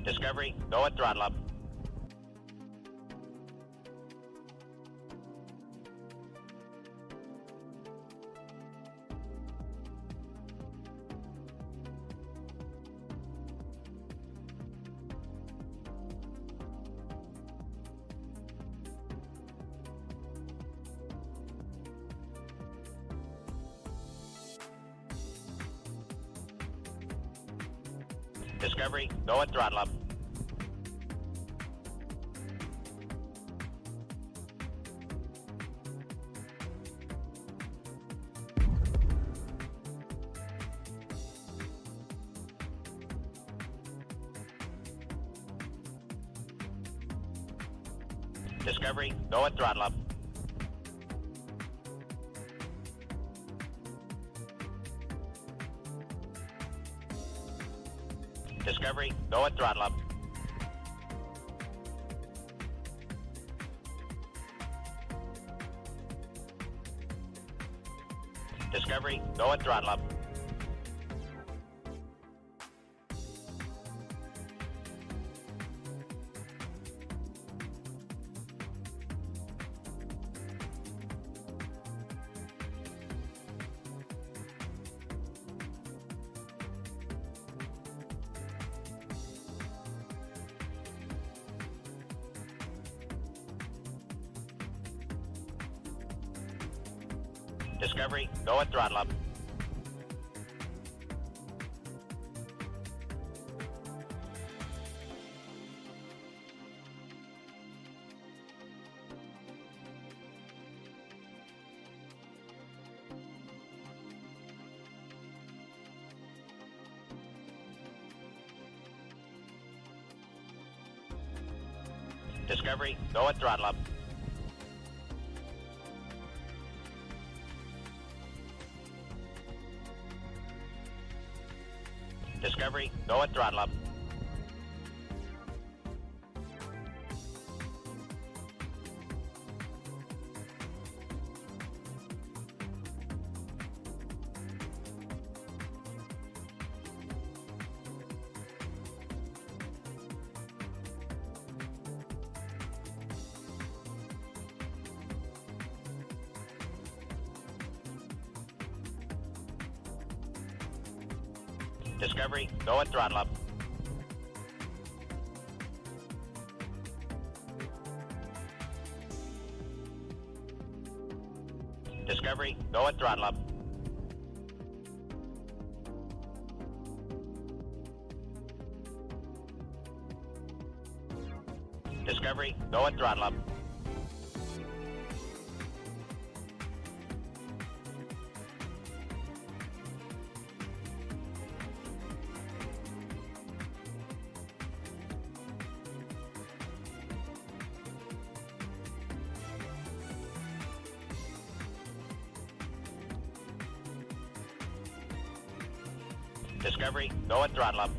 Discovery, go at throttle up. Discovery, go at throttle up. Discovery, go at throttle up. Discovery, go at throttle up. Discovery, go at throttle up. Discovery, go at throttle up. Discovery, go at throttle up. Discovery, go at throttle up. Discovery, go at throttle up. Discovery, go at throttle up. Discovery, go at throttle up. Discovery, go at throttle up.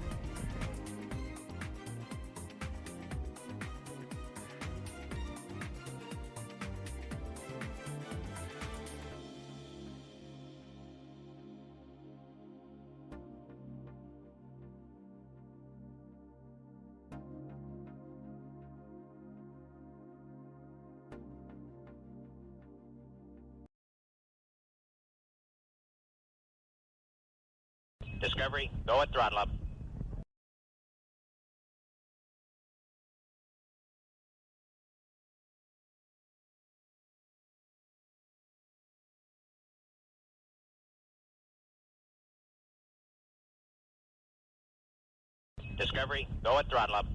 Discovery, go at throttle up. Discovery, go at throttle up.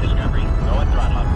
Discovery, go at throttle up.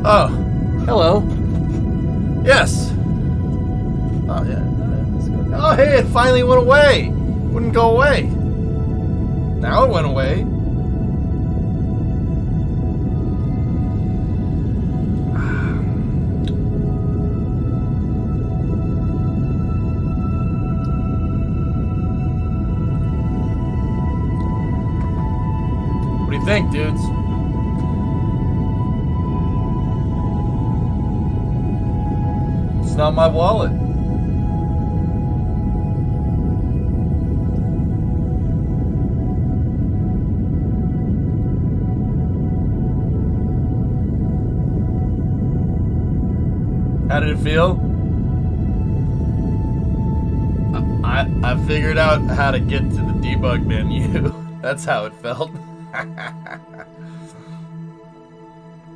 Oh, hello. Yes. Oh, yeah. Oh, hey, it finally went away. Wouldn't go away. Now it went away. What do you think, dudes? It's not my wallet. How did it feel? I figured out how to get to the debug menu. That's how it felt.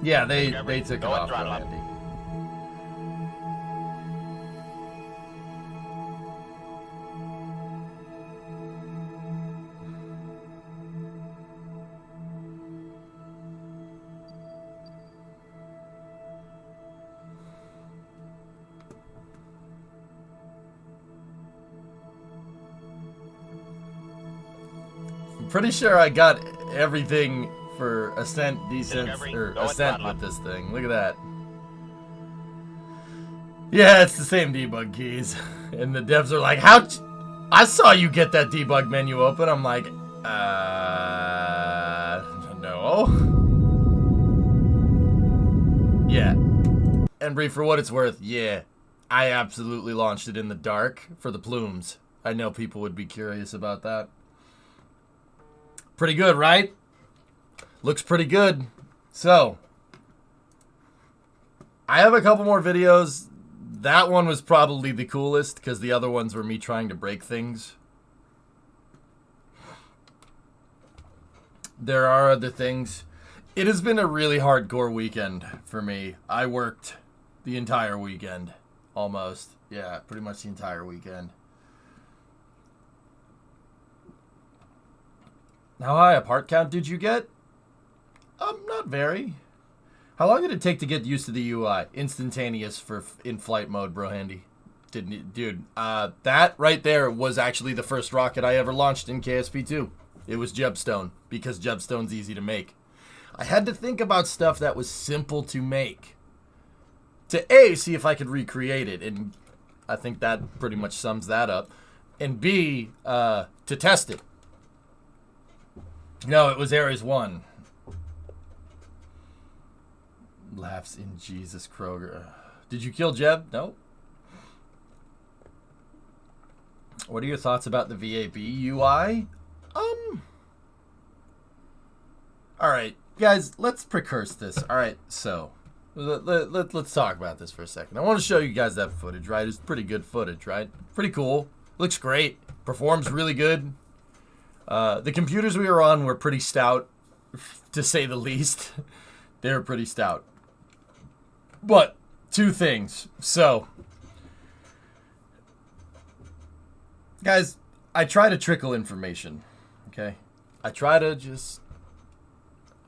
Yeah, they took it off for Andy. Pretty sure I got everything for ascent, descent, or ascent with this thing. Look at that. Yeah, it's the same debug keys. And the devs are like, how? I saw you get that debug menu open. I'm like, no. Yeah. And Bree, for what it's worth, yeah. I absolutely launched it in the dark for the plumes. I know people would be curious about that. Pretty good, right? Looks pretty good. So, I have a couple more videos. That one was probably the coolest because the other ones were me trying to break things. There are other things. It has been a really hardcore weekend for me. I worked the entire weekend. Almost. Yeah, pretty much the entire weekend. How high a part count did you get? Not very. How long did it take to get used to the UI? Instantaneous for in-flight mode, bro handy. Dude, that right there was actually the first rocket I ever launched in KSP2. It was Jebstone, because Jebstone's easy to make. I had to think about stuff that was simple to make. To A, see if I could recreate it, and I think that pretty much sums that up. And B, to test it. No, it was Ares 1. Laughs in Jesus Kroger. Did you kill Jeb? No. What are your thoughts about the VAB UI? Alright, guys, let's precurse this. Alright, so, let's talk about this for a second. I want to show you guys that footage, right? It's pretty good footage, right? Pretty cool. Looks great. Performs really good. The computers we were on were pretty stout, to say the least. They were pretty stout. But, two things. So, guys, I try to trickle information, okay? I try to just,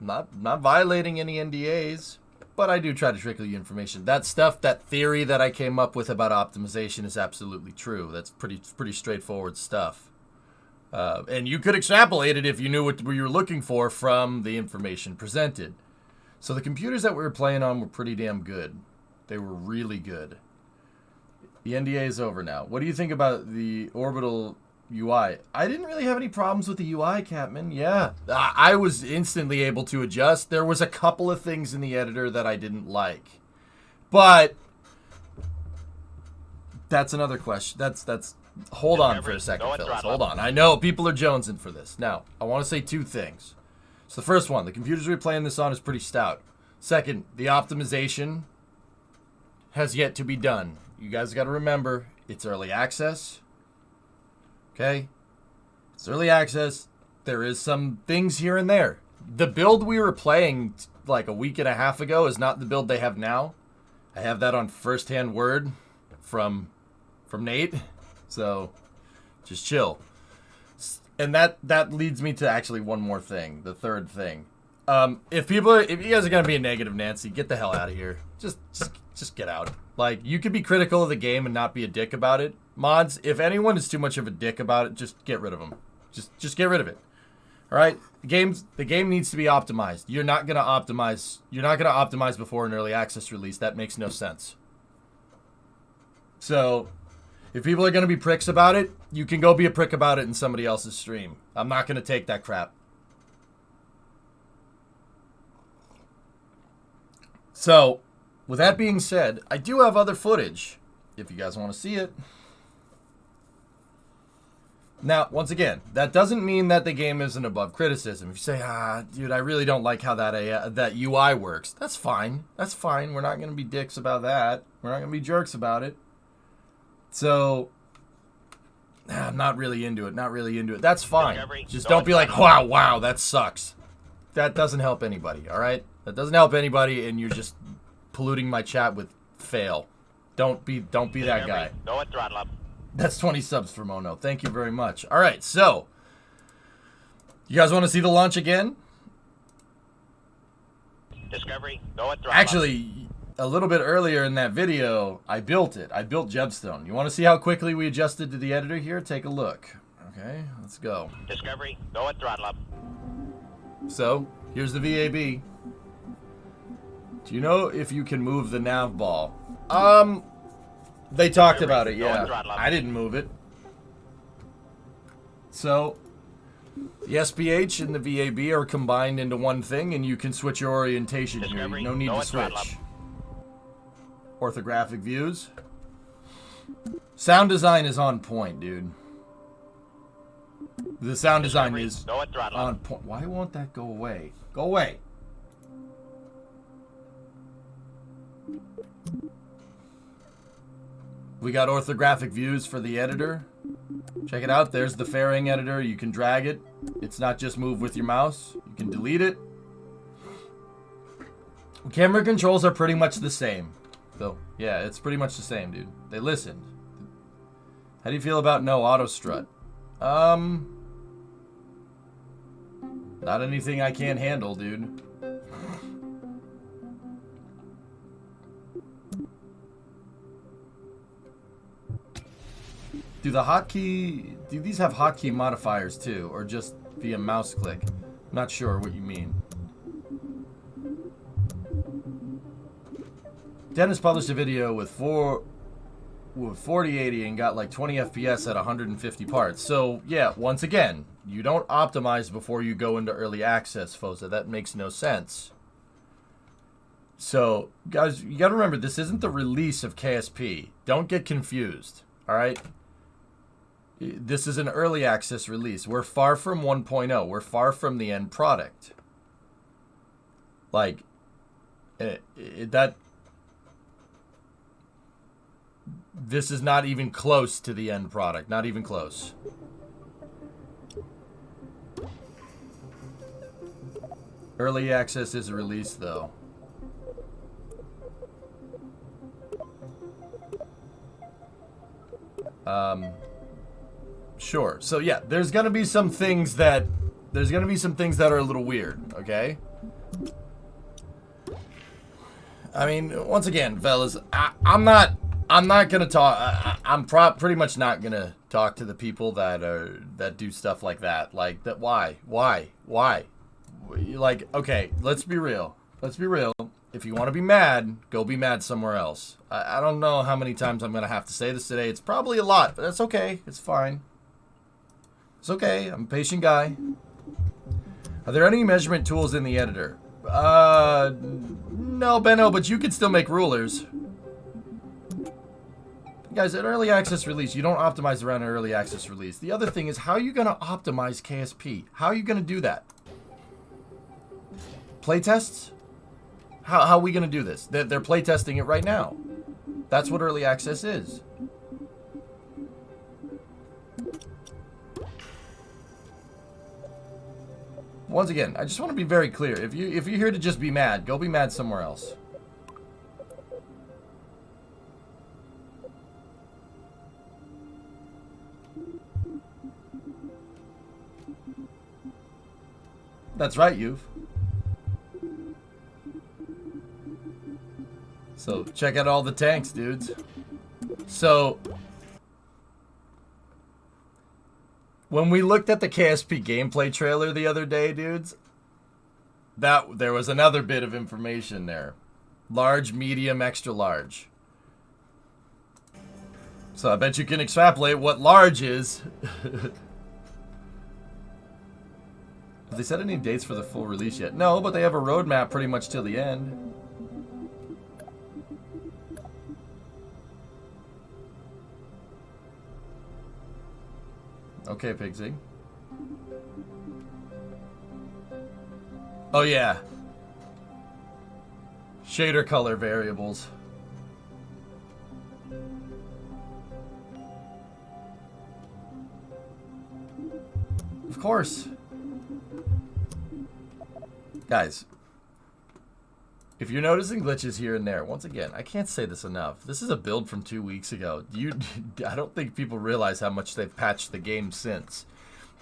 not violating any NDAs, but I do try to trickle you information. That stuff, that theory that I came up with about optimization is absolutely true. That's pretty straightforward stuff. And you could extrapolate it if you knew what you were looking for from the information presented. So the computers that we were playing on were pretty damn good. They were really good. The NDA is over now. What do you think about the orbital UI? I didn't really have any problems with the UI, Catman. Yeah, I was instantly able to adjust. There was a couple of things in the editor that I didn't like. But that's another question. That's hold on for a second, Phyllis. Hold on. I know people are jonesing for this. Now, I want to say two things. So the first one, the computers we're playing this on is pretty stout. Second, the optimization has yet to be done. You guys got to remember, it's early access. Okay? It's early access. There is some things here and there. The build we were playing like a week and a half ago is not the build they have now. I have that on first-hand word from Nate. So, just chill. And that leads me to actually one more thing, the third thing. If you guys are gonna be a negative Nancy, get the hell out of here. Just get out. Like, you could be critical of the game and not be a dick about it. Mods, if anyone is too much of a dick about it, just get rid of them. Just get rid of it. All right, the game needs to be optimized. You're not gonna optimize before an early access release. That makes no sense. So, if people are gonna be pricks about it, you can go be a prick about it in somebody else's stream. I'm not gonna take that crap. So, with that being said, I do have other footage if you guys want to see it. Now, once again, that doesn't mean that the game isn't above criticism. If you say, dude, I really don't like how that UI works, that's fine. That's fine. We're not going to be dicks about that. We're not going to be jerks about it. So, I'm not really into it. Not really into it. That's fine. Just don't be like, wow, that sucks. That doesn't help anybody, all right? That doesn't help anybody, and you're just polluting my chat with fail. Don't be that guy. Go at throttle up. That's 20 subs for Mono. Thank you very much. All right, so you guys want to see the launch again? Discovery, go at throttle Actually, a little bit earlier in that video, I built it. I built Jebstone. You want to see how quickly we adjusted to the editor here? Take a look. Okay, let's go. Discovery, go at throttle up. So, here's the VAB. Do you know if you can move the nav ball? They talked about it, yeah. I didn't move it. So, the SPH and the VAB are combined into one thing, and you can switch your orientation here. No need to switch. Orthographic views. Sound design is on point, dude. The sound design is on point. Why won't that go away? Go away. We got orthographic views for the editor. Check it out. There's the fairing editor. You can drag it. It's not just move with your mouse. You can delete it. Camera controls are pretty much the same. So, yeah, it's pretty much the same, dude. They listened. How do you feel about no auto strut? Not anything I can't handle, dude. Do these have hotkey modifiers too, or just via mouse click? I'm not sure what you mean. Dennis published a video with 4080 and got like 20 FPS at 150 parts. So yeah, once again, you don't optimize before you go into early access, Foza. That makes no sense. So guys, you gotta remember, this isn't the release of KSP. Don't get confused, all right? This is an early access release. We're far from 1.0. We're far from the end product. Like, this is not even close to the end product. Not even close. Early access is a release, though. Sure. So yeah, there's gonna be some things that are a little weird. Okay. I mean, once again, fellas, I'm not gonna talk. I'm pretty much not gonna talk to the people that do stuff like that. Like that. Why? Like, okay, let's be real. If you want to be mad, go be mad somewhere else. I don't know how many times I'm gonna have to say this today. It's probably a lot, but that's okay. It's fine. It's okay. I'm a patient guy. Are there any measurement tools in the editor? No, Benno, but you could still make rulers. Guys, an early access release, you don't optimize around an early access release. The other thing is, how are you going to optimize KSP? How are you going to do that? Playtests? How are we going to do this? They're playtesting it right now. That's what early access is. Once again, I just want to be very clear. If you're here to just be mad, go be mad somewhere else. That's right, youth. So check out all the tanks, dudes. So when we looked at the KSP gameplay trailer the other day, dudes, there was another bit of information there. Large, medium, extra large. So I bet you can extrapolate what large is. Have they set any dates for the full release yet? No, but they have a roadmap pretty much till the end. Okay, Pigsy. Oh yeah. Shader color variables. Of course. Guys, if you're noticing glitches here and there, once again, I can't say this enough. This is a build from 2 weeks ago. I don't think people realize how much they've patched the game since.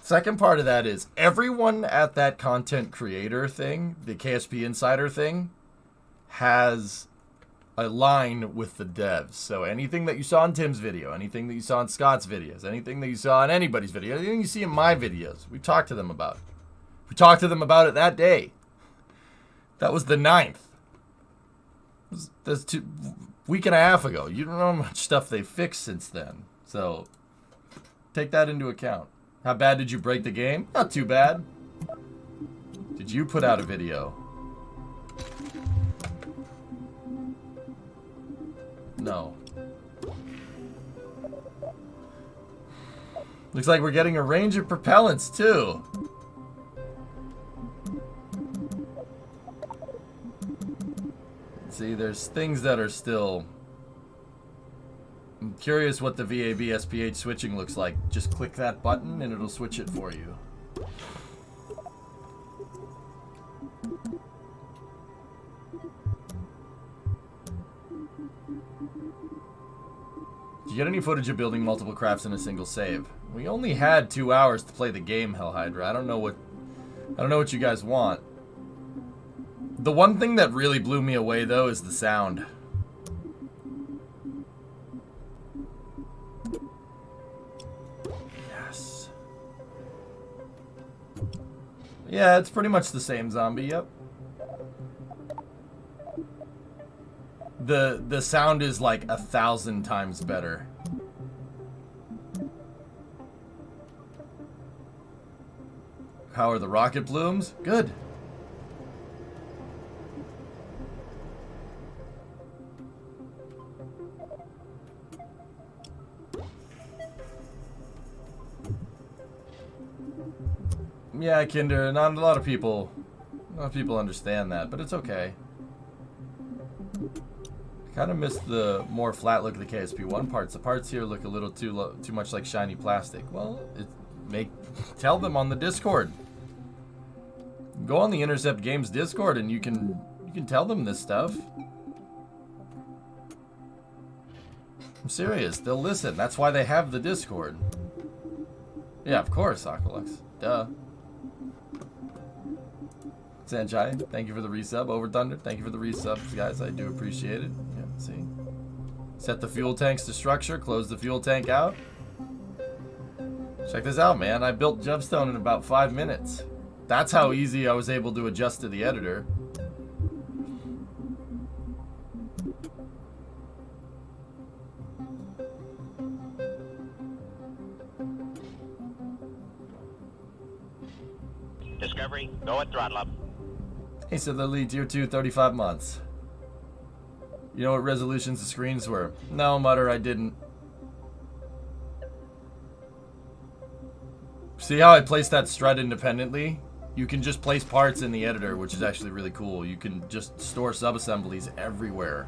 Second part of that is everyone at that content creator thing, the KSP Insider thing, has a line with the devs. So anything that you saw in Tim's video, anything that you saw in Scott's videos, anything that you saw in anybody's video, anything you see in my videos, we talked to them about it. We talked to them about it that day. That was the 9th. That's week and a half ago. You don't know how much stuff they've fixed since then. So take that into account. How bad did you break the game? Not too bad. Did you put out a video? No. Looks like we're getting a range of propellants too. See, there's things that are still... I'm curious what the VAB SPH switching looks like. Just click that button and it'll switch it for you. Did you get any footage of building multiple crafts in a single save? We only had 2 hours to play the game, Hell Hydra. I don't know what you guys want. The one thing that really blew me away, though, is the sound. Yes. Yeah, it's pretty much the same zombie, yep. The sound is like 1,000 times better. How are the rocket blooms? Good. Yeah, Kinder, not a lot of people understand that, but it's okay. I kind of miss the more flat look of the KSP1 parts. The parts here look a little too much like shiny plastic. Well, tell them on the Discord. Go on the Intercept Games Discord and you can tell them this stuff. I'm serious. They'll listen. That's why they have the Discord. Yeah, of course, Aqualux. Duh. Sanjay, thank you for the resub. Over Thunder, thank you for the resubs, guys. I do appreciate it. Yeah, see. Set the fuel tanks to structure. Close the fuel tank out. Check this out, man. I built Jubstone in about 5 minutes. That's how easy I was able to adjust to the editor. Discovery, go at throttle up. Hey, so the lead tier 2, 35 months. You know what resolutions the screens were? No, Mutter, I didn't. See how I placed that strut independently? You can just place parts in the editor, which is actually really cool. You can just store sub-assemblies everywhere.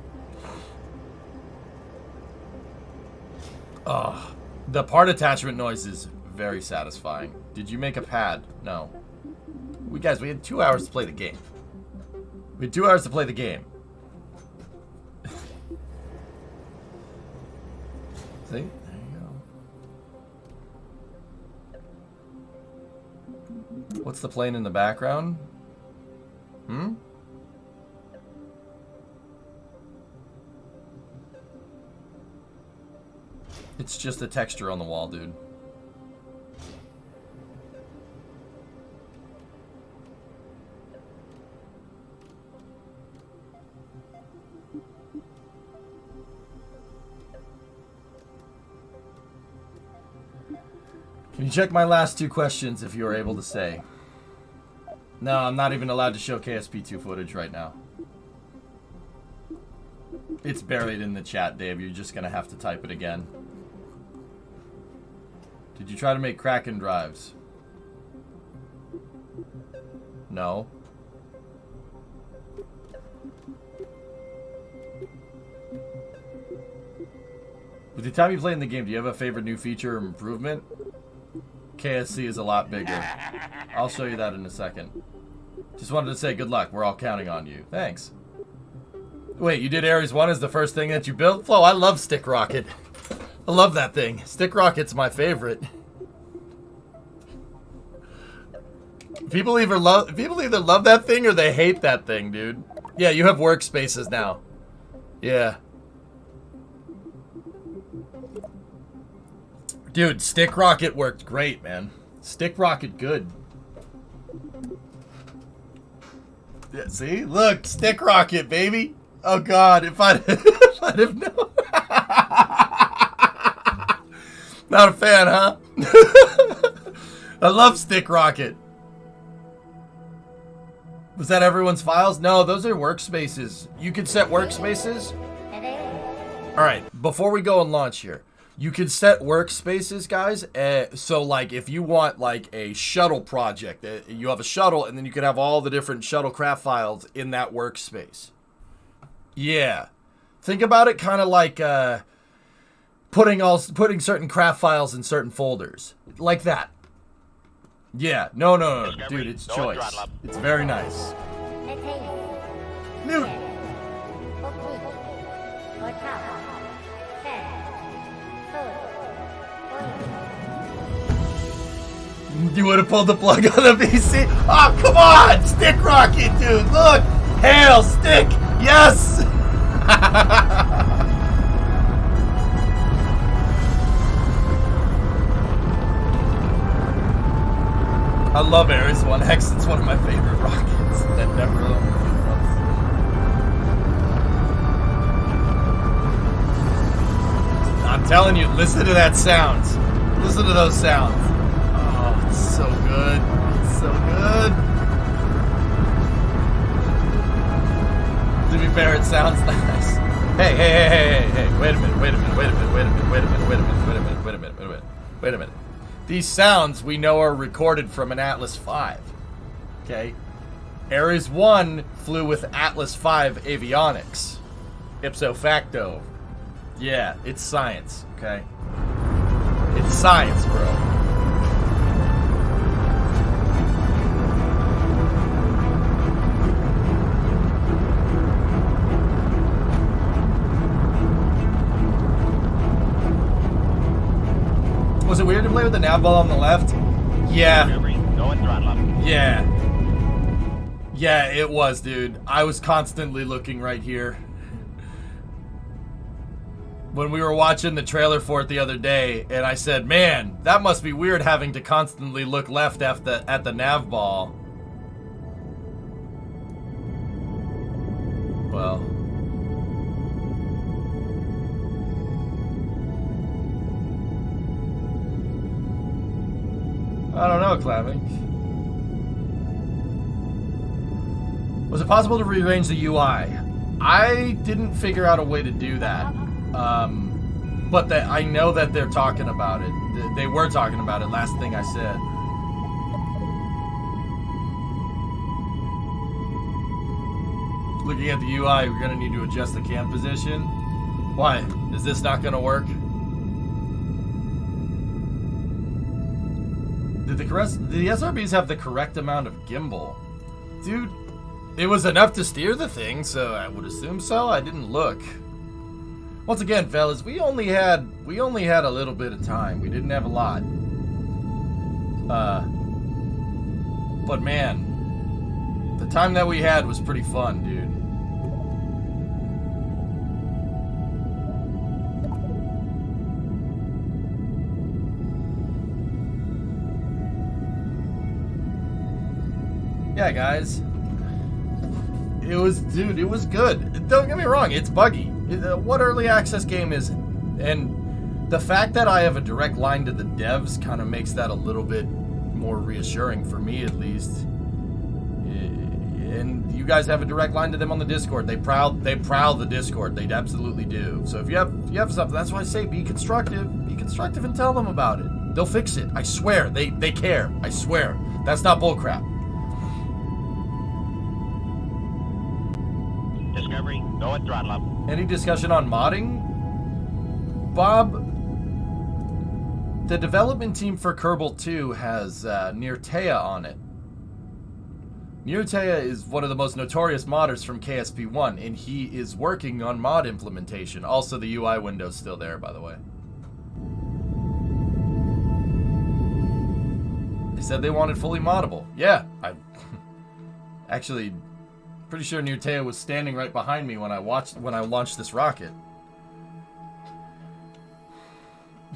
Ugh. The part attachment noise is very satisfying. Did you make a pad? No. We had 2 hours to play the game. We had 2 hours to play the game. See? There you go. What's the plane in the background? Hmm? It's just a texture on the wall, dude. Can you check my last 2 questions if you are able to say? No, I'm not even allowed to show KSP2 footage right now. It's buried in the chat, Dave. You're just going to have to type it again. Did you try to make Kraken drives? No. With the time you play in the game, do you have a favorite new feature or improvement? KSC is a lot bigger. I'll show you that in a second. Just wanted to say good luck. We're all counting on you. Thanks. Wait, you did Ares 1 as the first thing that you built? Flo, I love Stick Rocket. I love that thing. Stick Rocket's my favorite. People either love that thing or they hate that thing, dude. Yeah, you have workspaces now. Yeah. Dude, Stick Rocket worked great, man. Stick Rocket good. Yeah, see? Look, Stick Rocket, baby. Oh, God, if I'd have known. Not a fan, huh? I love Stick Rocket. Was that everyone's files? No, those are workspaces. You can set workspaces. All right, before we go and launch here, you can set workspaces, guys. So, like, if you want, like, a shuttle project, you have a shuttle, and then you can have all the different shuttlecraft files in that workspace. Yeah. Think about it kind of like putting certain craft files in certain folders. Like that. Yeah. No. Dude, it's choice. It's very nice. Newt. You would have pulled the plug on the PC? Oh, come on! Stick Rocket, dude! Look! Hail! Stick! Yes! I love Ares 1X. It's one of my favorite rockets. That never I'm telling you, listen to that sound. Listen to those sounds. Oh, it's so good. It's so good. To be fair, it sounds nice. Hey. Wait a minute. These sounds we know are recorded from an Atlas V. Okay? Ares 1 flew with Atlas V avionics. Ipso facto. Yeah, it's science, okay? It's science, bro. Was it weird to play with the nav ball on the left? Yeah. Yeah. Yeah, it was, dude. I was constantly looking right here. When we were watching the trailer for it the other day, and I said, man, that must be weird having to constantly look left at the nav ball. Well. I don't know, Clavink. Was it possible to rearrange the UI? I didn't figure out a way to do that. But I know that they're talking about it. They were talking about it, last thing I said. Looking at the UI, we're going to need to adjust the cam position. Why? Is this not going to work? Did the SRBs have the correct amount of gimbal? Dude, it was enough to steer the thing, so I would assume so. I didn't look. Once again, fellas, we only had a little bit of time. We didn't have a lot. But man, the time that we had was pretty fun, dude. Yeah, guys. It was good. Don't get me wrong, it's buggy. What early access game is it? And the fact that I have a direct line to the devs kind of makes that a little bit more reassuring for me, at least. And you guys have a direct line to them on the Discord. They prowl the Discord. They absolutely do. So if you have something, that's why I say be constructive. Be constructive and tell them about it. They'll fix it. I swear. They care. I swear. That's not bullcrap. Discovery, go at throttle up. Any discussion on modding? Bob, the development team for Kerbal 2 has Nirtea on it. Nirtea is one of the most notorious modders from KSP1, and he is working on mod implementation. Also, the UI window's still there, by the way. They said they wanted fully moddable. Yeah, I actually pretty sure Nirtea was standing right behind me when I launched this rocket.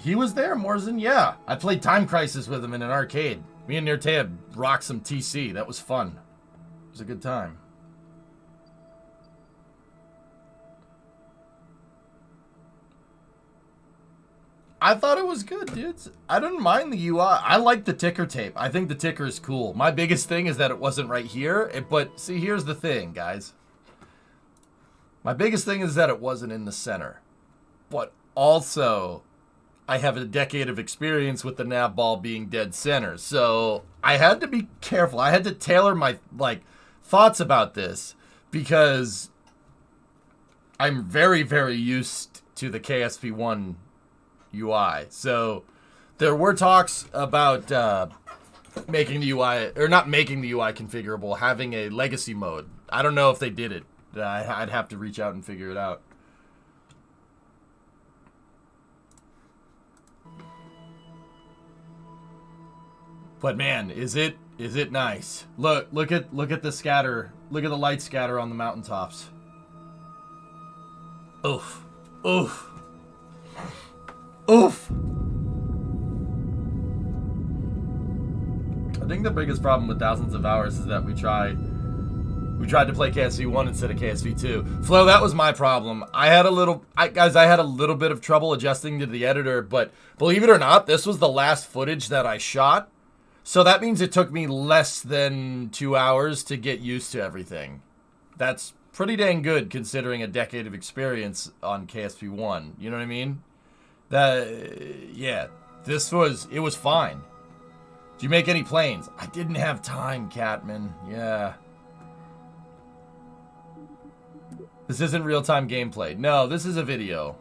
He was there, Morzen. Yeah, I played Time Crisis with him in an arcade. Me and Nirtea rocked some TC. That was fun. It was a good time. I thought it was good, dudes. I didn't mind the UI. I like the ticker tape. I think the ticker is cool. My biggest thing is that it wasn't right here. But see, here's the thing, guys. My biggest thing is that it wasn't in the center. But also, I have a decade of experience with the nav ball being dead center. So I had to be careful. I had to tailor my thoughts about this because I'm very, very used to the KSP1 UI. So there were talks about making the UI, or not making the UI configurable, having a legacy mode. I don't know if they did it. I'd have to reach out and figure it out. But man, is it nice. Look at the scatter. Look at the light scatter on the mountaintops. Oof. Oof. Oof. I think the biggest problem with Thousands of Hours is that we tried to play KSV1 instead of KSV2. Flo, that was my problem. I had a little bit of trouble adjusting to the editor, but believe it or not, this was the last footage that I shot. So that means it took me less than 2 hours to get used to everything. That's pretty dang good considering a decade of experience on KSP1. You know what I mean? Yeah, it was fine. Did you make any planes? I didn't have time, Catman. Yeah. This isn't real-time gameplay. No, this is a video.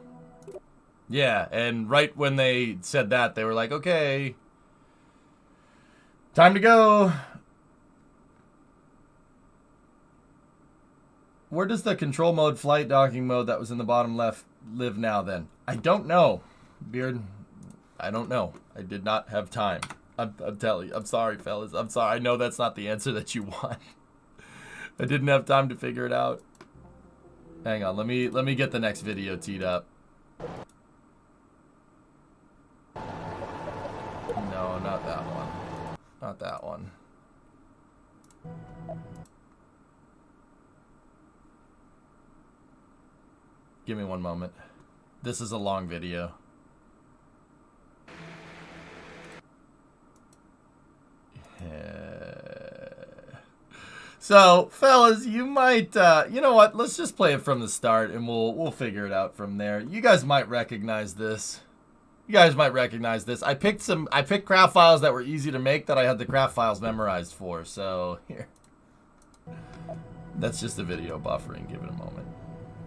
Yeah, and right when they said that, they were like, okay, time to go. Where does the control mode, flight, docking mode that was in the bottom left live now then? I don't know, Beard. I don't know. I did not have time. I'm telling you. I'm sorry, fellas. I'm sorry. I know that's not the answer that you want. I didn't have time to figure it out. Hang on. Let me get the next video teed up. No, not that one. Not that one. Give me one moment. This is a long video. So, fellas, you might, you know what? Let's just play it from the start, and we'll figure it out from there. You guys might recognize this. I picked craft files that were easy to make that I had the craft files memorized for. So here, that's just the video buffering. Give it a moment.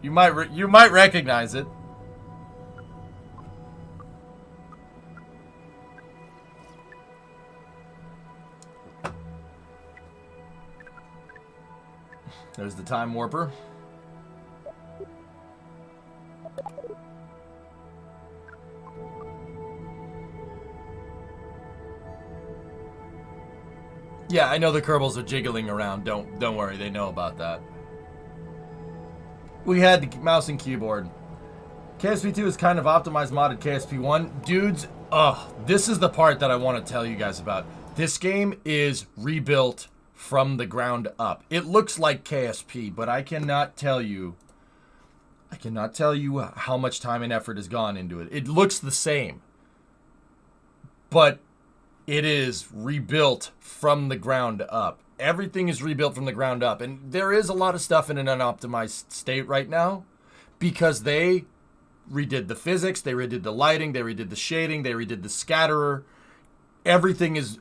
You might recognize it. There's the time warper. Yeah, I know the Kerbals are jiggling around. Don't worry, they know about that. We had the mouse and keyboard. KSP2 is kind of optimized modded KSP1. Dudes, this is the part that I want to tell you guys about. This game is rebuilt from the ground up. It looks like KSP, but I cannot tell you how much time and effort has gone into it. It looks the same, but it is rebuilt from the ground up. Everything is rebuilt from the ground up, and there is a lot of stuff in an unoptimized state right now because they redid the physics, they redid the lighting, they redid the shading, they redid the scatterer. Everything is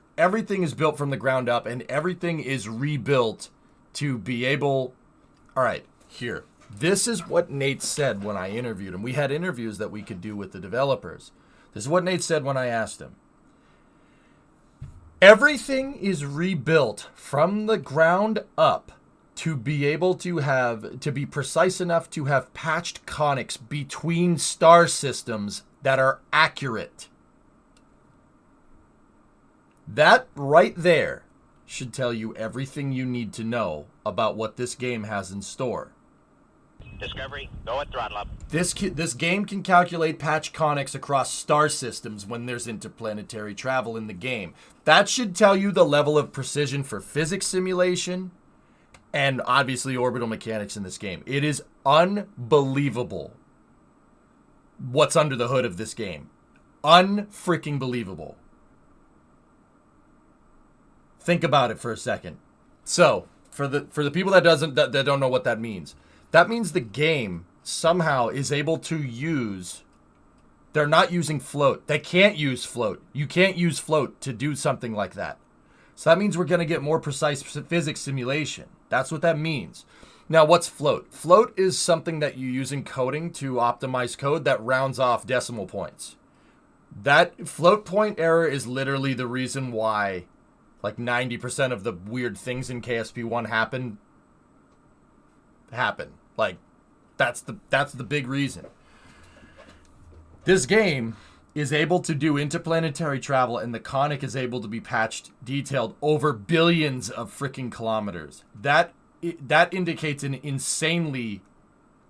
built from the ground up, and everything is rebuilt to be able... All right, here. This is what Nate said when I interviewed him. We had interviews that we could do with the developers. This is what Nate said when I asked him. Everything is rebuilt from the ground up to be able to be precise enough to have patched conics between star systems that are accurate. That right there should tell you everything you need to know about what this game has in store. Discovery, go at throttle up. This game can calculate patch conics across star systems when there's interplanetary travel in the game. That should tell you the level of precision for physics simulation and obviously orbital mechanics in this game. It is unbelievable what's under the hood of this game. Unfreaking believable. Think about it for a second. So, for the people that don't know what that means the game somehow is able to use... They're not using float. They can't use float. You can't use float to do something like that. So that means we're going to get more precise physics simulation. That's what that means. Now, what's float? Float is something that you use in coding to optimize code that rounds off decimal points. That float point error is literally the reason why like 90% of the weird things in KSP1 happen. Like, that's the big reason. This game is able to do interplanetary travel, and the conic is able to be patched, detailed over billions of freaking kilometers. That indicates an insanely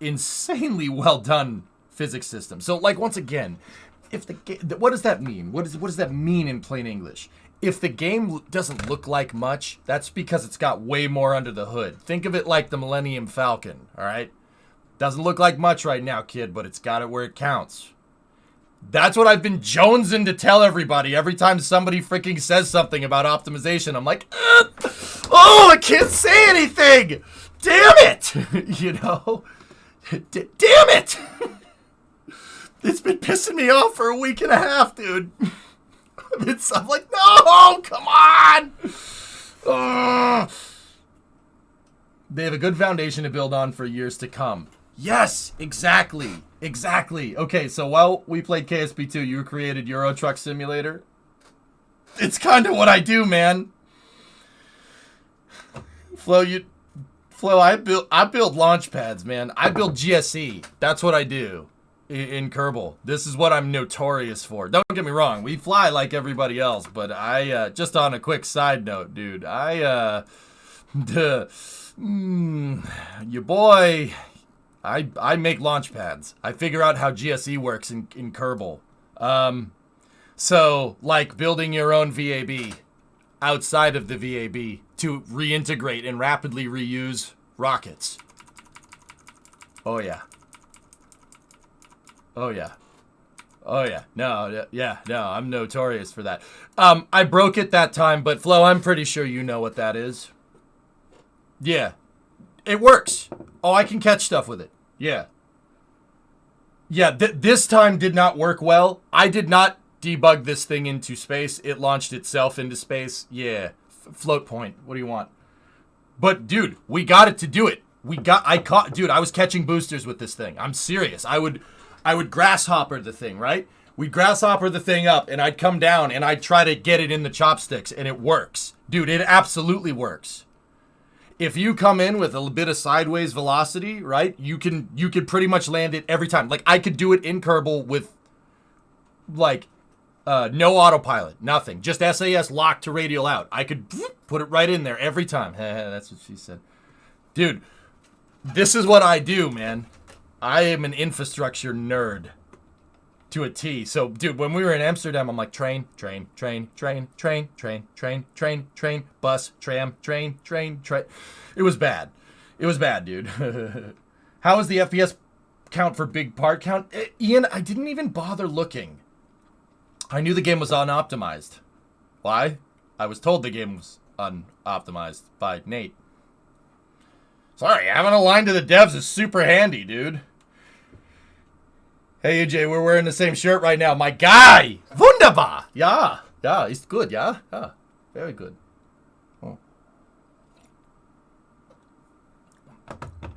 well done physics system. So, like, once again, what does that mean? What does that mean in plain English? If the game doesn't look like much, that's because it's got way more under the hood. Think of it like the Millennium Falcon, all right? Doesn't look like much right now, kid, but it's got it where it counts. That's what I've been jonesing to tell everybody every time somebody freaking says something about optimization. I'm like, oh, I can't say anything. Damn it. You know? Damn it. It's been pissing me off for a week and a half, dude. I'm like, no, come on. Ugh. They have a good foundation to build on for years to come. Yes, exactly. Okay, so while we played KSP2, you created Euro Truck Simulator. It's kind of what I do, man. Flo, I build launch pads, man. I build GSE. That's what I do in Kerbal. This is what I'm notorious for. Don't get me wrong, we fly like everybody else, but I just on a quick side note, dude, your boy, I make launch pads. I figure out how GSE works in Kerbal. So like building your own VAB outside of the VAB to reintegrate and rapidly reuse rockets. Oh yeah. No, I'm notorious for that. I broke it that time, but Flo, I'm pretty sure you know what that is. Yeah. It works. Oh, I can catch stuff with it. Yeah. Yeah, this time did not work well. I did not debug this thing into space. It launched itself into space. Yeah. Float point. What do you want? But, dude, we got it to do it. I was catching boosters with this thing. I'm serious. I would grasshopper the thing, right? We'd grasshopper the thing up, and I'd come down, and I'd try to get it in the chopsticks, and it works. Dude, it absolutely works. If you come in with a bit of sideways velocity, right, you can pretty much land it every time. Like, I could do it in Kerbal with, like, no autopilot, nothing. Just SAS locked to radial out. I could put it right in there every time. That's what she said. Dude, this is what I do, man. I am an infrastructure nerd to a T. So, dude, when we were in Amsterdam, I'm like, train, train, train, train, train, train, train, train, train, bus, tram, train, train, train. It was bad. It was bad, dude. How is the FPS count for big part count? Ian, I didn't even bother looking. I knew the game was unoptimized. Why? I was told the game was unoptimized by Nate. Sorry, having a line to the devs is super handy, dude. Hey, AJ, we're wearing the same shirt right now. My guy! Wunderbar! Yeah, it's good, yeah? Yeah, very good. Oh.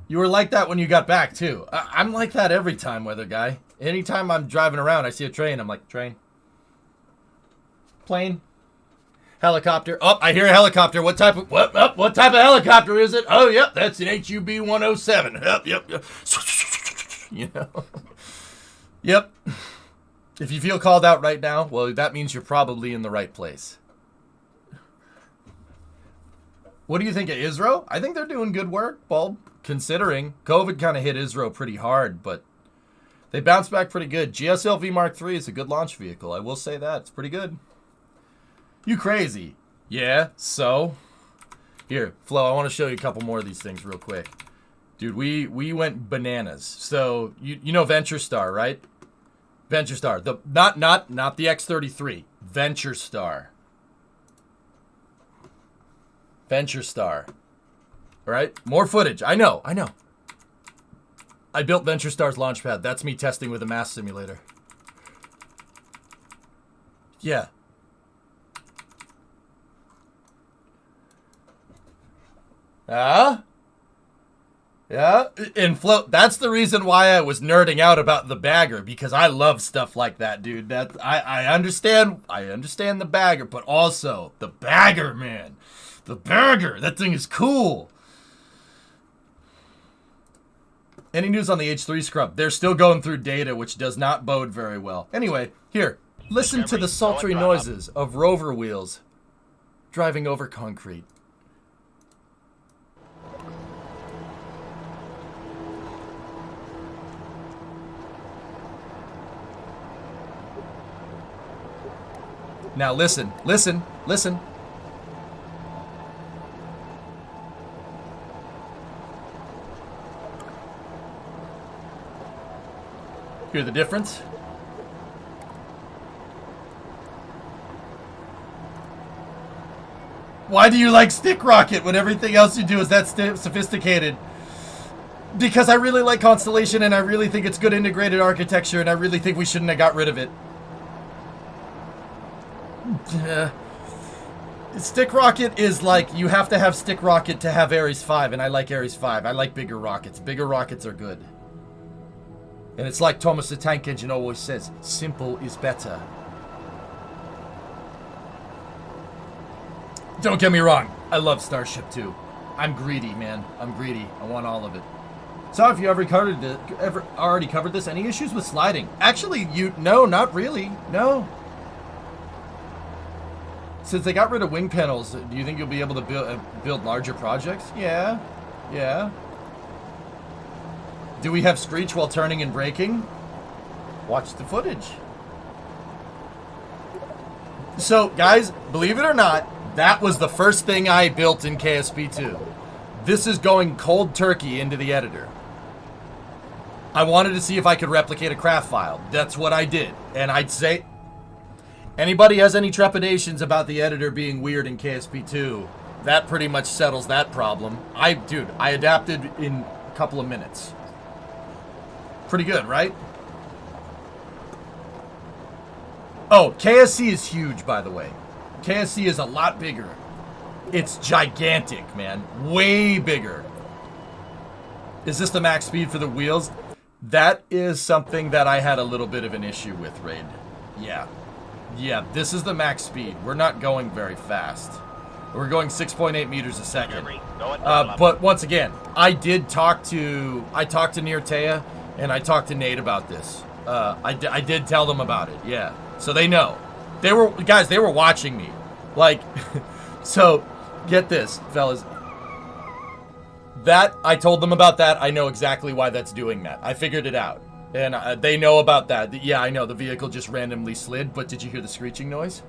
You were like that when you got back, too. I'm like that every time, weather guy. Anytime I'm driving around, I see a train, I'm like, train. Plane. Helicopter. Oh, I hear a helicopter. What type of helicopter is it? Oh, yep, that's an HUB 107. Yep. You know? Yep. If you feel called out right now, well, that means you're probably in the right place. What do you think of Israel? I think they're doing good work, Bulb. Considering COVID kind of hit Israel pretty hard, but they bounced back pretty good. GSLV Mark III is a good launch vehicle. I will say that. It's pretty good. You crazy. Yeah, so. Here, Flo, I want to show you a couple more of these things real quick. Dude, we went bananas. So, you know Venture Star, right? Venture Star. Not the X-33. Venture Star. Venture Star. All right? More footage. I know. I built Venture Star's launchpad. That's me testing with a mass simulator. Yeah. Yeah, and float. That's the reason why I was nerding out about the bagger, because I love stuff like that, dude. That I understand the bagger, but also the bagger, man. The bagger, that thing is cool. Any news on the H3 scrub? They're still going through data, which does not bode very well. Anyway, here, listen to the sultry noises of rover wheels driving over concrete. Now listen. Hear the difference? Why do you like Stick Rocket when everything else you do is that sophisticated? Because I really like Constellation, and I really think it's good integrated architecture, and I really think we shouldn't have got rid of it. Stick Rocket is like, you have to have Stick Rocket to have Ares 5, and I like Ares 5. I like bigger rockets. Bigger rockets are good. And it's like Thomas the Tank Engine always says, simple is better. Don't get me wrong, I love Starship 2. I'm greedy, man. I'm greedy. I want all of it. So if you ever already covered this, any issues with sliding? Actually, no, not really. No. Since they got rid of wing panels, do you think you'll be able to build larger projects? Yeah. Do we have screech while turning and braking? Watch the footage. So, guys, believe it or not, that was the first thing I built in KSP2. This is going cold turkey into the editor. I wanted to see if I could replicate a craft file. That's what I did. And I'd say, anybody has any trepidations about the editor being weird in KSP2, that pretty much settles that problem. I adapted in a couple of minutes. Pretty good, right? Oh, KSC is huge, by the way. KSC is a lot bigger. It's gigantic, man. Way bigger. Is this the max speed for the wheels? That is something that I had a little bit of an issue with, Raid. Yeah, this is the max speed. We're not going very fast. We're going 6.8 meters a second. But once again, I talked to Neartea, and I talked to Nate about this. I did tell them about it, yeah. So they know. They were watching me. Like, so, get this, fellas. I told them about that. I know exactly why that's doing that. I figured it out. And they know about that. Yeah, I know. The vehicle just randomly slid, but did you hear the screeching noise?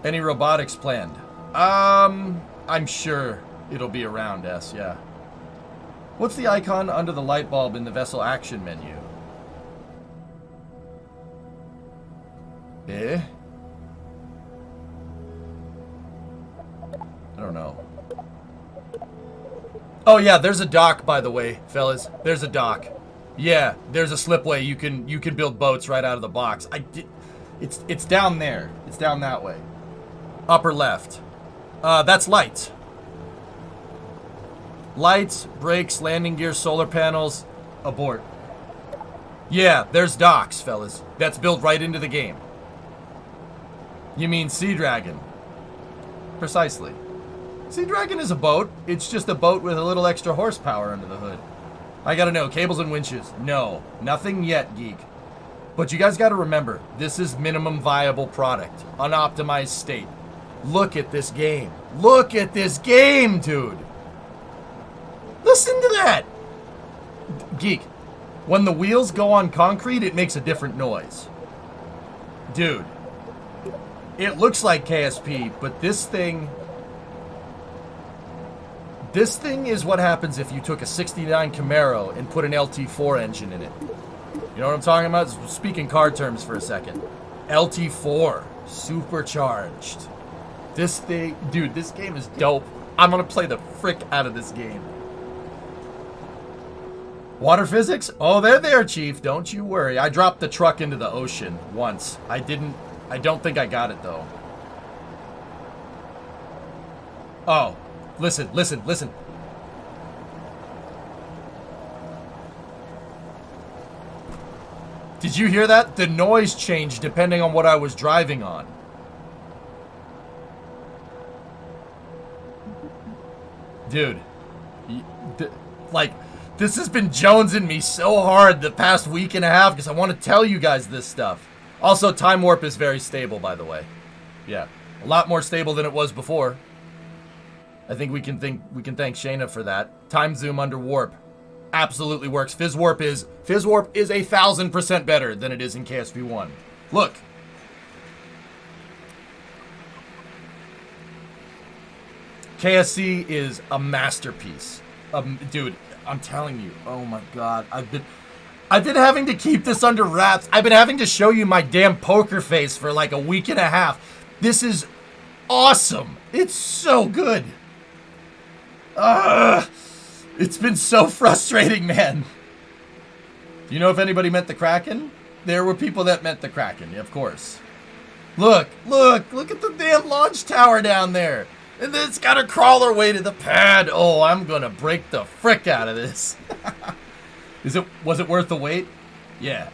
Any robotics planned? I'm sure it'll be around, S, yeah. What's the icon under the light bulb in the vessel action menu? Eh? I don't know. Oh yeah, there's a dock, by the way, fellas. There's a dock. Yeah, there's a slipway. You can build boats right out of the box. It's down there. It's down that way. Upper left. That's lights. Lights, brakes, landing gear, solar panels, abort. Yeah, there's docks, fellas. That's built right into the game. You mean Sea Dragon? Precisely. Sea Dragon is a boat. It's just a boat with a little extra horsepower under the hood. I gotta know, cables and winches. No, nothing yet, geek. But you guys gotta remember, this is minimum viable product. Unoptimized state. Look at this game. Look at this game, dude. Listen to that. Geek, when the wheels go on concrete, it makes a different noise. Dude, it looks like KSP, but this thing is what happens if you took a 69 Camaro and put an LT4 engine in it. You know what I'm talking about? Speaking car terms for a second. LT4, supercharged. This thing, dude, this game is dope. I'm gonna play the frick out of this game. Water physics? Oh, they're there, Chief. Don't you worry. I dropped the truck into the ocean once. I don't think I got it, though. Oh, listen. Did you hear that? The noise changed depending on what I was driving on. Dude, like, this has been jonesing me so hard the past week and a half because I want to tell you guys this stuff. Also, Time Warp is very stable, by the way. Yeah, a lot more stable than it was before. I think we can thank Shayna for that. Time Zoom under Warp absolutely works. Fizz Warp is 1,000% better than it is in KSP1. Look. KSC is a masterpiece. Dude, I'm telling you. Oh my god. I've been having to keep this under wraps. I've been having to show you my damn poker face for like a week and a half. This is awesome. It's so good. It's been so frustrating, man. Do you know if anybody met the Kraken? There were people that met the Kraken, of course. Look at the damn launch tower down there. And then it's got to crawl our way to the pad. Oh, I'm going to break the frick out of this. Was it worth the wait? Yeah.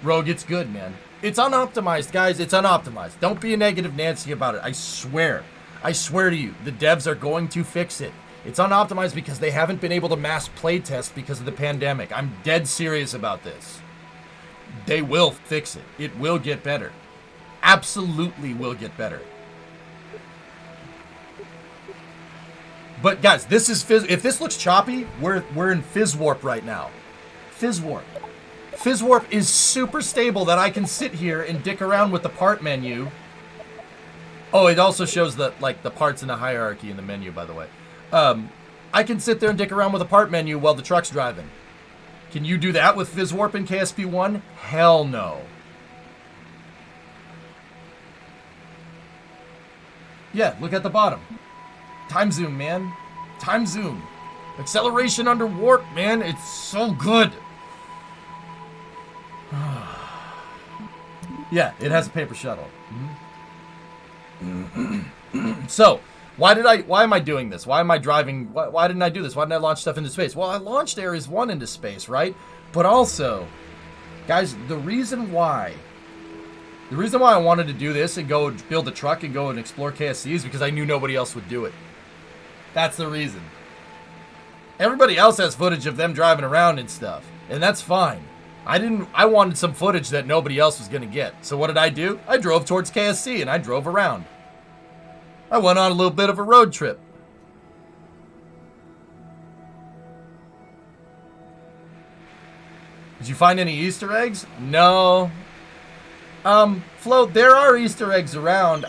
Rogue, it's good, man. It's unoptimized, guys. It's unoptimized. Don't be a negative Nancy about it. I swear to you, the devs are going to fix it. It's unoptimized because they haven't been able to mass playtest because of the pandemic. I'm dead serious about this. They will fix it. It will get better. Absolutely will get better. But guys, this is Fizz. If this looks choppy, we're in Fizz Warp right now. Fizz Warp. Fizz Warp is super stable that I can sit here and dick around with the part menu. Oh, it also shows the parts in the hierarchy in the menu, by the way. I can sit there and dick around with the part menu while the truck's driving. Can you do that with Fizz Warp in KSP1? Hell no. Yeah, look at the bottom. Time zoom, man. Time zoom. Acceleration under warp, man. It's so good. Yeah, it has a paper shuttle. So, why am I doing this? Why am I driving? Why didn't I do this? Why didn't I launch stuff into space? Well, I launched Ares 1 into space, right? But also, guys, the reason why I wanted to do this and go build a truck and go and explore KSC is because I knew nobody else would do it. That's the reason. Everybody else has footage of them driving around and stuff, and that's fine. I wanted some footage that nobody else was going to get. So what did I do? I drove towards KSC and I drove around. I went on a little bit of a road trip. Did you find any Easter eggs? No. Flo, there are Easter eggs around.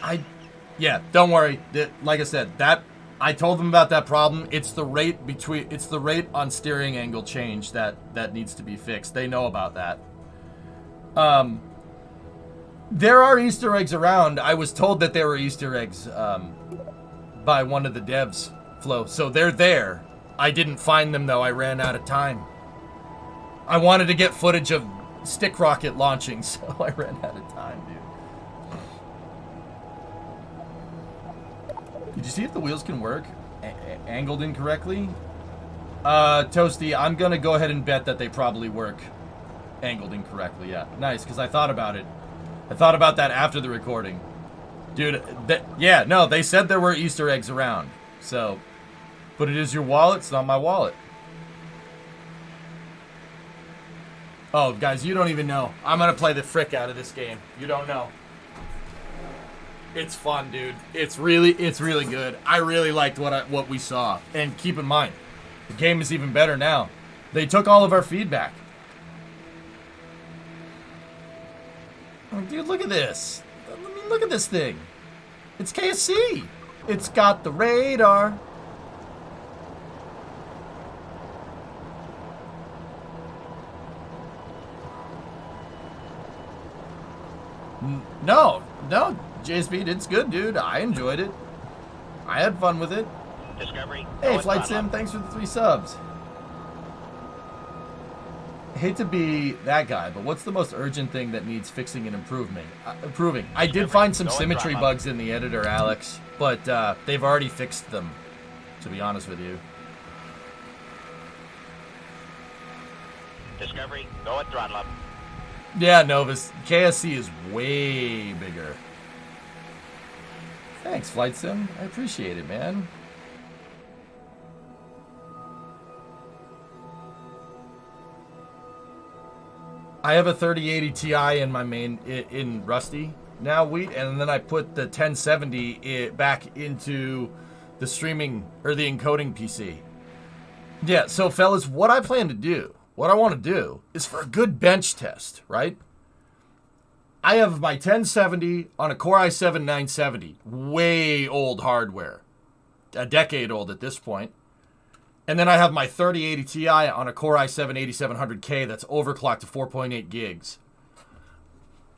Yeah, don't worry. Like I said, I told them about that problem. It's the rate on steering angle change that needs to be fixed. They know about that. There are Easter eggs around. I was told that there were Easter eggs by one of the devs, Flo. So they're there. I didn't find them though. I ran out of time. I wanted to get footage of stick rocket launching, so I ran out of time, dude. Did you see if the wheels can work? Angled incorrectly? Toasty, I'm gonna go ahead and bet that they probably work angled incorrectly, yeah. Nice, because I thought about it. I thought about that after the recording. Dude, yeah, no, they said there were Easter eggs around. So, but it is your wallet, it's not my wallet. Oh, guys, you don't even know. I'm gonna play the frick out of this game. You don't know. It's fun, dude. It's really good. I really liked what we saw. And keep in mind, the game is even better now. They took all of our feedback. Oh, dude, look at this. I mean, look at this thing. It's KSC. It's got the radar. No, JSP, it's good, dude. I enjoyed it. I had fun with it. Discovery. Hey, Flight Sim, thanks for the 3 subs. I hate to be that guy, but what's the most urgent thing that needs fixing and improving? I did find some symmetry bugs in the editor, Alex, but they've already fixed them, to be honest with you. Discovery, go at throttle up. Yeah, Novus, KSC is way bigger. Thanks, Flight Sim. I appreciate it, man. I have a 3080 Ti in my main in Rusty now, and then I put the 1070 back into the streaming or the encoding PC. Yeah, so fellas, what I plan to do, what I want to do is for a good bench test, right? I have my 1070 on a Core i7-970, way old hardware, a decade old at this point. And then I have my 3080 Ti on a Core i7-8700K that's overclocked to 4.8 gigs.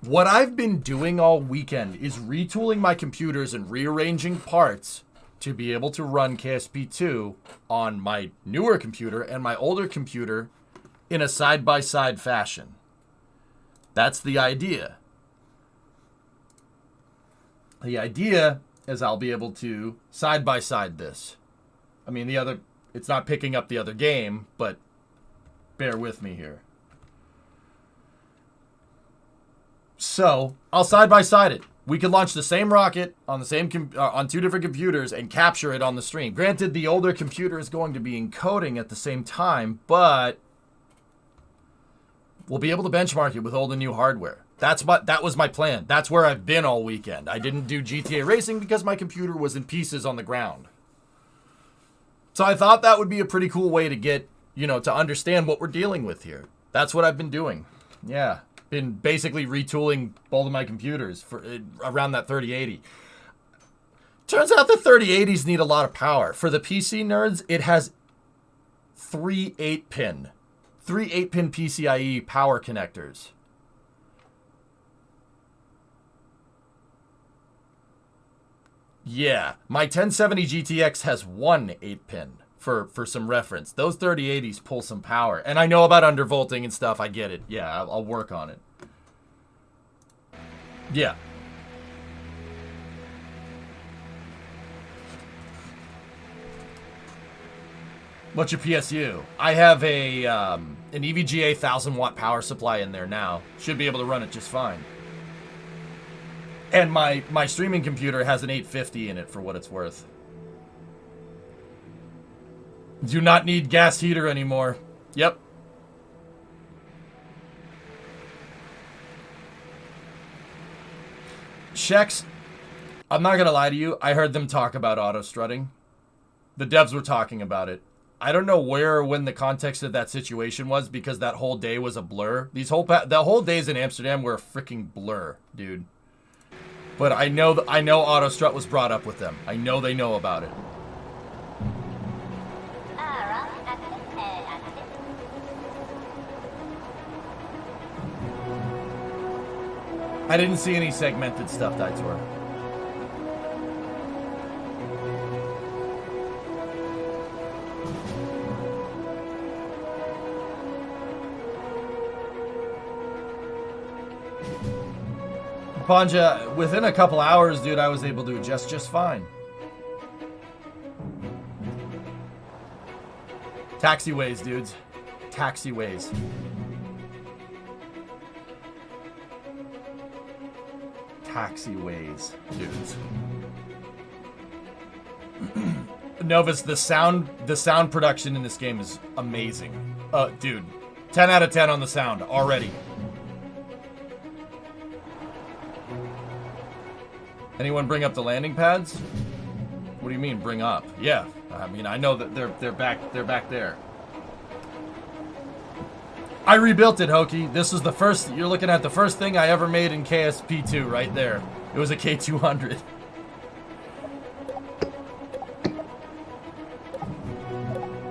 What I've been doing all weekend is retooling my computers and rearranging parts to be able to run KSP2 on my newer computer and my older computer in a side-by-side fashion. That's the idea. The idea is I'll be able to side-by-side this. I mean, it's not picking up the other game, but bear with me here. So, I'll side-by-side it. We could launch the same rocket on the same on 2 different computers and capture it on the stream. Granted, the older computer is going to be encoding at the same time, but we'll be able to benchmark it with old and new hardware. That was my plan. That's where I've been all weekend. I didn't do GTA Racing because my computer was in pieces on the ground. So I thought that would be a pretty cool way to get, to understand what we're dealing with here. That's what I've been doing. Yeah. Been basically retooling both of my computers for around that 3080. Turns out the 3080s need a lot of power. For the PC nerds, it has 3 8-pin PCIe power connectors. Yeah, my 1070 GTX has 1 8-pin for some reference. Those 3080s pull some power. And I know about undervolting and stuff. I get it. Yeah, I'll work on it. Yeah. What's your PSU? I have an EVGA 1000-watt power supply in there now. Should be able to run it just fine. And my streaming computer has an 850 in it for what it's worth. Do not need gas heater anymore. Yep. Shex, I'm not going to lie to you. I heard them talk about auto strutting. The devs were talking about it. I don't know where or when the context of that situation was, because that whole day was a blur. The whole days in Amsterdam were a freaking blur, dude. But I know Autostrut was brought up with them. I know they know about it. I didn't see any segmented stuff, Daitor. Panja, within a couple hours, dude, I was able to adjust just fine. Taxiways, dudes. Taxiways. Taxiways, dudes. Novus, the sound production in this game is amazing. Dude, 10 out of 10 on the sound already. Anyone bring up the landing pads? What do you mean bring up? Yeah, I mean I know that they're back there. I rebuilt it, Hokie. This was the first. You're looking at the first thing I ever made in KSP2 right there. It was a K200.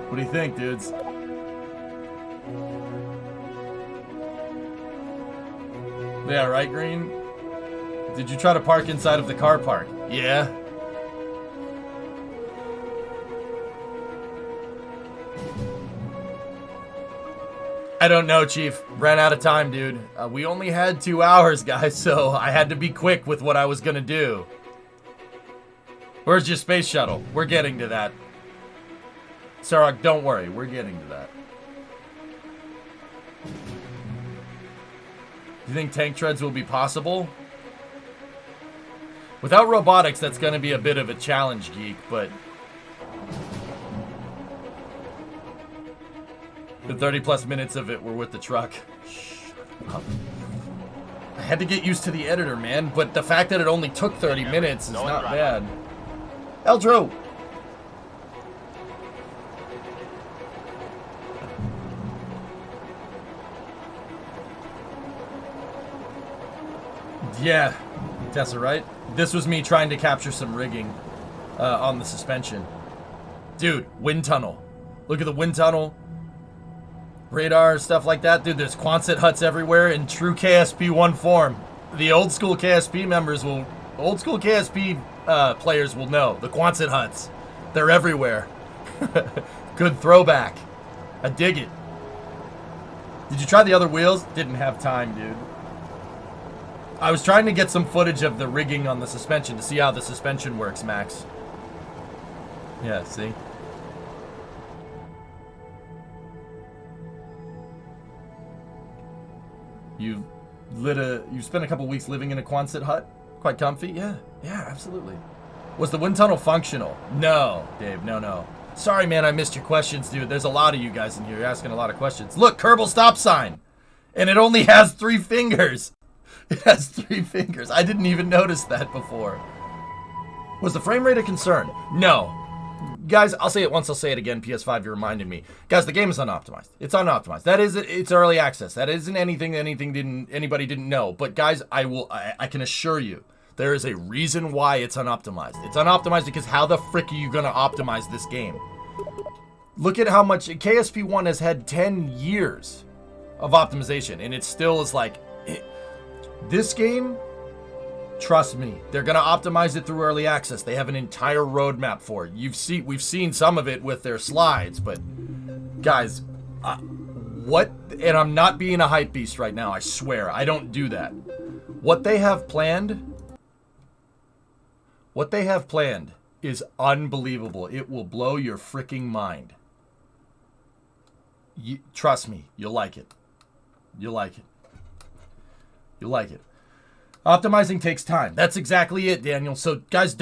What do you think, dudes? Yeah, right, Green? Did you try to park inside of the car park? Yeah. I don't know, Chief. Ran out of time, dude. We only had 2 hours, guys, so I had to be quick with what I was gonna do. Where's your space shuttle? We're getting to that. Sarok, don't worry. We're getting to that. Do you think tank treads will be possible? Without robotics, that's going to be a bit of a challenge, Geek, but the 30 plus minutes of it were with the truck. Shut up. I had to get used to the editor, man, but the fact that it only took 30 minutes is not bad. Eldro! Yeah, Tessa, right? This was me trying to capture some rigging on the suspension. Dude, wind tunnel. Look at the wind tunnel. Radar, stuff like that. Dude, there's Quonset huts everywhere in true KSP1 form. The old school KSP members will... Old school KSP players will know. The Quonset huts. They're everywhere. Good throwback. I dig it. Did you try the other wheels? Didn't have time, dude. I was trying to get some footage of the rigging on the suspension to see how the suspension works, Max. Yeah, see? You spent a couple weeks living in a Quonset hut? Quite comfy? Yeah, absolutely. Was the wind tunnel functional? No, Dave, no. Sorry, man, I missed your questions, dude. There's a lot of you guys in here. You're asking a lot of questions. Look, Kerbal stop sign! And it only has 3 fingers. It has 3 fingers. I didn't even notice that before. Was the frame rate a concern? No. Guys, I'll say it once, I'll say it again. PS5, you reminded me. Guys, the game is unoptimized. It's unoptimized. It's early access. That isn't anything anybody didn't know. But guys, I can assure you, there is a reason why it's unoptimized. It's unoptimized because how the frick are you gonna optimize this game? Look at how much KSP1 has had 10 years of optimization, and it still is like... This game, trust me, they're gonna optimize it through early access. They have an entire roadmap for it. We've seen some of it with their slides, but guys, what? And I'm not being a hype beast right now. I swear, I don't do that. What they have planned is unbelievable. It will blow your freaking mind. Trust me, you'll like it. You'll like it. You'll like it. Optimizing takes time. That's exactly it, Daniel. So, guys,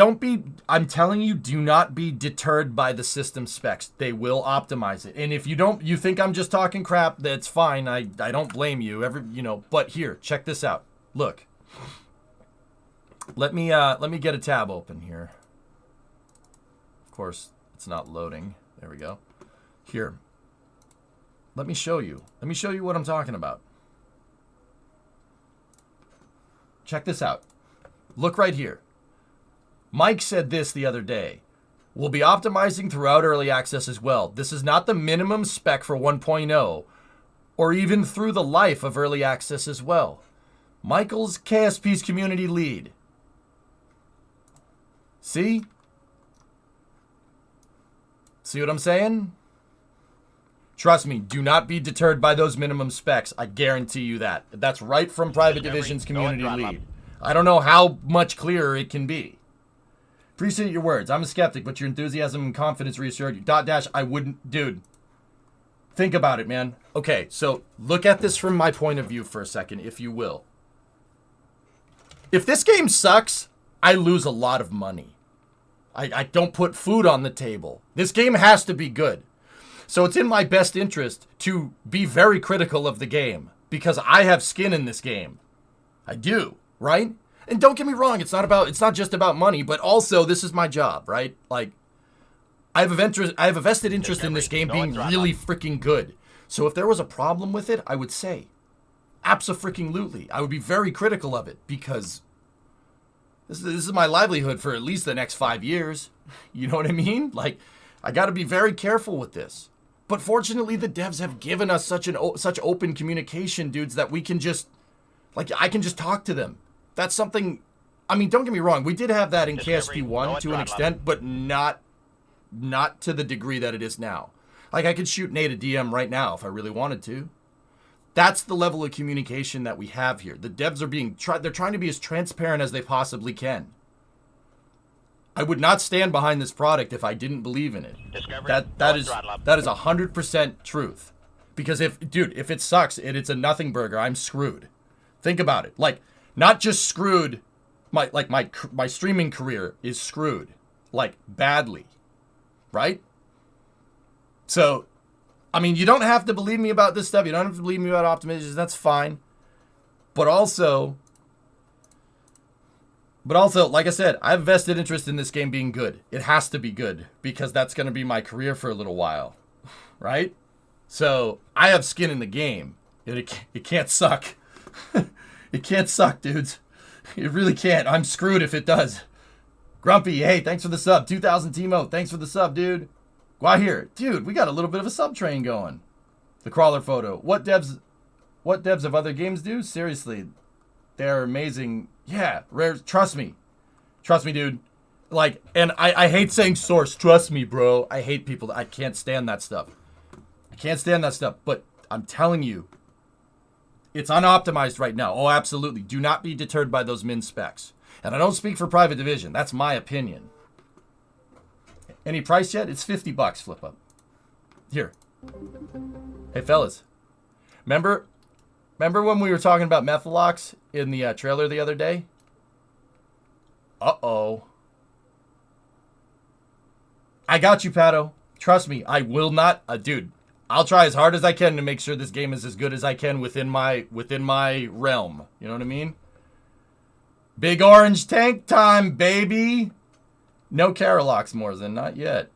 I'm telling you, do not be deterred by the system specs. They will optimize it. And if you think I'm just talking crap, that's fine. I don't blame you. But here, check this out. Look. Let me get a tab open here. Of course, it's not loading. There we go. Here. Let me show you. Let me show you what I'm talking about. Check this out. Look right here. Mike said this the other day. We'll be optimizing throughout early access as well. This is not the minimum spec for 1.0 or even through the life of early access as well. Michael's KSP's community lead. See? See what I'm saying? Trust me, do not be deterred by those minimum specs. I guarantee you that. That's right from Private Division's community lead. I don't know how much clearer it can be. Appreciate your words. I'm a skeptic, but your enthusiasm and confidence reassured you. Dot dash, I wouldn't... Dude, think about it, man. Okay, so look at this from my point of view for a second, if you will. If this game sucks, I lose a lot of money. I don't put food on the table. This game has to be good. So it's in my best interest to be very critical of the game because I have skin in this game. I do, right? And don't get me wrong, it's not just about money, but also this is my job, right? Like I have a vested interest in this game being really freaking good. So if there was a problem with it, I would say abso-freaking-lutely. I would be very critical of it because this is my livelihood for at least the next 5 years. You know what I mean? Like I got to be very careful with this. But fortunately, the devs have given us such open communication, dudes, that we can just, like, I can just talk to them. That's something, I mean, don't get me wrong. We did have that in KSP 1 to an extent, but not to the degree that it is now. Like, I could shoot Nate a DM right now if I really wanted to. That's the level of communication that we have here. The devs are they're trying to be as transparent as they possibly can. I would not stand behind this product if I didn't believe in it. That is 100% truth. Because if it sucks, it's a nothing burger, I'm screwed. Think about it. Like, not just screwed, my streaming career is screwed. Like, badly. Right? So, I mean, you don't have to believe me about this stuff. You don't have to believe me about optimizations. That's fine. But also, like I said, I have vested interest in this game being good. It has to be good because that's going to be my career for a little while, right? So I have skin in the game. It can't suck. It can't suck, dudes. It really can't. I'm screwed if it does. Grumpy, hey, thanks for the sub. 2000 Timo, thanks for the sub, dude. Why here? Dude, we got a little bit of a sub train going. The crawler photo. What devs of other games do? Seriously, they're amazing. Yeah, rare. Trust me, dude. Like, and I hate saying source. Trust me, bro. I hate people. I can't stand that stuff. But I'm telling you, it's unoptimized right now. Oh, absolutely. Do not be deterred by those min specs. And I don't speak for Private Division. That's my opinion. Any price yet? It's $50, Flip Up. Here. Hey, fellas. Remember when we were talking about Methalox in the trailer the other day? Uh-oh. I got you, Pato. Trust me, I will not... dude, I'll try as hard as I can to make sure this game is as good as I can within my realm. You know what I mean? Big orange tank time, baby! No Carolox, Morzen, not yet.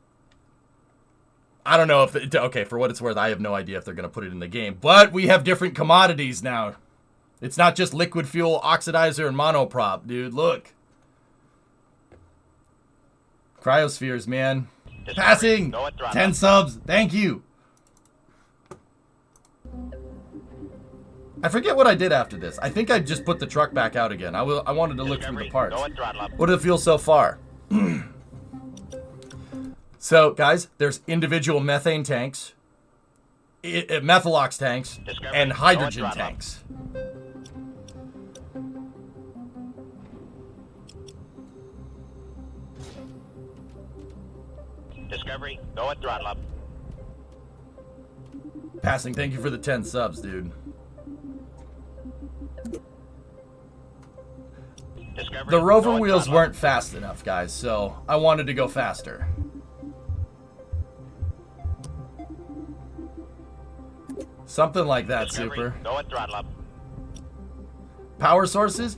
I don't know if... okay, for what it's worth, I have no idea if they're going to put it in the game. But we have different commodities now. It's not just liquid fuel, oxidizer, and monoprop, dude. Look. Cryospheres, man. Passing! 10 subs. Thank you. I forget what I did after this. I think I just put the truck back out again. I wanted to look through the parts. What did it feel so far? So, guys, there's individual methane tanks, Methalox tanks, and hydrogen tanks. Discovery, go at throttle up. Passing, thank you for the 10 subs, dude. Discovery, The rover wheels weren't fast enough, guys, so I wanted to go faster. Something like that, Discovery, Super. go at throttle up. Power sources?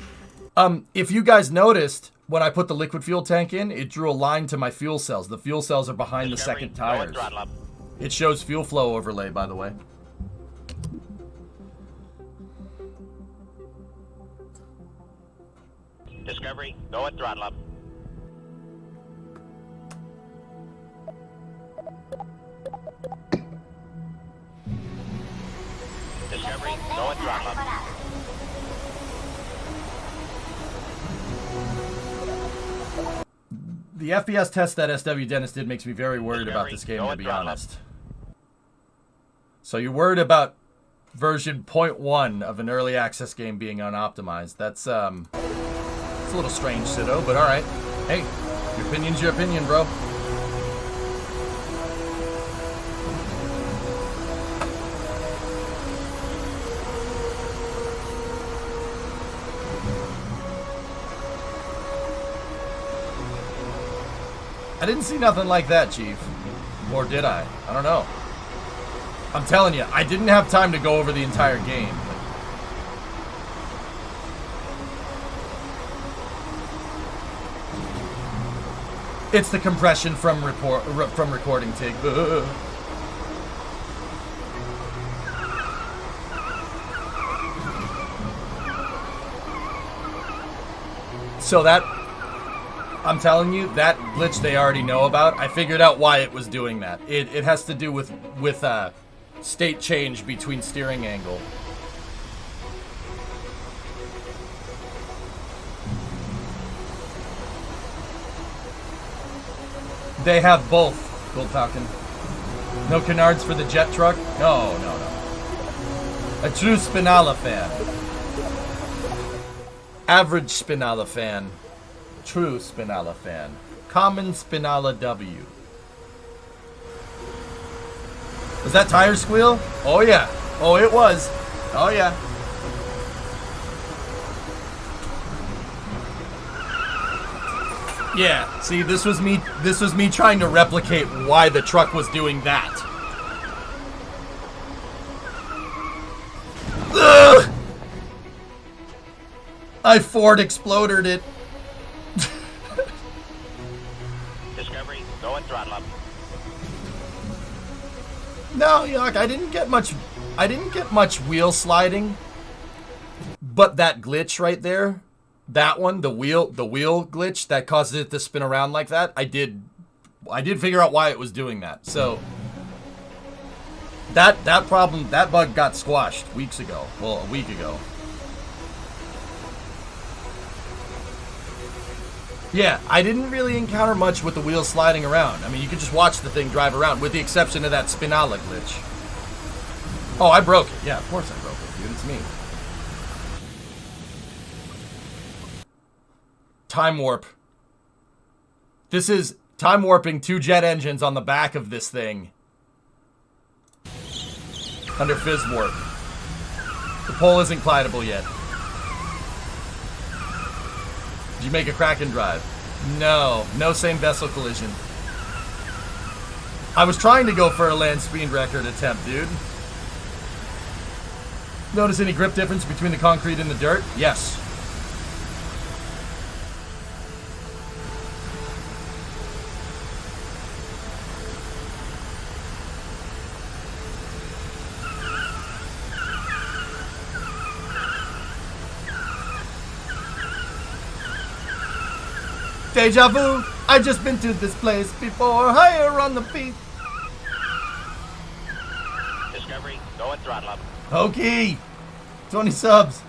If you guys noticed, when I put the liquid fuel tank in, it drew a line to my fuel cells. The fuel cells are behind the second tires. It shows fuel flow overlay, by the way. Discovery, go at throttle up. Discovery, go at throttle up. The FPS test that SW Dennis did makes me very worried about this game, to be honest. So you're worried about version 0.1 of an early access game being unoptimized. That's it's a little strange, Sido, but all right. Hey, your opinion's your opinion, bro. I didn't see nothing like that, Chief. Or did I? I don't know. I'm telling you, I didn't have time to go over the entire game. It's the compression from recording, Tig. So that, I'm telling you, that glitch they already know about. I figured out why it was doing that. It has to do with state change between steering angle. They have both, Gold Falcon. No canards for the jet truck? No. A true Spinala fan. Average Spinala fan. True Spinala fan. Common Spinala W. Was that tire squeal? Oh yeah. Oh, it was. Oh yeah. Yeah, see, this was me trying to replicate why the truck was doing that. Ugh! I Ford exploded it. Discovery, go and throttle up. No, yuck, I didn't get much wheel sliding. But that glitch right there, that one, the wheel glitch that causes it to spin around like that, I did figure out why it was doing that. So that problem, that bug got squashed weeks ago. Well, a week ago. Yeah, I didn't really encounter much with the wheels sliding around. I mean, you could just watch the thing drive around, with the exception of that Spinala glitch. Oh, I broke it. Yeah, of course I broke it, dude. It's me. Time warp. This is time warping 2 jet engines on the back of this thing. Under fizz warp. The pole isn't glidable yet. Did you make a Kraken drive? No. No same vessel collision. I was trying to go for a land speed record attempt, dude. Notice any grip difference between the concrete and the dirt? Yes. Deja vu, I just been to this place before, higher on the beat. Discovery, go and throttle up. Okay, 20 subs.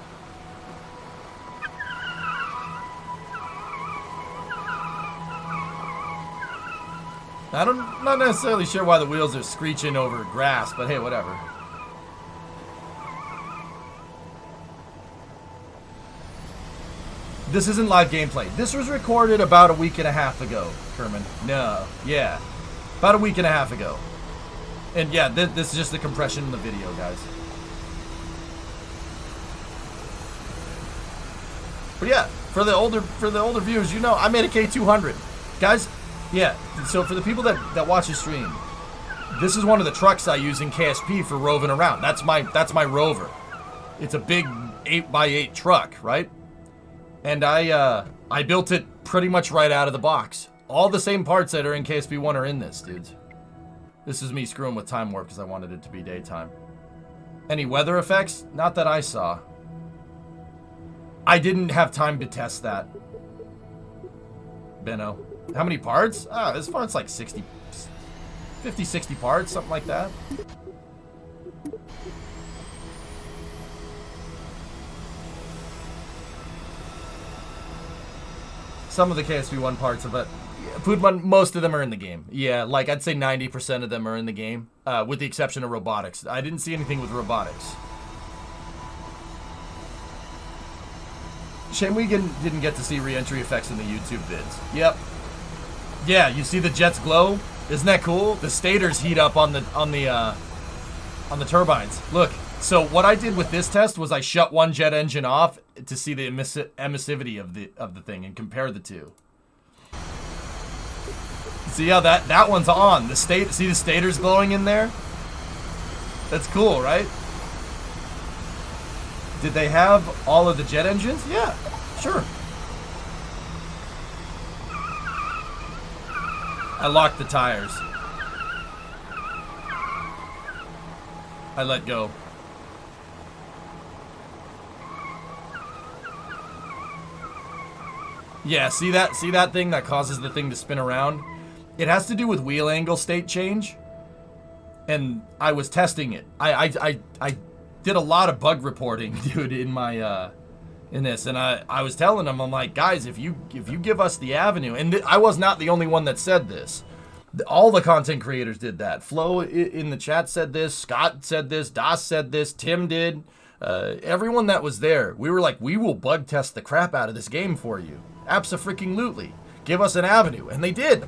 I'm not necessarily sure why the wheels are screeching over grass, but hey, whatever. This isn't live gameplay. This was recorded about a week and a half ago, Kerman. No, yeah. About a week and a half ago. And yeah, this is just the compression in the video, guys. But yeah, for the older viewers, you know, I made a K200. Guys, yeah, so for the people that watch the stream, this is one of the trucks I use in KSP for roving around. That's my rover. It's a big 8x8 truck, right? And I built it pretty much right out of the box. All the same parts that are in KSP1 are in this, dudes. This is me screwing with Time Warp because I wanted it to be daytime. Any weather effects? Not that I saw. I didn't have time to test that. Benno. How many parts? This part's like 60, 50, 60 parts, something like that. Some of the KSP1 parts, but most of them are in the game. Yeah, like I'd say 90% of them are in the game, with the exception of robotics. I didn't see anything with robotics. Shame we didn't get to see re-entry effects in the YouTube vids. Yep. Yeah, you see the jets glow? Isn't that cool? The stators heat up on the turbines. Look. So what I did with this test was I shut one jet engine off to see the emissivity of the thing and compare the two. See how that one's on. See the stators glowing in there? That's cool, right? Did they have all of the jet engines? Yeah, sure. I locked the tires. I let go. Yeah, see that thing that causes the thing to spin around? It has to do with wheel angle state change. And I was testing it. I did a lot of bug reporting, dude, in my in this, and I was telling them, I'm like, guys, if you give us the avenue, and I was not the only one that said this. All the content creators did that. Flo in the chat said this, Scott said this, Das said this, Tim did. Everyone that was there, we were like, we will bug test the crap out of this game for you. Abso-freaking-lutely. Give us an avenue. And they did.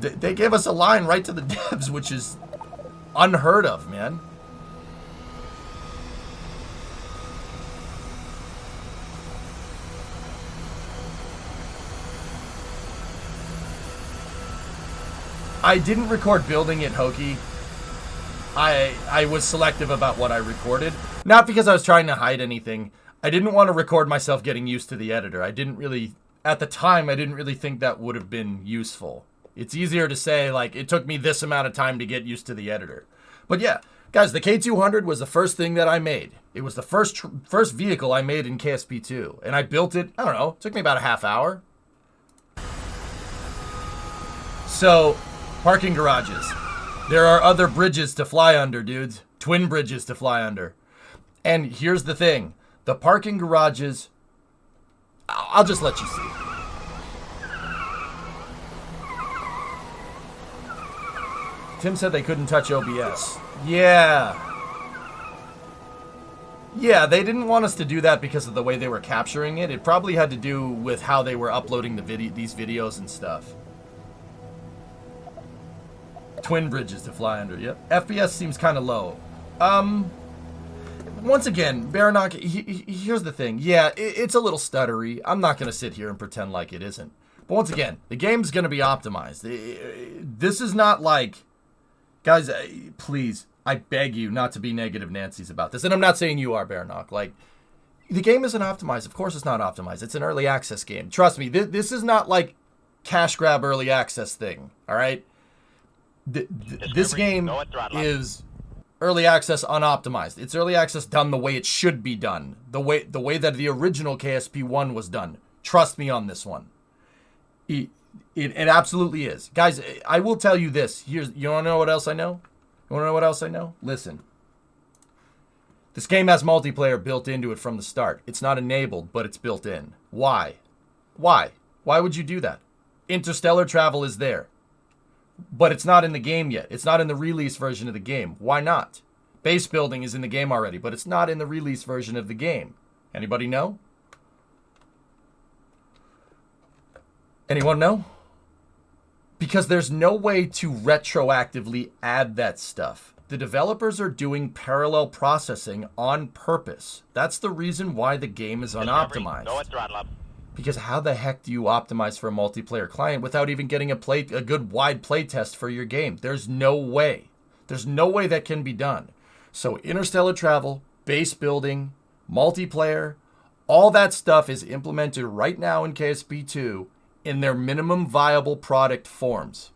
They gave us a line right to the devs, which is unheard of, man. I didn't record building it, Hokey. I was selective about what I recorded. Not because I was trying to hide anything. I didn't want to record myself getting used to the editor. At the time, I didn't really think that would have been useful. It's easier to say, like, it took me this amount of time to get used to the editor. But yeah, guys, the K200 was the first thing that I made. It was the first vehicle I made in KSP2. And I built it, I don't know, it took me about a half hour. So, parking garages. There are other bridges to fly under, dudes. Twin bridges to fly under. And here's the thing. The parking garages, I'll just let you see. Tim said they couldn't touch OBS. Yeah. Yeah, they didn't want us to do that because of the way they were capturing it. It probably had to do with how they were uploading these videos and stuff. Twin bridges to fly under, yep. FPS seems kind of low. Once again, Baranok, here's the thing. Yeah, it's a little stuttery. I'm not going to sit here and pretend like it isn't. But once again, the game's going to be optimized. This is not like... Guys, please, I beg you not to be negative Nancy's about this. And I'm not saying you are, Baranok. Like, the game isn't optimized. Of course it's not optimized. It's an early access game. Trust me, this is not like cash grab early access thing, all right? This game is... early access unoptimized. It's early access done the way it should be done. The way that the original KSP1 was done. Trust me on this one. It absolutely is. Guys, I will tell you this. You want to know what else I know? You want to know what else I know? Listen. This game has multiplayer built into it from the start. It's not enabled, but it's built in. Why? Why? Why would you do that? Interstellar travel is there. But it's not in the game yet. It's not in the release version of the game. Why not? Base building is in the game already, but it's not in the release version of the game. Anybody know? Anyone know? Because there's no way to retroactively add that stuff. The developers are doing parallel processing on purpose. That's the reason why the game is unoptimized. Go and throttle up. Because how the heck do you optimize for a multiplayer client without even getting a good wide play test for your game? There's no way. There's no way that can be done. So interstellar travel, base building, multiplayer, all that stuff is implemented right now in KSP2 in their minimum viable product forms.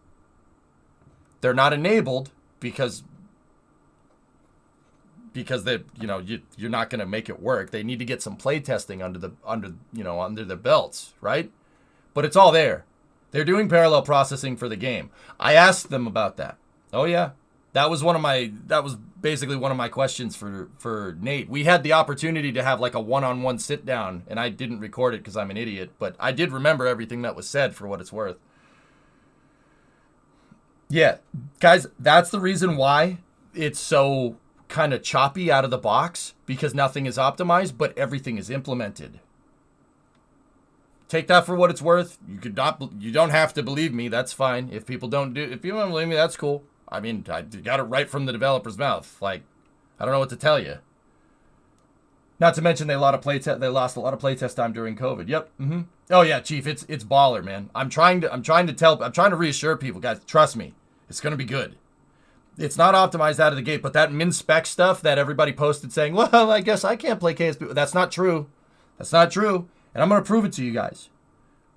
They're not enabled because they, you're not going to make it work. They need to get some play testing under the belts, right? But it's all there. They're doing parallel processing for the game. I asked them about that. Oh yeah, that was basically one of my questions for Nate. We had the opportunity to have like a one-on-one sit down, and I didn't record it because I'm an idiot, but I did remember everything that was said for what it's worth. Yeah, guys, that's the reason why it's so kind of choppy out of the box, because nothing is optimized, but everything is implemented. Take that for what it's worth. You don't have to believe me. That's fine. If you don't believe me, that's cool. I mean, I got it right from the developer's mouth. Like, I don't know what to tell you. Not to mention they lost a lot of playtest time during COVID. Yep. Mm-hmm. Oh yeah, Chief, it's baller, man. I'm trying to reassure people, guys. Trust me, it's gonna be good. It's not optimized out of the gate, but that min spec stuff that everybody posted saying, well, I guess I can't play KSP. That's not true. That's not true. And I'm going to prove it to you guys.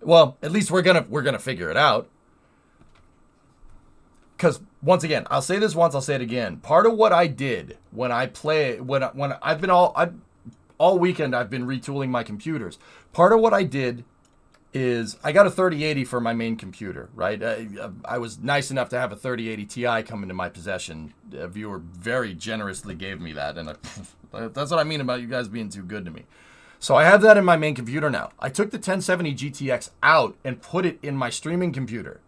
Well, at least we're going to figure it out. Because once again, I'll say this once, I'll say it again. Part of what I did when I play, when I've been all weekend, I've been retooling my computers. Part of what I did is I got a 3080 for my main computer, right? I was nice enough to have a 3080 Ti come into my possession. A viewer very generously gave me that, and that's what I mean about you guys being too good to me. So I have that in my main computer now. I took the 1070 GTX out and put it in my streaming computer.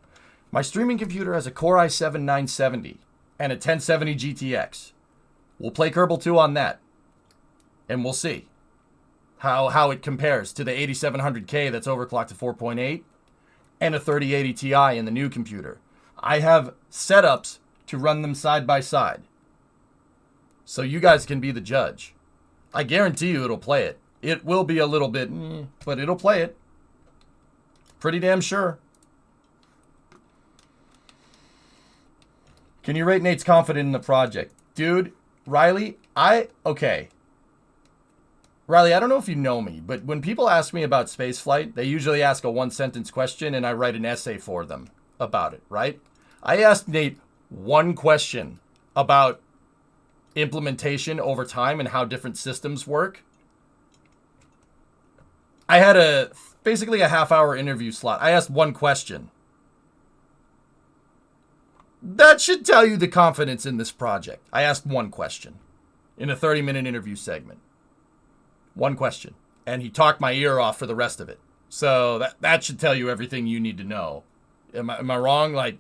My streaming computer has a Core i7-970 and a 1070 GTX. We'll play Kerbal 2 on that, and we'll see how it compares to the 8700K that's overclocked to 4.8 and a 3080 Ti in the new computer. I have setups to run them side by side, so you guys can be the judge. I guarantee you it'll play it. It will be a little bit, but it'll play it. Pretty damn sure. Can you rate Nate's confidence in the project? Dude, Riley, Riley, I don't know if you know me, but when people ask me about spaceflight, they usually ask a one-sentence question, and I write an essay for them about it, right? I asked Nate one question about implementation over time and how different systems work. I had basically a half-hour interview slot. I asked one question. That should tell you the confidence in this project. I asked one question in a 30-minute interview segment. One question. And he talked my ear off for the rest of it. So that should tell you everything you need to know. Am I wrong? Like,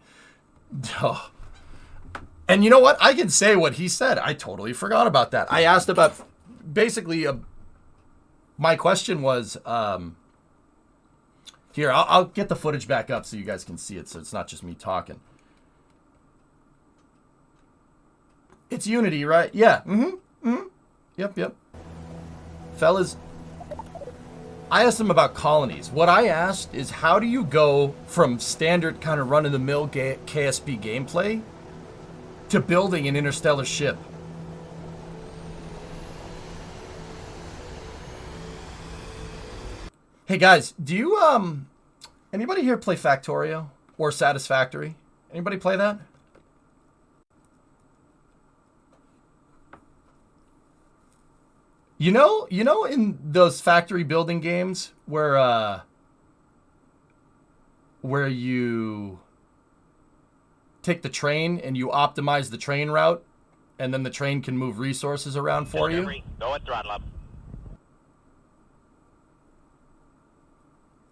oh. And you know what? I can say what he said. I totally forgot about that. I asked about, basically, my question was, here, I'll get the footage back up so you guys can see it, so it's not just me talking. It's Unity, right? Yeah. Yep. Fellas, I asked them about colonies. What I asked is, how do you go from standard kind of run-of-the-mill KSP gameplay to building an interstellar ship? Hey guys, do you anybody here play Factorio or Satisfactory? Anybody play that? You know in those factory building games where you take the train and you optimize the train route, and then the train can move resources around for you? Go and throttle up.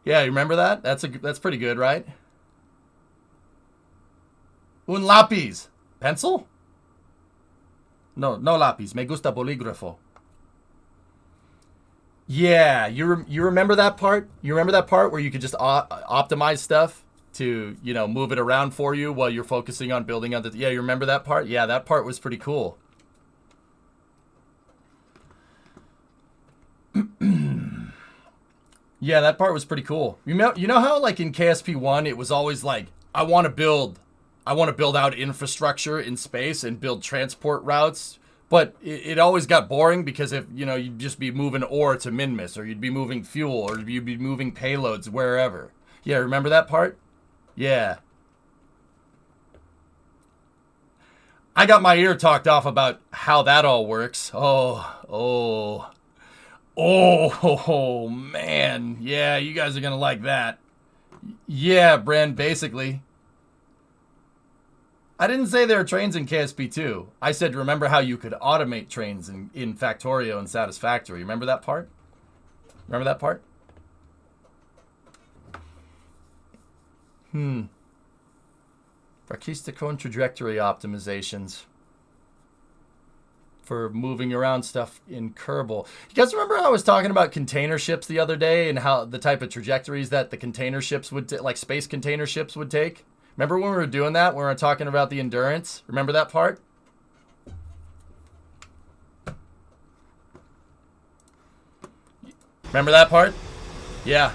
Yeah, you remember that? That's pretty good, right? Un lápiz. Pencil? No lápiz. Me gusta bolígrafo. Yeah, you remember that part? You remember that part where you could just optimize stuff to, move it around for you while you're focusing on building on the... Yeah, you remember that part? Yeah, that part was pretty cool. Yeah, that part was pretty cool. You know how, like, in KSP 1, it was always like, I want to build out infrastructure in space and build transport routes, but it always got boring because if, you'd just be moving ore to Minmus, or you'd be moving fuel, or you'd be moving payloads wherever. Yeah, remember that part? Yeah. I got my ear talked off about how that all works. Oh, man. Yeah, you guys are going to like that. Yeah, Bren, basically. I didn't say there are trains in KSP2. I said, remember how you could automate trains in Factorio and Satisfactory. Remember that part? Remember that part? Barquista cone trajectory optimizations for moving around stuff in Kerbal. You guys remember how I was talking about container ships the other day and how the type of trajectories that the container ships would like space container ships would take? Remember when we were doing that? When we were talking about the endurance? Remember that part? Remember that part? Yeah.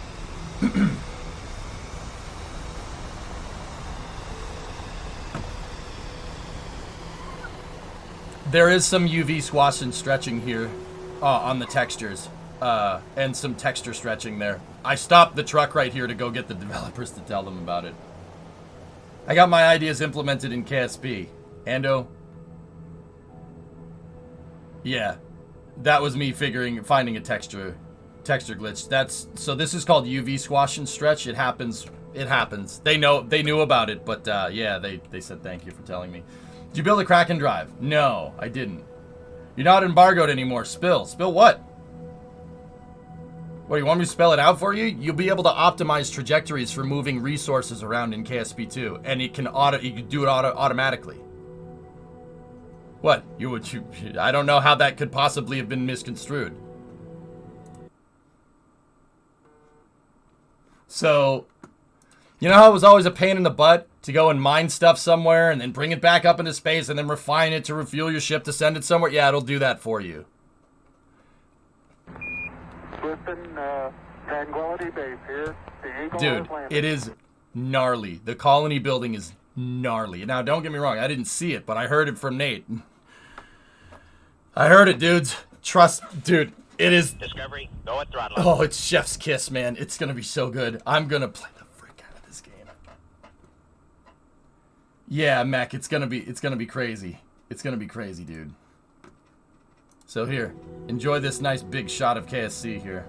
There is some UV swash and stretching here on the textures and some texture stretching there. I stopped the truck right here to go get the developers to tell them about it. I got my ideas implemented in KSP. Ando? Yeah. That was me finding a texture glitch. So this is called UV squash and stretch. It happens. They knew about it, but yeah, they said thank you for telling me. Did you build a Kraken drive? No, I didn't. You're not embargoed anymore. Spill what? What, you want me to spell it out for you? You'll be able to optimize trajectories for moving resources around in KSP2, and you can do it automatically. What? I don't know how that could possibly have been misconstrued. So, you know how it was always a pain in the butt to go and mine stuff somewhere and then bring it back up into space and then refine it to refuel your ship to send it somewhere? Yeah, it'll do that for you. Tranquility Base here. The Eagle Dude, it is gnarly. The colony building is gnarly. Now, don't get me wrong. I didn't see it, but I heard it from Nate. I heard it, dudes. Trust, dude. It is. Discovery, go at throttle. Oh, it's chef's kiss, man. It's going to be so good. I'm going to play the frick out of this game. Yeah, Mac, it's going to be crazy. It's going to be crazy, dude. So here, enjoy this nice big shot of KSC here.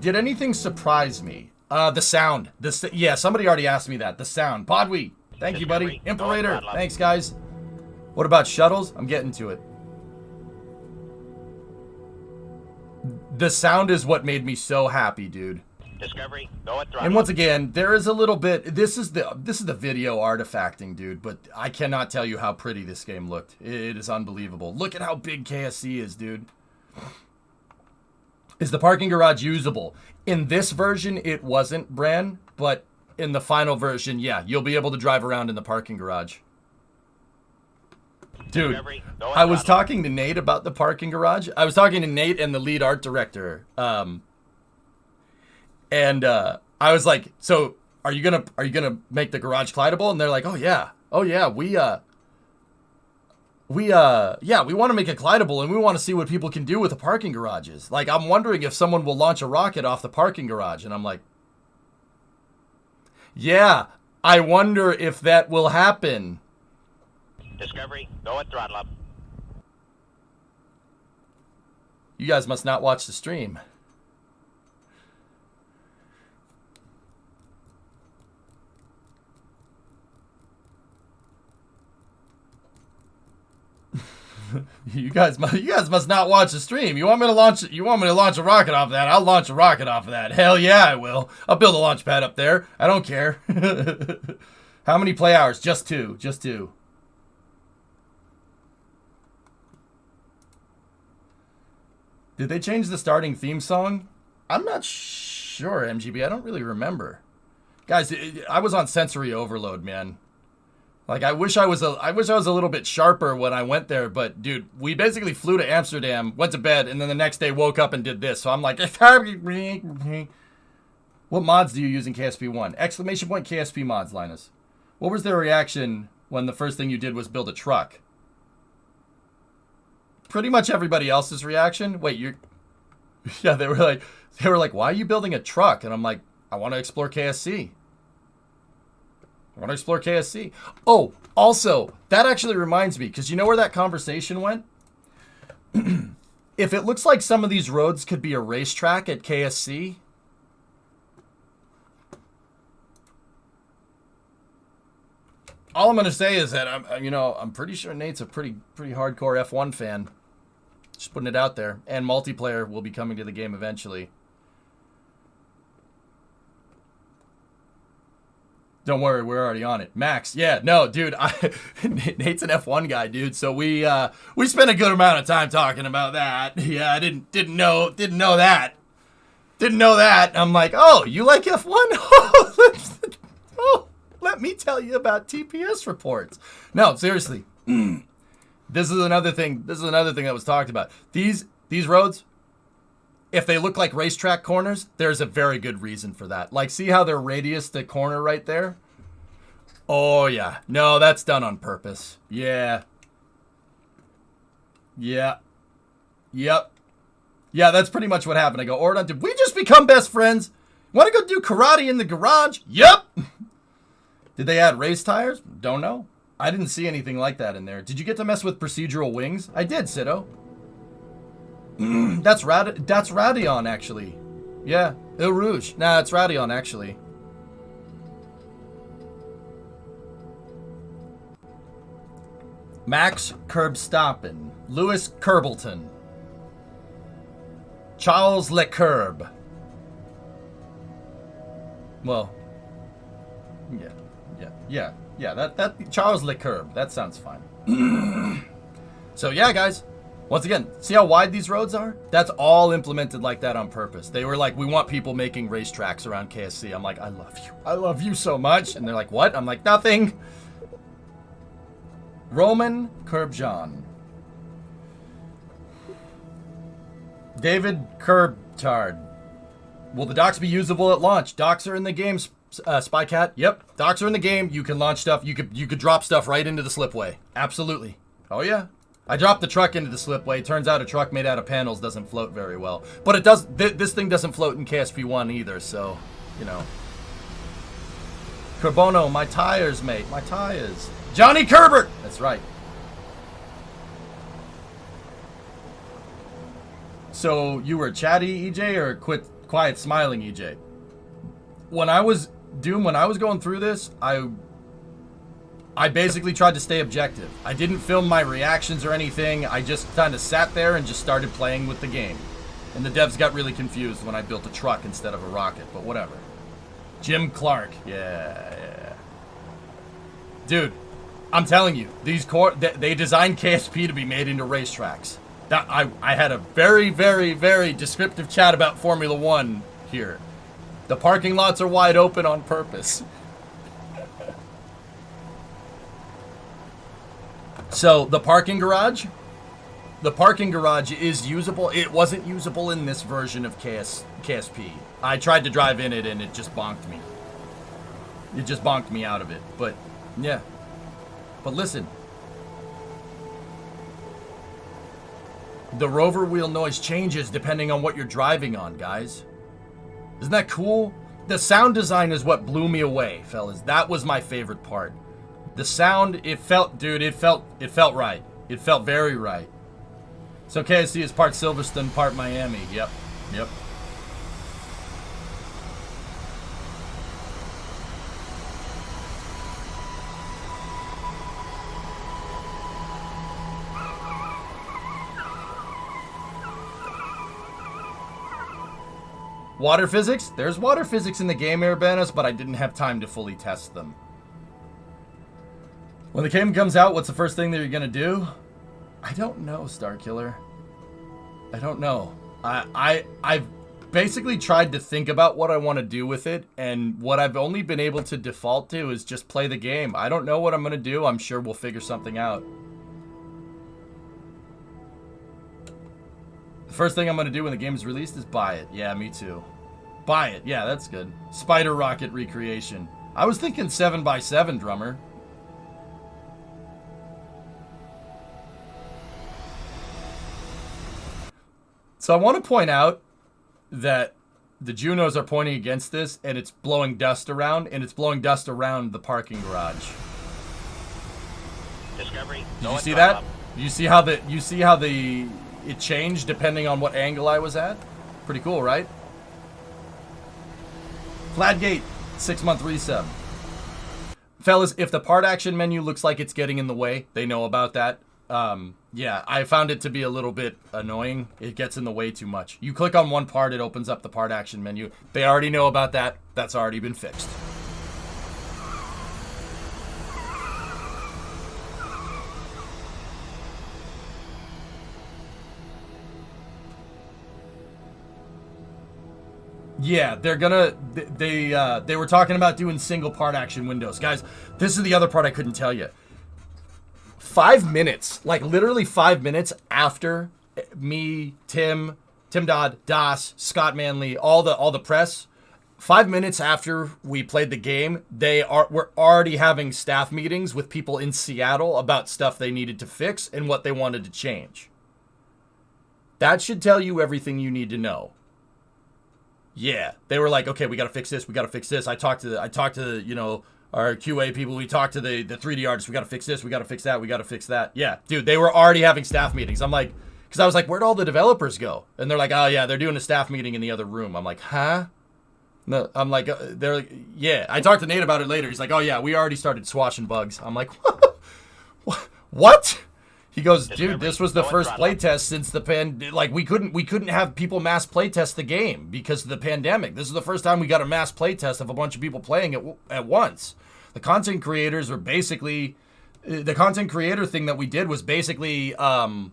Did anything surprise me? The sound. Yeah, somebody already asked me that. The sound. Podwe, thank you, buddy. Imperator, thanks, guys. What about shuttles? I'm getting to it. The sound is what made me so happy, dude. Discovery, go at throttle. And once again, there is a little bit. This is the video artifacting, dude. But I cannot tell you how pretty this game looked. It is unbelievable. Look at how big KSC is, dude. Is the parking garage usable? In this version, it wasn't, Bran. But in the final version, yeah, you'll be able to drive around in the parking garage. Dude, I was talking to Nate about the parking garage. I was talking to Nate and the lead art director. And I was like, "So, are you gonna make the garage glidable?" And they're like, "Oh yeah, we want to make it glidable, and we want to see what people can do with the parking garages. Like, I'm wondering if someone will launch a rocket off the parking garage." And I'm like, "Yeah, I wonder if that will happen." Discovery, go at throttle up. You guys must not watch the stream. You guys must not watch the stream. You want me to launch a rocket off of that? I'll launch a rocket off of that. Hell yeah, I will. I'll build a launch pad up there. I don't care. How many play hours? Just two. Did they change the starting theme song? I'm not sure, MGB. I don't really remember. Guys, I was on sensory overload, man. Like, I wish I was a little bit sharper when I went there, but dude, we basically flew to Amsterdam, went to bed, and then the next day woke up and did this. So I'm like, what mods do you use in KSP1? Exclamation point KSP mods, Linus. What was their reaction when the first thing you did was build a truck? Pretty much everybody else's reaction. Wait, yeah, they were like, why are you building a truck? And I'm like, I want to explore KSC. I want to explore KSC. Oh, also, that actually reminds me, because you know where that conversation went? If it looks like some of these roads could be a racetrack at KSC, all I'm going to say is that I'm pretty sure Nate's a pretty hardcore F1 fan. Just putting it out there. And multiplayer will be coming to the game eventually. Don't worry, we're already on it. Max, yeah, no, dude, Nate's an F1 guy, dude. So we spent a good amount of time talking about that. Yeah, I didn't know that. Didn't know that. I'm like, oh, you like F1? Oh, let me tell you about TPS reports. No, seriously. This is another thing that was talked about. These roads, if they look like racetrack corners, there's a very good reason for that. Like, see how they're radius the corner right there? Oh, yeah. No, that's done on purpose. Yeah. Yeah. Yep. Yeah, that's pretty much what happened. I go, Ordon, did we just become best friends? Want to go do karate in the garage? Yep. Did they add race tires? Don't know. I didn't see anything like that in there. Did you get to mess with procedural wings? I did, Sido. That's Radion, actually. Yeah, Eau Rouge. Nah, it's Radion, actually. Max Curbstoppin. Lewis Kerbleton. Charles Lecurb. Well, yeah, that Charles Lecurb. That sounds fine. So yeah, guys. Once again, see how wide these roads are? That's all implemented like that on purpose. They were like, we want people making racetracks around KSC. I'm like, I love you. I love you so much. And they're like, what? I'm like, nothing. Roman Kerbjan. David Kerbtard. Will the docks be usable at launch? Docks are in the game, Spycat. Yep, docks are in the game. You can launch stuff. You could drop stuff right into the slipway. Absolutely. Oh, yeah. I dropped the truck into the slipway. Turns out a truck made out of panels doesn't float very well. But it does. This thing doesn't float in KSP1 either, so, you know. Carbono, my tires, mate. My tires. Johnny Kerbert! That's right. So, you were chatty, EJ, or quiet smiling, EJ? When I was going through this, I basically tried to stay objective. I didn't film my reactions or anything. I just kind of sat there and just started playing with the game. And the devs got really confused when I built a truck instead of a rocket, but whatever. Jim Clark. Yeah. Dude, I'm telling you, they designed KSP to be made into racetracks. I had a very, very, very descriptive chat about Formula 1 here. The parking lots are wide open on purpose. So, the parking garage is usable. It wasn't usable in this version of KSP. I tried to drive in it and it just bonked me. It just bonked me out of it. But, yeah. But listen. The rover wheel noise changes depending on what you're driving on, guys. Isn't that cool? The sound design is what blew me away, fellas. That was my favorite part. The sound, it felt right. It felt very right. So KSC is part Silverstone, part Miami. Yep. Water physics? There's water physics in the game, Urbanus, but I didn't have time to fully test them. When the game comes out, what's the first thing that you're gonna do? I don't know, Starkiller. I don't know. I've basically tried to think about what I want to do with it, and what I've only been able to default to is just play the game. I don't know what I'm gonna do. I'm sure we'll figure something out. The first thing I'm gonna do when the game is released is buy it. Yeah, me too. Buy it. Yeah, that's good. Spider Rocket recreation. I was thinking 7x7, drummer. So I want to point out that the Junos are pointing against this, and it's blowing dust around, and it's blowing dust around the parking garage. Discovery, Did go you at see throttle that? up. You see how it changed depending on what angle I was at? Pretty cool, right? Flatgate, 6-month resub. Fellas, if the part action menu looks like it's getting in the way, they know about that. Yeah, I found it to be a little bit annoying. It gets in the way too much. You click on one part, it opens up the part action menu. They already know about that. That's already been fixed. Yeah, they're gonna, they were talking about doing single part action windows. Guys, this is the other part I couldn't tell you. 5 minutes, like literally 5 minutes after me, Tim Dodd, Das, Scott Manley, all the press, 5 minutes after we played the game, we're already having staff meetings with people in Seattle about stuff they needed to fix and what they wanted to change. That should tell you everything you need to know. Yeah, they were like, okay, we got to fix this. We got to fix this. I talked to, you know, our QA people. We talked to the 3D artists. We got to fix this. We got to fix that. We got to fix that. Yeah, dude, they were already having staff meetings. I'm like, because I was like, where'd all the developers go? And they're like, oh yeah, they're doing a staff meeting in the other room. I'm like, huh? No, I'm like, they're like, yeah. I talked to Nate about it later. He's like, oh yeah, we already started swashing bugs. I'm like, what? He goes, dude, this was the first playtest since the like we couldn't have people mass playtest the game because of the pandemic. This is the first time we got a mass playtest of a bunch of people playing it at once. The content creators were basically the content creator thing that we did was basically the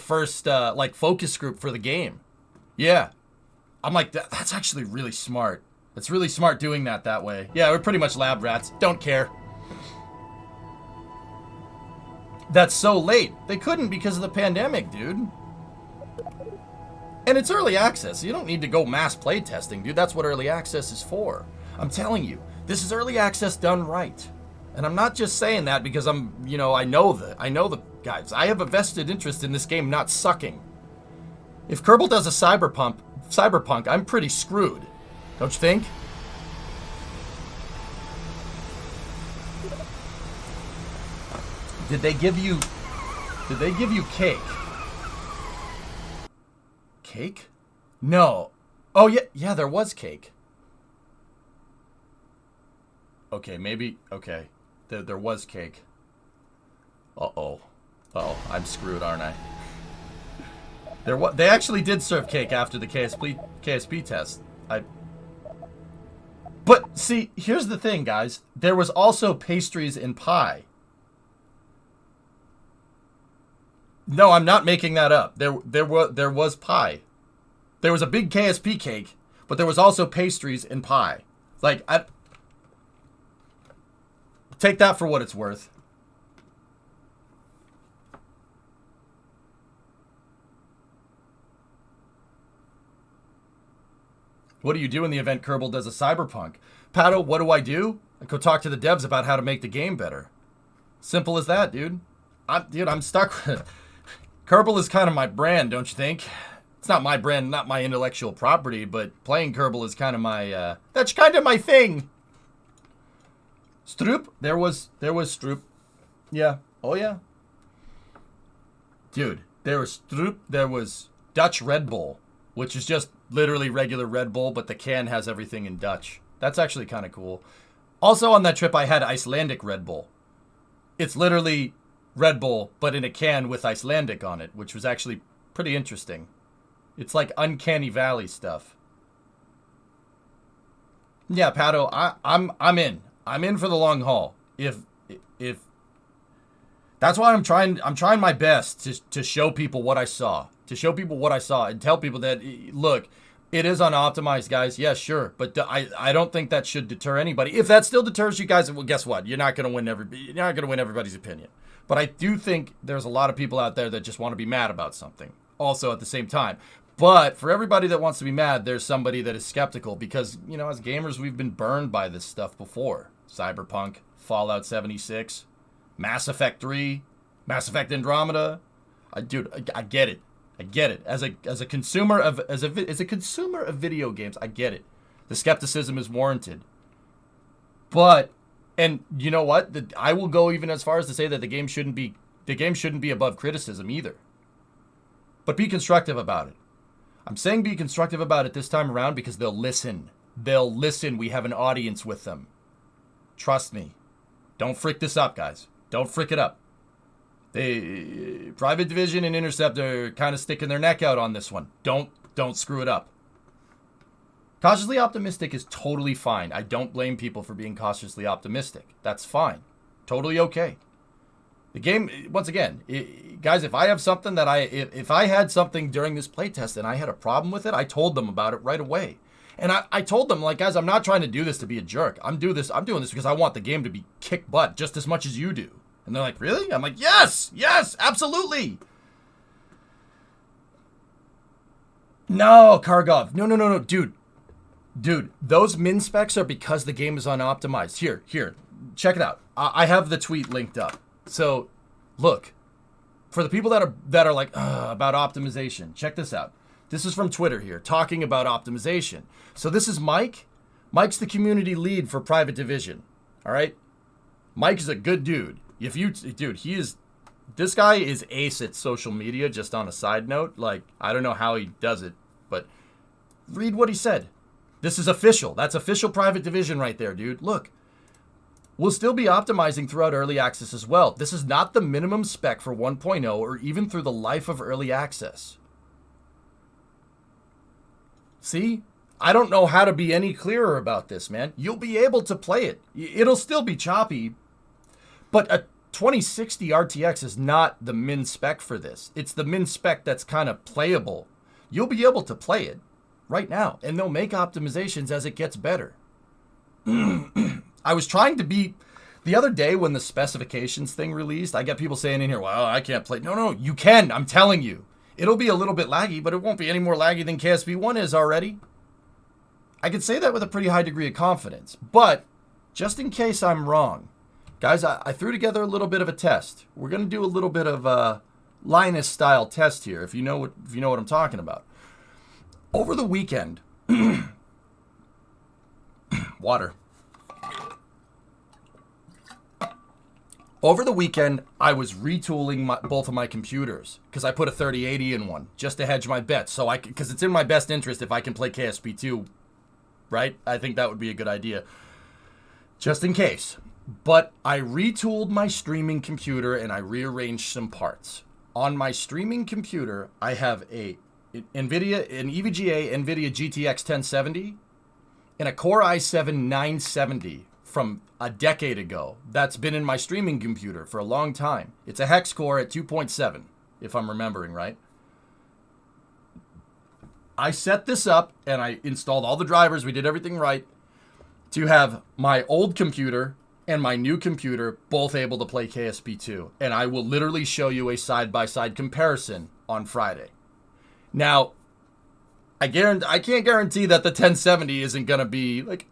first like focus group for the game. Yeah. I'm like, that's actually really smart. It's really smart doing that way. Yeah, we're pretty much lab rats. Don't care. That's so late. They couldn't because of the pandemic, dude. And it's early access. You don't need to go mass play testing, dude. That's what early access is for. I'm telling you, this is early access done right. And I'm not just saying that because I'm, you know, I know the guys. I have a vested interest in this game not sucking. If Kerbal does a cyberpunk, I'm pretty screwed. Don't you think? Did they give you cake? Cake? No. Oh yeah, there was cake. Okay, maybe, okay. There was cake. Uh-oh, I'm screwed, aren't I? They actually did serve cake after the KSP test. But see, here's the thing, guys. There was also pastries and pie. No, I'm not making that up. There was pie. There was a big KSP cake, but there was also pastries and pie. Like, take that for what it's worth. What do you do in the event Kerbal does a cyberpunk? Pato, what do? I go talk to the devs about how to make the game better. Simple as that, dude. I'm stuck. Kerbal is kind of my brand, don't you think? It's not my brand, not my intellectual property, but playing Kerbal is kind of my, that's kind of my thing. Stroop? There was Stroop. Yeah. Oh, yeah. Dude, there was Stroop. There was Dutch Red Bull, which is just literally regular Red Bull, but the can has everything in Dutch. That's actually kind of cool. Also on that trip, I had Icelandic Red Bull. It's literally Red Bull, but in a can with Icelandic on it, which was actually pretty interesting. It's like Uncanny Valley stuff. Yeah, Pato, I'm in. I'm in for the long haul. If that's why I'm trying my best to show people what I saw. To show people what I saw and tell people that, look, it is unoptimized, guys. Yeah, sure, but I don't think that should deter anybody. If that still deters you guys, well, guess what? You're not going to win everybody's opinion. But I do think there's a lot of people out there that just want to be mad about something. Also at the same time. But for everybody that wants to be mad, there's somebody that is skeptical because, you know, as gamers, we've been burned by this stuff before. Cyberpunk, Fallout 76, Mass Effect 3, Mass Effect Andromeda. Dude, I get it. I get it. As a consumer of video games, I get it. The skepticism is warranted. But, and you know what? I will go even as far as to say that the game shouldn't be above criticism either. But be constructive about it. I'm saying be constructive about it this time around because they'll listen. They'll listen. We have an audience with them. Trust me. Don't frick this up, guys. Don't frick it up. Private Division and Intercept are kind of sticking their neck out on this one. Don't screw it up. Cautiously optimistic is totally fine. I don't blame people for being cautiously optimistic. That's fine. Totally okay. The game, once again, guys, if I have something if I had something during this playtest and I had a problem with it, I told them about it right away. And I told them, like, guys, I'm not trying to do this to be a jerk. I'm doing this because I want the game to be kick butt just as much as you do. And they're like, really? I'm like, yes, absolutely. No, Kargov. No, dude, those min specs are because the game is unoptimized. Here, check it out. I have the tweet linked up. So, look, for the people that are like about optimization, check this out. This is from Twitter here, talking about optimization. So this is Mike. Mike's the community lead for Private Division. All right, Mike is a good dude. This guy is ace at social media. Just on a side note, like, I don't know how he does it, but read what he said. This is official. That's official Private Division right there, dude. Look. We'll still be optimizing throughout early access as well. This is not the minimum spec for 1.0 or even through the life of early access. See? I don't know how to be any clearer about this, man. You'll be able to play it. It'll still be choppy, but a 2060 RTX is not the min spec for this. It's the min spec that's kind of playable. You'll be able to play it right now, and they'll make optimizations as it gets better. I was trying to be, the other day when the specifications thing released, I get people saying in here, well, I can't play. No, you can. I'm telling you. It'll be a little bit laggy, but it won't be any more laggy than KSP1 is already. I can say that with a pretty high degree of confidence, but just in case I'm wrong, guys, I threw together a little bit of a test. We're going to do a little bit of a Linus style test here, if you know what I'm talking about. Over the weekend, water. Over the weekend, I was retooling both of my computers because I put a 3080 in one just to hedge my bets. So because it's in my best interest if I can play KSP2, right? I think that would be a good idea, just in case. But I retooled my streaming computer and I rearranged some parts. On my streaming computer, I have an EVGA NVIDIA GTX 1070 and a Core i7 970 from a decade ago. That's been in my streaming computer for a long time. It's a hex core at 2.7, if I'm remembering right. I set this up and I installed all the drivers. We did everything right to have my old computer and my new computer both able to play KSP2. And I will literally show you a side-by-side comparison on Friday. Now, I can't guarantee that the 1070 isn't gonna be like,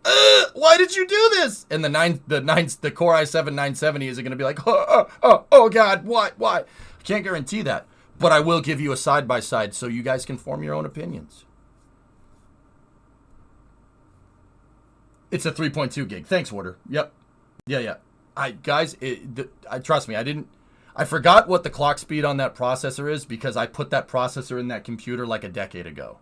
why did you do this? And the Core i7 970 isn't gonna be like, oh God, why? I can't guarantee that, but I will give you a side by side so you guys can form your own opinions. It's a 3.2 gig. Thanks, Warder. Yep. Yeah. Trust me, I forgot what the clock speed on that processor is because I put that processor in that computer like a decade ago.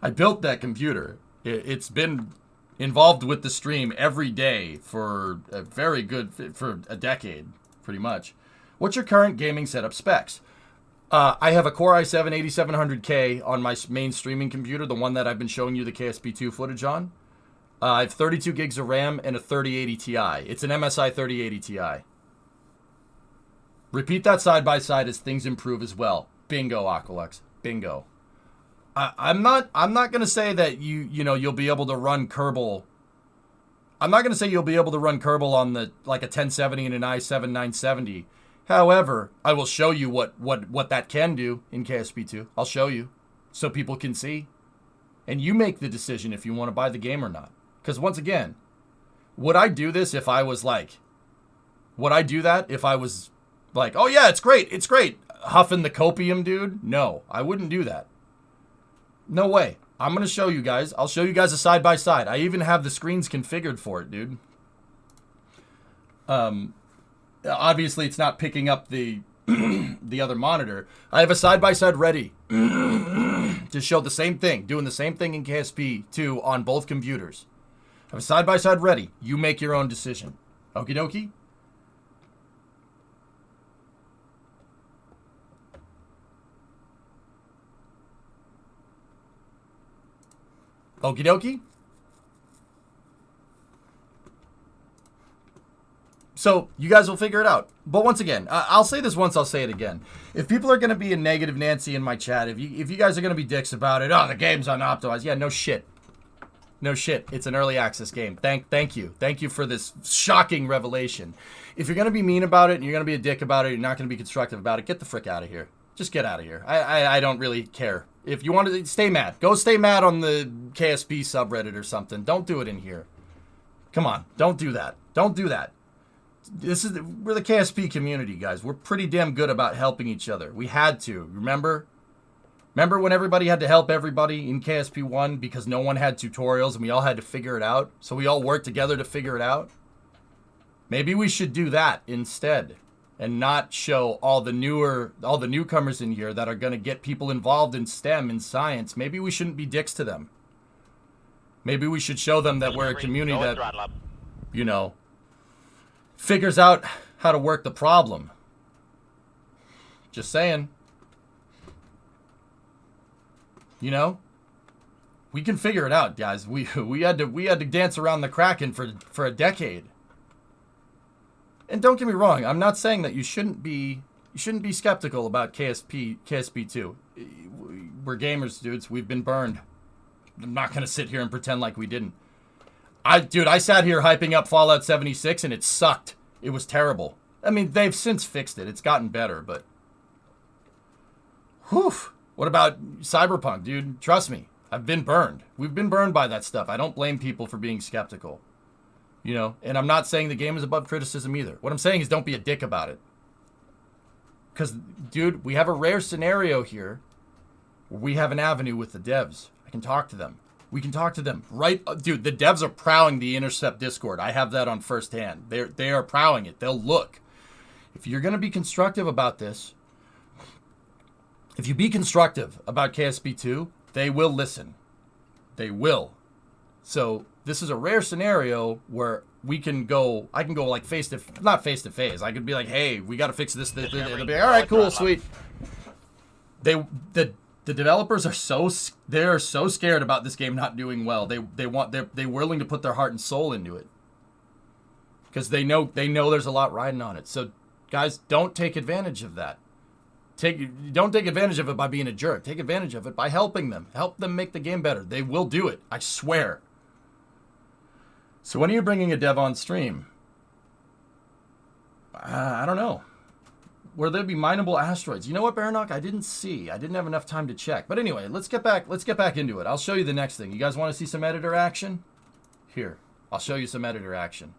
I built that computer. It's been involved with the stream every day for a decade, pretty much. What's your current gaming setup specs? I have a Core i7 8700K on my main streaming computer, the one that I've been showing you the KSP2 footage on. I have 32 gigs of RAM and a 3080 Ti. It's an MSI 3080 Ti. Repeat that side by side as things improve as well. Bingo, Aqualux. Bingo. I'm not gonna say that you'll be able to run Kerbal. I'm not gonna say you'll be able to run Kerbal on a 1070 and an i7 970. However, I will show you what that can do in KSP2. I'll show you so people can see, and you make the decision if you want to buy the game or not. Because once again, would I do this if I was like, would I do that if I was like, oh yeah, it's great. huffing the copium, dude. No, I wouldn't do that. No way. I'm going to show you guys. I'll show you guys a side-by-side. I even have the screens configured for it, dude. Obviously, it's not picking up the the other monitor. I have a side-by-side ready to show the same thing, doing the same thing in KSP2 on both computers. I have a side-by-side ready. You make your own decision. Okie dokie? Okie dokie? So, you guys will figure it out. But once again, I'll say this once, I'll say it again. If people are going to be a negative Nancy in my chat, if you guys are going to be dicks about it, oh, the game's unoptimized. Yeah, no shit. No shit. It's an early access game. Thank you. Thank you for this shocking revelation. If you're going to be mean about it and you're going to be a dick about it, you're not going to be constructive about it, get the frick out of here. Just get out of here. I don't really care. If you want to stay mad, go stay mad on the KSP subreddit or something. Don't do it in here. Come on. Don't do that. Don't do that. We're the KSP community, guys. We're pretty damn good about helping each other. We had to. Remember? Remember when everybody had to help everybody in KSP1 because no one had tutorials and we all had to figure it out? So we all worked together to figure it out? Maybe we should do that instead and not show all the newcomers in here that are going to get people involved in STEM and science. Maybe we shouldn't be dicks to them. Maybe we should show them that we're a community that, you know, figures out how to work the problem. Just saying. You know, we can figure it out, guys. We had to dance around the Kraken for a decade. And don't get me wrong, I'm not saying that you shouldn't be skeptical about KSP2. We're gamers, dudes. We've been burned. I'm not gonna sit here and pretend like we didn't. I sat here hyping up Fallout 76 and it sucked. It was terrible. I mean, they've since fixed it. It's gotten better, but whew. What about Cyberpunk, dude? Trust me, I've been burned. We've been burned by that stuff. I don't blame people for being skeptical. You know, and I'm not saying the game is above criticism either. What I'm saying is don't be a dick about it. Because, dude, we have a rare scenario here where we have an avenue with the devs. I can talk to them. We can talk to them. Right? Dude, the devs are prowling the Intercept Discord. I have that on first hand. They are prowling it. They'll look. If you're going to be constructive about this, if you be constructive about KSP2, they will listen. They will. So this is a rare scenario where I can go like not face to face. I could be like, hey, we got to fix this. They'll be like, all right, cool, sweet. The developers are so scared about this game not doing well. They're willing to put their heart and soul into it because they know there's a lot riding on it. So guys, don't take advantage of that. Don't take advantage of it by being a jerk. Take advantage of it by helping them. Help them make the game better. They will do it. I swear. So when are you bringing a dev on stream? I don't know. Will there be mineable asteroids? You know what, Baranok? I didn't see. I didn't have enough time to check. But anyway, let's get back into it. I'll show you the next thing. You guys want to see some editor action? Here. I'll show you some editor action.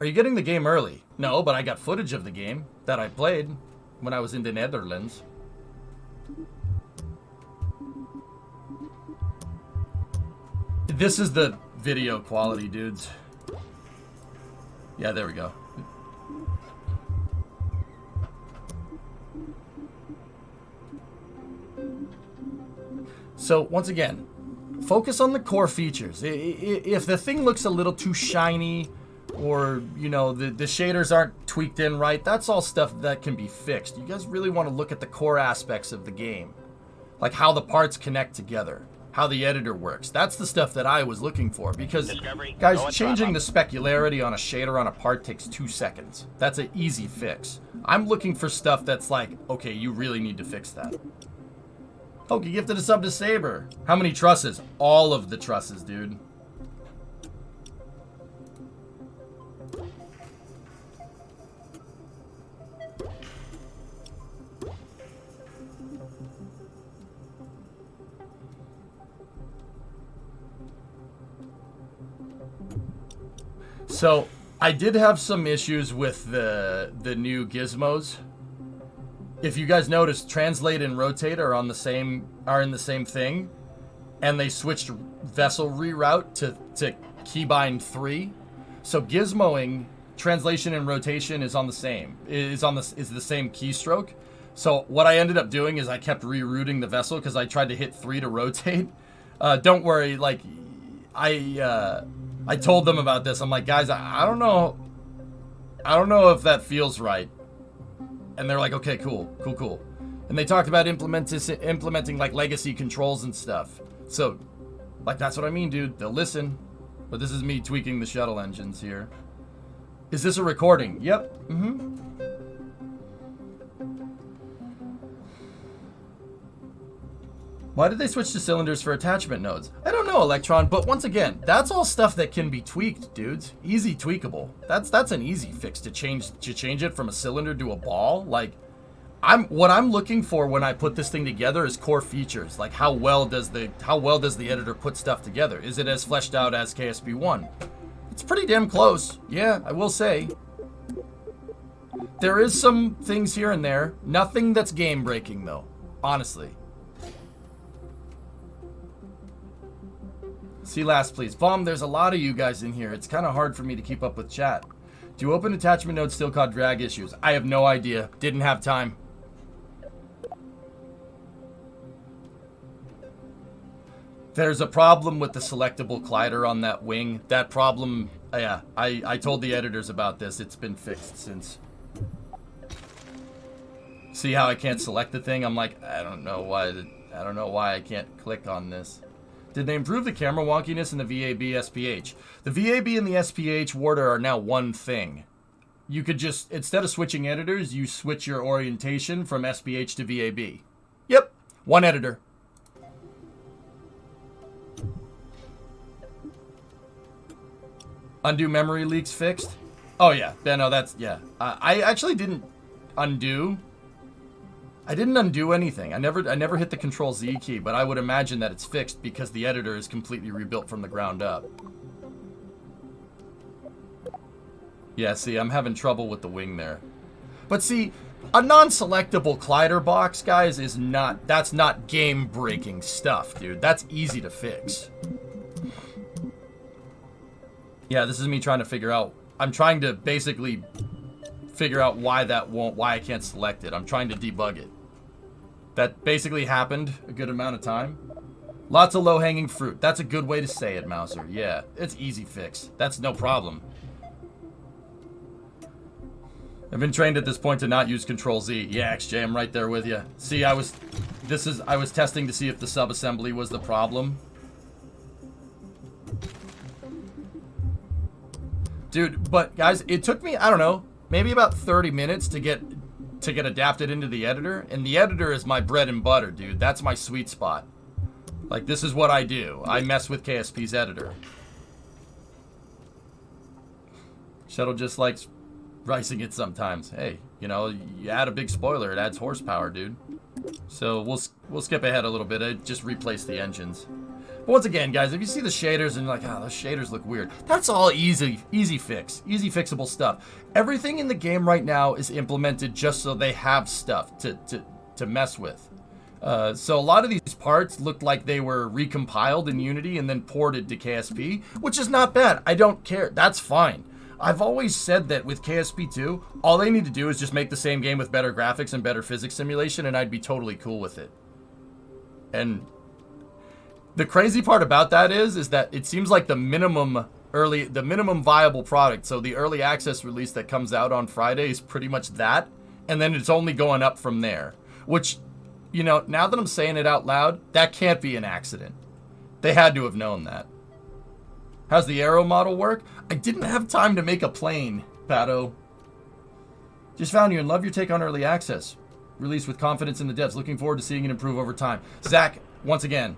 Are you getting the game early? No, but I got footage of the game that I played when I was in the Netherlands. This is the video quality, dudes. Yeah, there we go. So, once again, focus on the core features. If the thing looks a little too shiny, or, you know, the shaders aren't tweaked in right, that's all stuff that can be fixed. You guys really want to look at the core aspects of the game. Like how the parts connect together, how the editor works. That's the stuff that I was looking for, because, guys, changing the specularity on a shader on a part takes 2 seconds. That's an easy fix. I'm looking for stuff that's like, okay, you really need to fix that. Oh, you gifted a sub to Saber. How many trusses? All of the trusses, dude. So I did have some issues with the new gizmos. If you guys noticed, translate and rotate are in the same thing, and they switched vessel reroute to keybind 3. So gizmoing, translation and rotation is the same keystroke. So what I ended up doing is I kept rerouting the vessel because I tried to hit 3 to rotate. Don't worry, like I told them about this. I'm like, guys, I don't know if that feels right. And they're like, okay, cool. And they talked about implementing like legacy controls and stuff. So, like, that's what I mean, dude. They'll listen. But this is me tweaking the shuttle engines here. Is this a recording? Yep. Why did they switch to cylinders for attachment nodes? I don't know, Electron, but once again, that's all stuff that can be tweaked, dudes. Easy tweakable. That's an easy fix to change it from a cylinder to a ball. Like, what I'm looking for when I put this thing together is core features. Like, how well does the editor put stuff together? Is it as fleshed out as KSP1? It's pretty damn close. Yeah, I will say. There is some things here and there. Nothing that's game breaking though, honestly. See last, please. Vom, there's a lot of you guys in here. It's kind of hard for me to keep up with chat. Do open attachment nodes still cause drag issues? I have no idea. Didn't have time. There's a problem with the selectable collider on that wing. That problem, yeah, I told the editors about this. It's been fixed since. See how I can't select the thing? I'm like, I don't know why I can't click on this. Did they improve the camera wonkiness in the VAB SPH? The VAB and the SPH Warder are now one thing. You could just, instead of switching editors, you switch your orientation from SPH to VAB. Yep, one editor. Undo memory leaks fixed? Oh yeah, no, that's, yeah. I actually didn't undo. I didn't undo anything. I never hit the Control Z key, but I would imagine that it's fixed because the editor is completely rebuilt from the ground up. Yeah, see, I'm having trouble with the wing there. But see, a non-selectable collider box, guys, that's not game-breaking stuff, dude. That's easy to fix. Yeah, this is me trying to figure out. I'm trying to basically figure out why I can't select it. I'm trying to debug it. That basically happened a good amount of time. Lots of low-hanging fruit. That's a good way to say it, Mouser. Yeah, it's easy fix. That's no problem. I've been trained at this point to not use Control Z. Yeah, XJ, I'm right there with you. See, I was testing to see if the sub-assembly was the problem. Dude, but guys, it took me, I don't know, maybe about 30 minutes to get adapted into the editor, and the editor is my bread and butter, dude. That's my sweet spot. Like, this is what I do. I mess with KSP's editor. Shuttle just likes ricing it sometimes. Hey, you know, you add a big spoiler, it adds horsepower, dude. So we'll skip ahead a little bit. I just replace the engines. But once again, guys, if you see the shaders and you're like, those shaders look weird, that's all easy fix, easy fixable stuff. Everything in the game right now is implemented just so they have stuff to mess with. So a lot of these parts looked like they were recompiled in Unity and then ported to KSP, which is not bad. I don't care. That's fine. I've always said that with KSP2, all they need to do is just make the same game with better graphics and better physics simulation, and I'd be totally cool with it. And the crazy part about that is that it seems like the minimum viable product, so the early access release that comes out on Friday is pretty much that, and then it's only going up from there. Which, you know, now that I'm saying it out loud, that can't be an accident. They had to have known that. How's the aero model work? I didn't have time to make a plane, Pato. Just found you and love your take on early access. Released with confidence in the devs. Looking forward to seeing it improve over time. Zach, once again,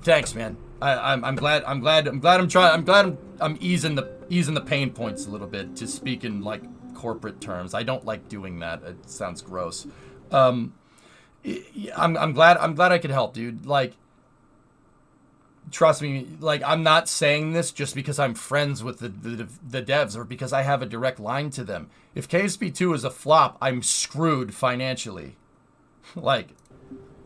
thanks, man. I'm glad I'm easing the pain points a little bit, to speak in like corporate terms. I don't like doing that. It sounds gross. I'm glad I could help, dude. Like, trust me, like, I'm not saying this just because I'm friends with the devs or because I have a direct line to them. If KSP2 is a flop, I'm screwed financially. Like,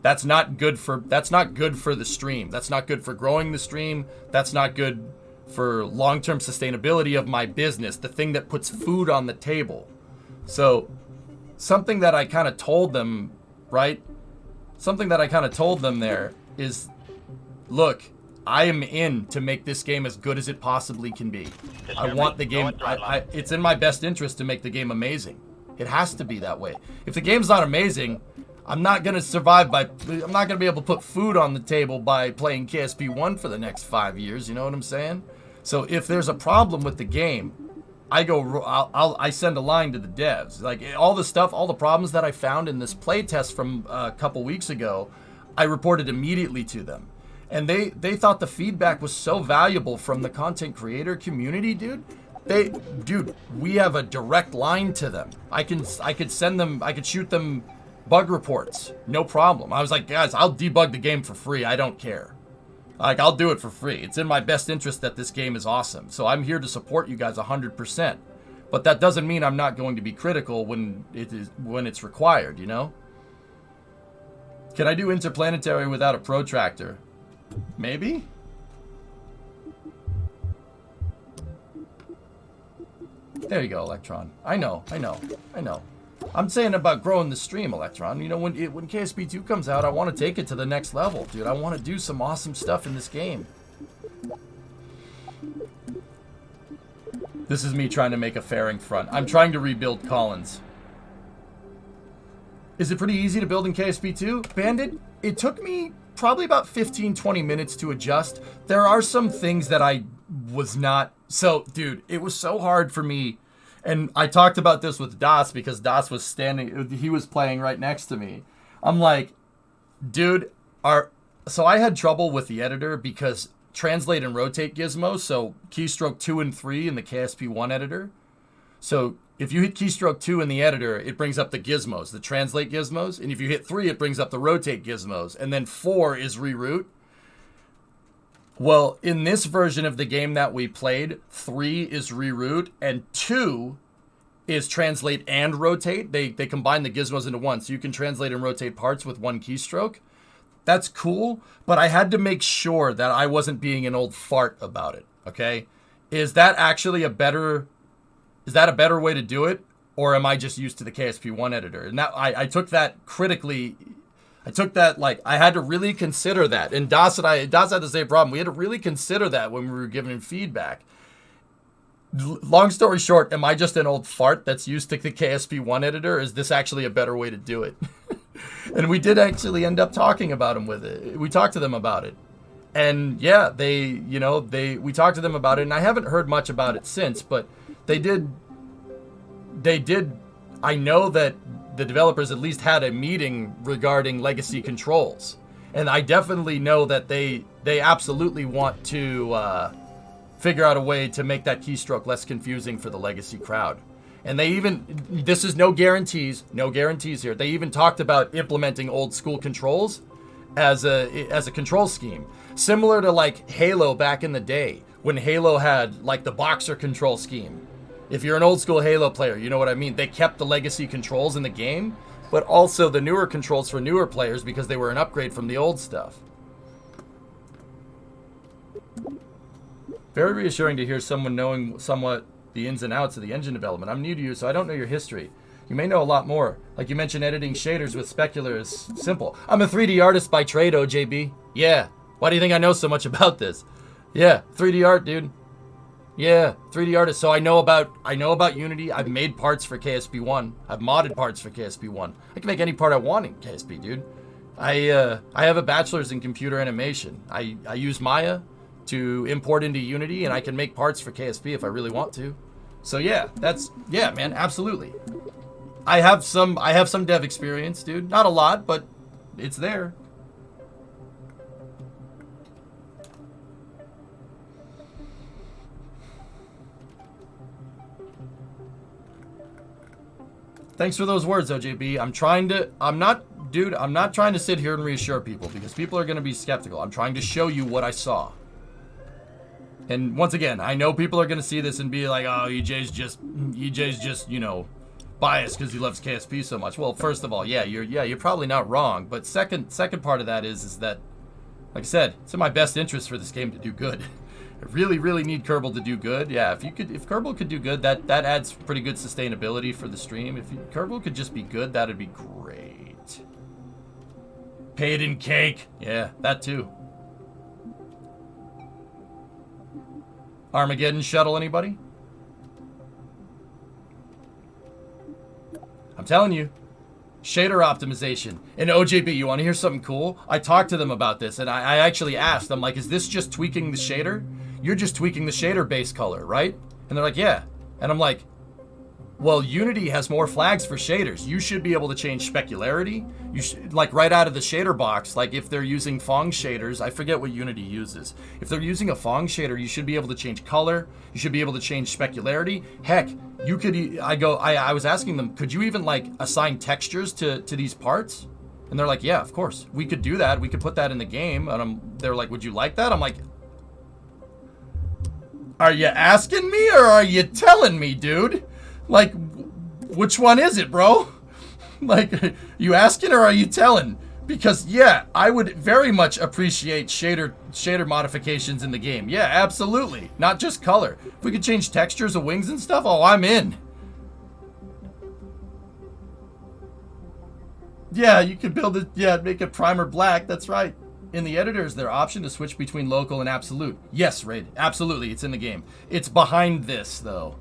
that's not good for the stream. That's not good for growing the stream. That's not good for long-term sustainability of my business, the thing that puts food on the table. So, something that I kind of told them, right? Something that I kind of told them there is, look, I am in to make this game as good as it possibly can be. I want the game, it's in my best interest to make the game amazing. It has to be that way. If the game's not amazing, I'm not going to survive I'm not going to be able to put food on the table by playing KSP1 for the next 5 years, you know what I'm saying? So if there's a problem with the game, I send a line to the devs. Like, all the stuff, all the problems that I found in this playtest from a couple weeks ago, I reported immediately to them. And they thought the feedback was so valuable from the content creator community, dude. Dude, we have a direct line to them. I could shoot them bug reports, no problem. I was like, guys, I'll debug the game for free. I don't care. Like, I'll do it for free. It's in my best interest that this game is awesome. So I'm here to support you guys 100%. But that doesn't mean I'm not going to be critical when it's required, you know? Can I do interplanetary without a protractor? Maybe? There you go, Electron. I know. I'm saying about growing the stream, Electron. You know, when KSP2 comes out, I want to take it to the next level, dude. I want to do some awesome stuff in this game. This is me trying to make a fairing front. I'm trying to rebuild Collins. Is it pretty easy to build in KSP2? Bandit, it took me probably about 15-20 minutes to adjust. There are some things that I was not... So, dude, it was so hard for me. And I talked about this with Das because Das was he was playing right next to me. I'm like, dude, so I had trouble with the editor because translate and rotate gizmos, so keystroke 2 and 3 in the KSP1 editor. So if you hit keystroke 2 in the editor, it brings up the gizmos, the translate gizmos. And if you hit 3, it brings up the rotate gizmos. And then 4 is reroute. Well, in this version of the game that we played, 3 is reroute and 2 is translate and rotate. They combine the gizmos into one, so you can translate and rotate parts with one keystroke. That's cool, but I had to make sure that I wasn't being an old fart about it, okay? Is that actually a better way to do it, or am I just used to the KSP1 editor? And that I took that critically. I took that, like, I had to really consider that. And Das had the same problem. We had to really consider that when we were giving him feedback. Long story short, am I just an old fart that's used to the KSP1 editor? Or is this actually a better way to do it? And we did actually end up talking about him with it. We talked to them about it. And yeah, we talked to them about it. And I haven't heard much about it since, but they did. I know that the developers at least had a meeting regarding legacy controls. And I definitely know that they absolutely want to figure out a way to make that keystroke less confusing for the legacy crowd. And this is no guarantees here. They even talked about implementing old school controls as a control scheme. Similar to like Halo back in the day, when Halo had like the boxer control scheme. If you're an old school Halo player, you know what I mean. They kept the legacy controls in the game, but also the newer controls for newer players because they were an upgrade from the old stuff. Very reassuring to hear someone knowing somewhat the ins and outs of the engine development. I'm new to you, so I don't know your history. You may know a lot more. Like you mentioned, editing shaders with specular is simple. I'm a 3D artist by trade, OJB. Yeah. Why do you think I know so much about this? Yeah, 3D art, dude. Yeah, 3D artist. So I know about Unity. I've made parts for KSP1. I've modded parts for KSP1. I can make any part I want in KSP, dude. I have a bachelor's in computer animation. I use Maya to import into Unity, and I can make parts for KSP if I really want to. So yeah, man, absolutely. I have some dev experience, dude. Not a lot, but it's there. Thanks for those words, OJB. I'm not dude, I'm not trying to sit here and reassure people because people are going to be skeptical. I'm trying to show you what I saw. And once again, I know people are going to see this and be like, oh, EJ's just, you know, biased because he loves KSP so much. Well, first of all, you're probably not wrong. But second part of that is that, like I said, it's in my best interest for this game to do good. I really, really need Kerbal to do good. Yeah, if Kerbal could do good, that adds pretty good sustainability for the stream. If Kerbal could just be good, that'd be great. Paid in cake. Yeah, that too. Armageddon shuttle, anybody? I'm telling you. Shader optimization. And OJB, you want to hear something cool? I talked to them about this, and I actually asked. I'm like, is this just tweaking the shader? You're just tweaking the shader base color, right? And they're like, yeah. And I'm like, well, Unity has more flags for shaders. You should be able to change specularity. You should, like, right out of the shader box. Like, if they're using Fong shaders, I forget what Unity uses. If they're using a Fong shader, you should be able to change color. You should be able to change specularity. Heck, you could. I was asking them, could you even like assign textures to these parts? And they're like, yeah, of course, we could do that. We could put that in the game. And they're like, would you like that? I'm like, are you asking me or are you telling me, dude? Like, which one is it, bro? Like, you asking or are you telling? Because, yeah, I would very much appreciate shader modifications in the game. Yeah, absolutely. Not just color. If we could change textures of wings and stuff, oh, I'm in. Yeah, you could build it, yeah, make it primer black. That's right. In the editor, is there option to switch between local and absolute? Yes, Raid. Absolutely, it's in the game. It's behind this, though.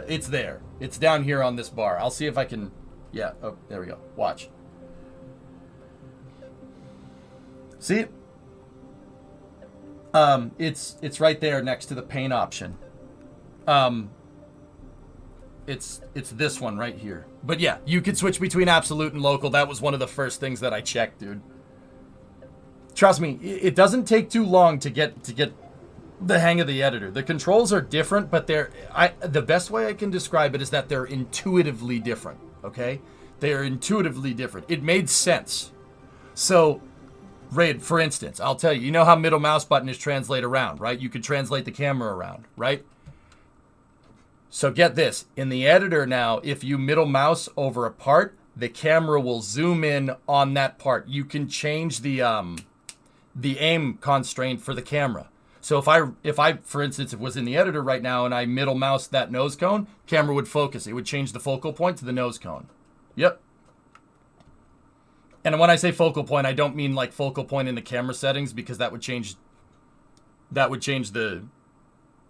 It's there. It's down here on this bar. I'll see if I can... Yeah, oh, there we go. Watch. See? It's right there next to the paint option. It's this one right here. But yeah, you could switch between absolute and local. That was one of the first things that I checked, dude. Trust me, it doesn't take too long to get the hang of the editor. The controls are different, but the best way I can describe it is that they're intuitively different, okay? They are intuitively different. It made sense. So, Raid, for instance, I'll tell you, you know how middle mouse button is translate around, right? You could translate the camera around, right? So get this. In the editor now, if you middle mouse over a part, the camera will zoom in on that part. You can change the aim constraint for the camera. So if I, for instance, was in the editor right now and I middle mouse that nose cone, camera would focus. It would change the focal point to the nose cone. Yep. And when I say focal point, I don't mean like focal point in the camera settings because that would change the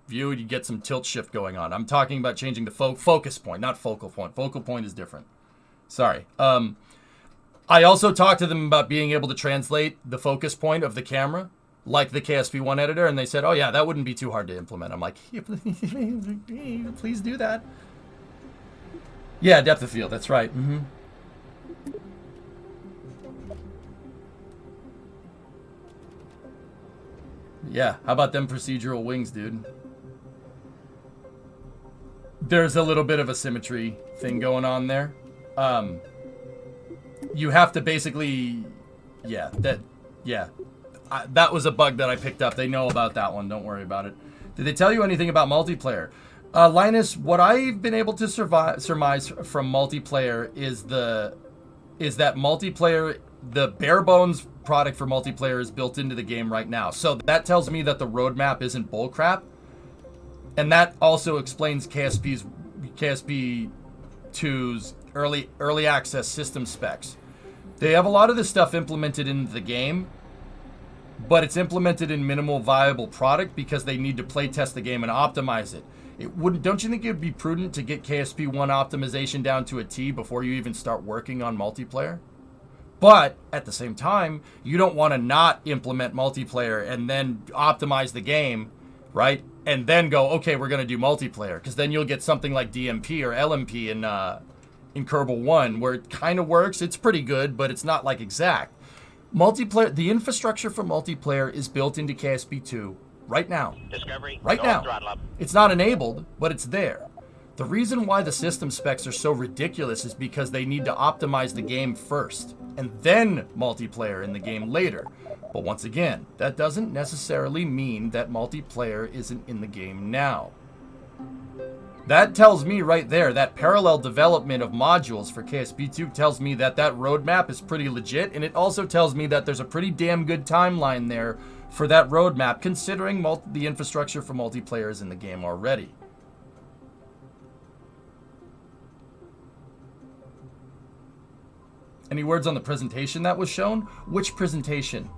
view. You get some tilt shift going on. I'm talking about changing the focus point, not focal point. Focal point is different. Sorry. I also talked to them about being able to translate the focus point of the camera like the KSP1 editor, and they said, oh yeah, that wouldn't be too hard to implement. I'm like, yeah, please do that. Yeah, depth of field, that's right. Mm-hmm. Yeah, how about them procedural wings, dude? There's a little bit of a symmetry thing going on there. You have to basically, that was a bug that I picked up. They know about that one. Don't worry about it. Did they tell you anything about multiplayer? Linus, what I've been able to surmise from multiplayer is that multiplayer, the bare bones product for multiplayer is built into the game right now. So that tells me that the roadmap isn't bullcrap. And that also explains KSP2's early access system specs. They have a lot of this stuff implemented into the game, but it's implemented in minimal viable product because they need to play test the game and optimize it. Don't you think it would be prudent to get KSP1 optimization down to a T before you even start working on multiplayer? But at the same time, you don't want to not implement multiplayer and then optimize the game, right? And then go, okay, we're going to do multiplayer, because then you'll get something like DMP or LMP in Kerbal 1, where it kind of works. It's pretty good, but it's not like exact. Multiplayer, the infrastructure for multiplayer is built into KSP2 right now. Discovery, right now. It's not enabled, but it's there. The reason why the system specs are so ridiculous is because they need to optimize the game first. and then multiplayer in the game later. But once again, that doesn't necessarily mean that multiplayer isn't in the game now. That tells me right there, that parallel development of modules for KSP2 tells me that that roadmap is pretty legit, and it also tells me that there's a pretty damn good timeline there for that roadmap, considering the infrastructure for multiplayer is in the game already. Any words on the presentation that was shown? Which presentation?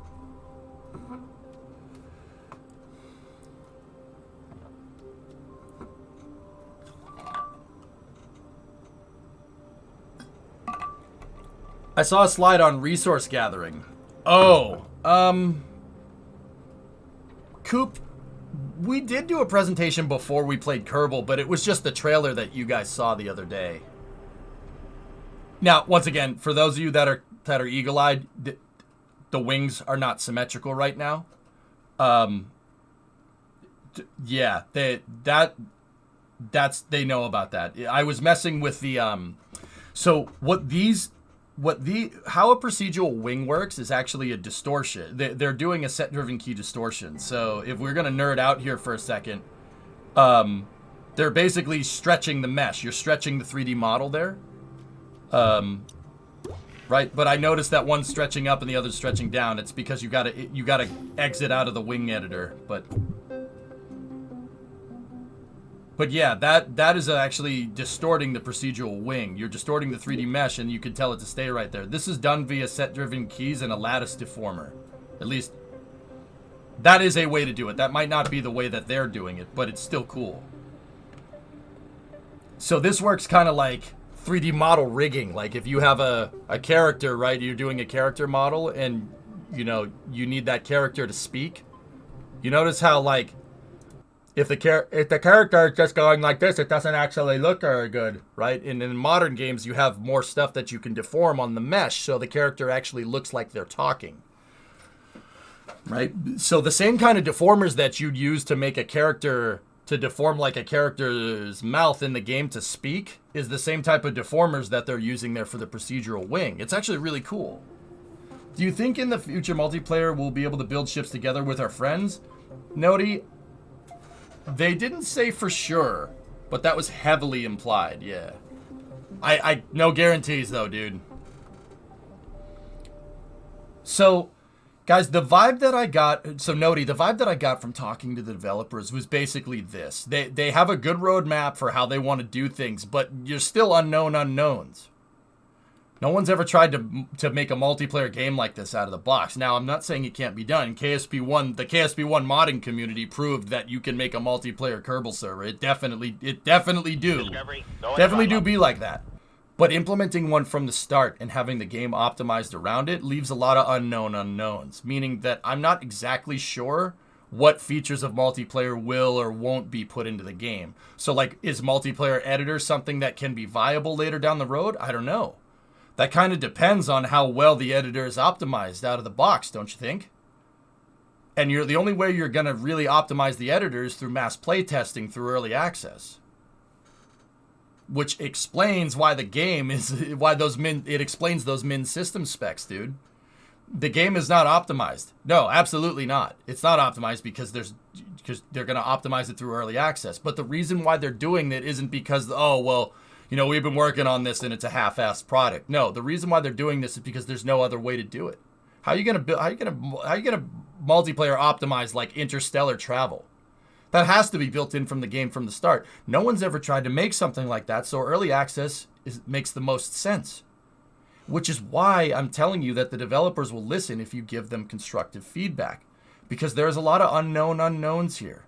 I saw a slide on resource gathering. Oh, Coop, we did do a presentation before we played Kerbal, but it was just the trailer that you guys saw the other day. Now, once again, for those of you that are eagle-eyed, the wings are not symmetrical right now. Yeah, they know about that. I was messing with the so how a procedural wing works is actually a distortion. They're doing a set-driven key distortion. So if we're gonna nerd out here for a second, they're basically stretching the mesh. You're stretching the 3D model there. Right, but I noticed that one's stretching up and the other's stretching down. It's because you gotta exit out of the wing editor. But yeah, that is actually distorting the procedural wing. You're distorting the 3D mesh, and you can tell it to stay right there. This is done via set-driven keys and a lattice deformer. At least, that is a way to do it. That might not be the way that they're doing it, but it's still cool. So this works kind of like 3D model rigging. Like if you have a character, right? You're doing a character model, and you you need that character to speak. You notice how like if the character is just going like this, it doesn't actually look very good, right? And in modern games, you have more stuff that you can deform on the mesh, so the character actually looks like they're talking, right? So the same kind of deformers that you'd use to make a character, to deform like a character's mouth in the game to speak, is the same type of deformers that they're using there for the procedural wing. It's actually really cool. Do you think in the future multiplayer we'll be able to build ships together with our friends? Noti, they didn't say for sure, but that was heavily implied, yeah. I no guarantees though, dude. So, guys, the vibe that I got, so Noti, the vibe that I got from talking to the developers was basically this. They have a good roadmap for how they want to do things, but you're still unknown unknowns. No one's ever tried to make a multiplayer game like this out of the box. Now, I'm not saying it can't be done. The KSP1 modding community proved that you can make a multiplayer Kerbal server. It definitely do. Definitely do be like that. But implementing one from the start and having the game optimized around it leaves a lot of unknown unknowns, meaning that I'm not exactly sure what features of multiplayer will or won't be put into the game. So, like, is multiplayer editor something that can be viable later down the road? I don't know. That kind of depends on how well the editor is optimized out of the box, don't you think? And the only way you're going to really optimize the editor is through mass playtesting through early access. Which explains why the game is, it explains those min system specs, dude. The game is not optimized. No, absolutely not. It's not optimized because they're going to optimize it through early access. But the reason why they're doing it isn't because, oh, well, we've been working on this and it's a half-assed product. No, the reason why they're doing this is because there's no other way to do it. How are you gonna multiplayer optimize like interstellar travel? That has to be built in from the game from the start. No one's ever tried to make something like that, so early access makes the most sense. Which is why I'm telling you that the developers will listen if you give them constructive feedback, because there's a lot of unknown unknowns here.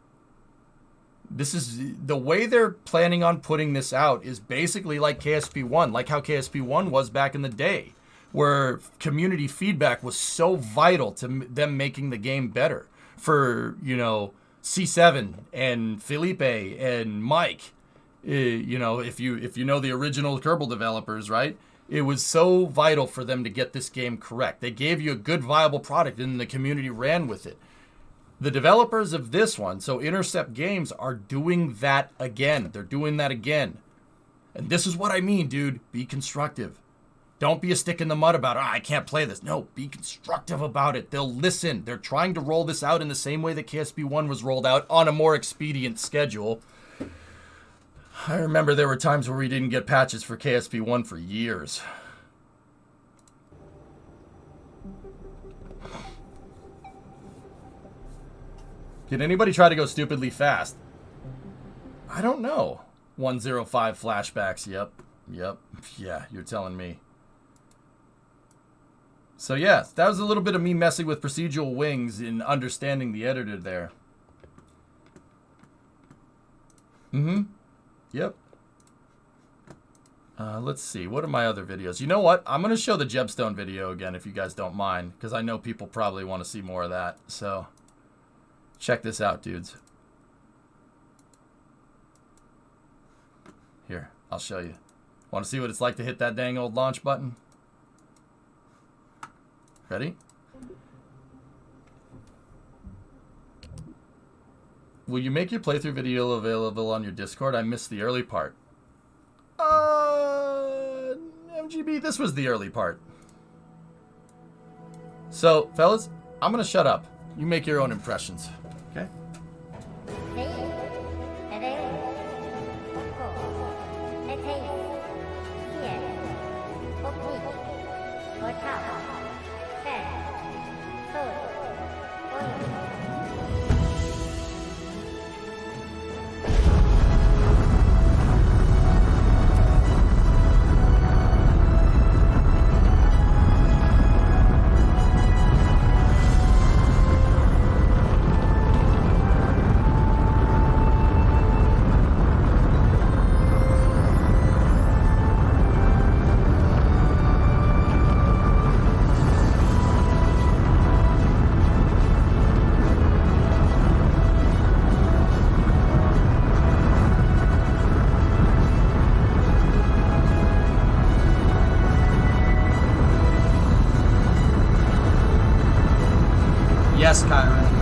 This is the way they're planning on putting this out is basically like KSP1, like how KSP1 was back in the day, where community feedback was so vital to them making the game better. For, C7 and Felipe and Mike, if you know the original Kerbal developers, right? It was so vital for them to get this game correct. They gave you a good, viable product, and the community ran with it. The developers of this one, so Intercept Games, are doing that again. They're doing that again. And this is what I mean, dude. Be constructive. Don't be a stick in the mud about it. I can't play this. No, be constructive about it. They'll listen. They're trying to roll this out in the same way that KSP1 was rolled out on a more expedient schedule. I remember there were times where we didn't get patches for KSP1 for years. Did anybody try to go stupidly fast? I don't know. 105 flashbacks. Yep. Yeah, you're telling me. So yeah, that was a little bit of me messing with procedural wings and understanding the editor there. Yep. Let's see. What are my other videos? You know what? I'm going to show the Jebstone video again if you guys don't mind, because I know people probably want to see more of that. So check this out, dudes. Here, I'll show you. Want to see what it's like to hit that dang old launch button? Ready? Will you make your playthrough video available on your Discord? I missed the early part. MGB, this was the early part. So, fellas, I'm gonna shut up. You make your own impressions, okay? Yes, Kyron.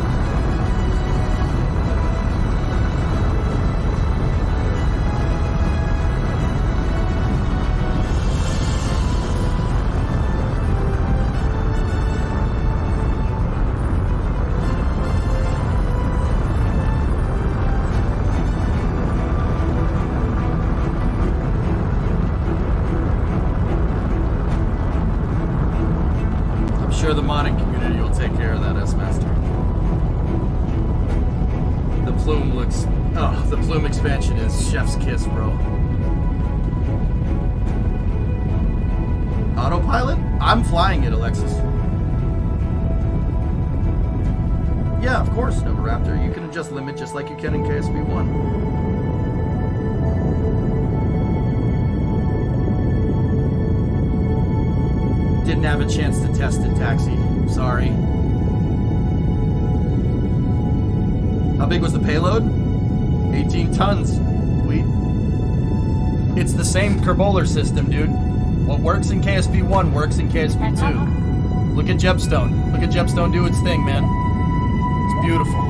I'm sure the modding community will take care of that, S-Master. The plume looks... Oh, the plume expansion is chef's kiss, bro. Autopilot? I'm flying it, Alexis. Yeah, of course, Novaraptor. You can adjust limit just like you can in KSP1. Didn't have a chance to test it, Taxi. Sorry. How big was the payload? 18 tons. Sweet. It's the same Kerbal system, dude. What works in KSP1 works in KSP2. Look at Jebstone. Look at Jebstone do its thing, man. It's beautiful.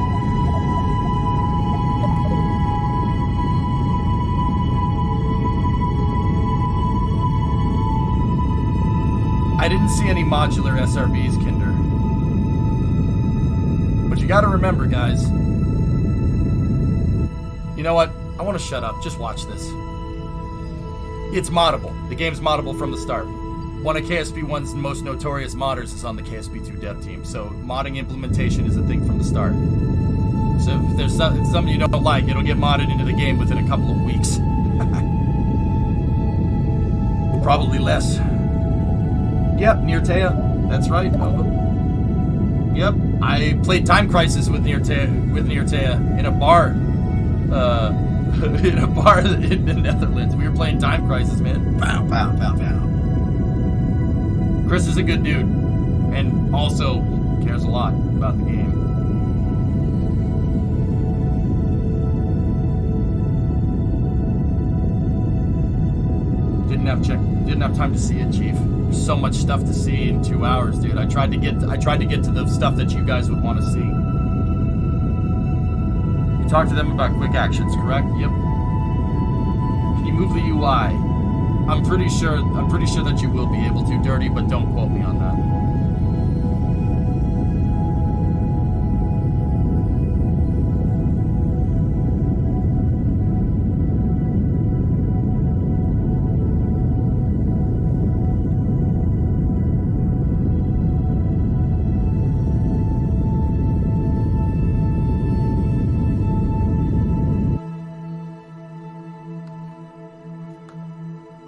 I didn't see any modular SRBs, Kinder. But you gotta remember, guys. You know what? I want to shut up. Just watch this. It's moddable. The game's moddable from the start. One of KSP1's most notorious modders is on the KSP2 dev team, so modding implementation is a thing from the start. So if there's something you don't like, it'll get modded into the game within a couple of weeks. Probably less. Yep, Neartea. That's right, Nova. Yep, I played Time Crisis with Neartea in a bar. In a bar in the Netherlands. We were playing Time Crisis, man. Pow, pow, pow, pow. Chris is a good dude, and also cares a lot about the game. Didn't have time to see it, Chief. There's so much stuff to see in 2 hours, dude. I tried to get to the stuff that you guys would want to see. Talk to them about quick actions, correct? Yep. Can you move the UI? I'm pretty sure that you will be able to, Dirty, but don't quote me on that.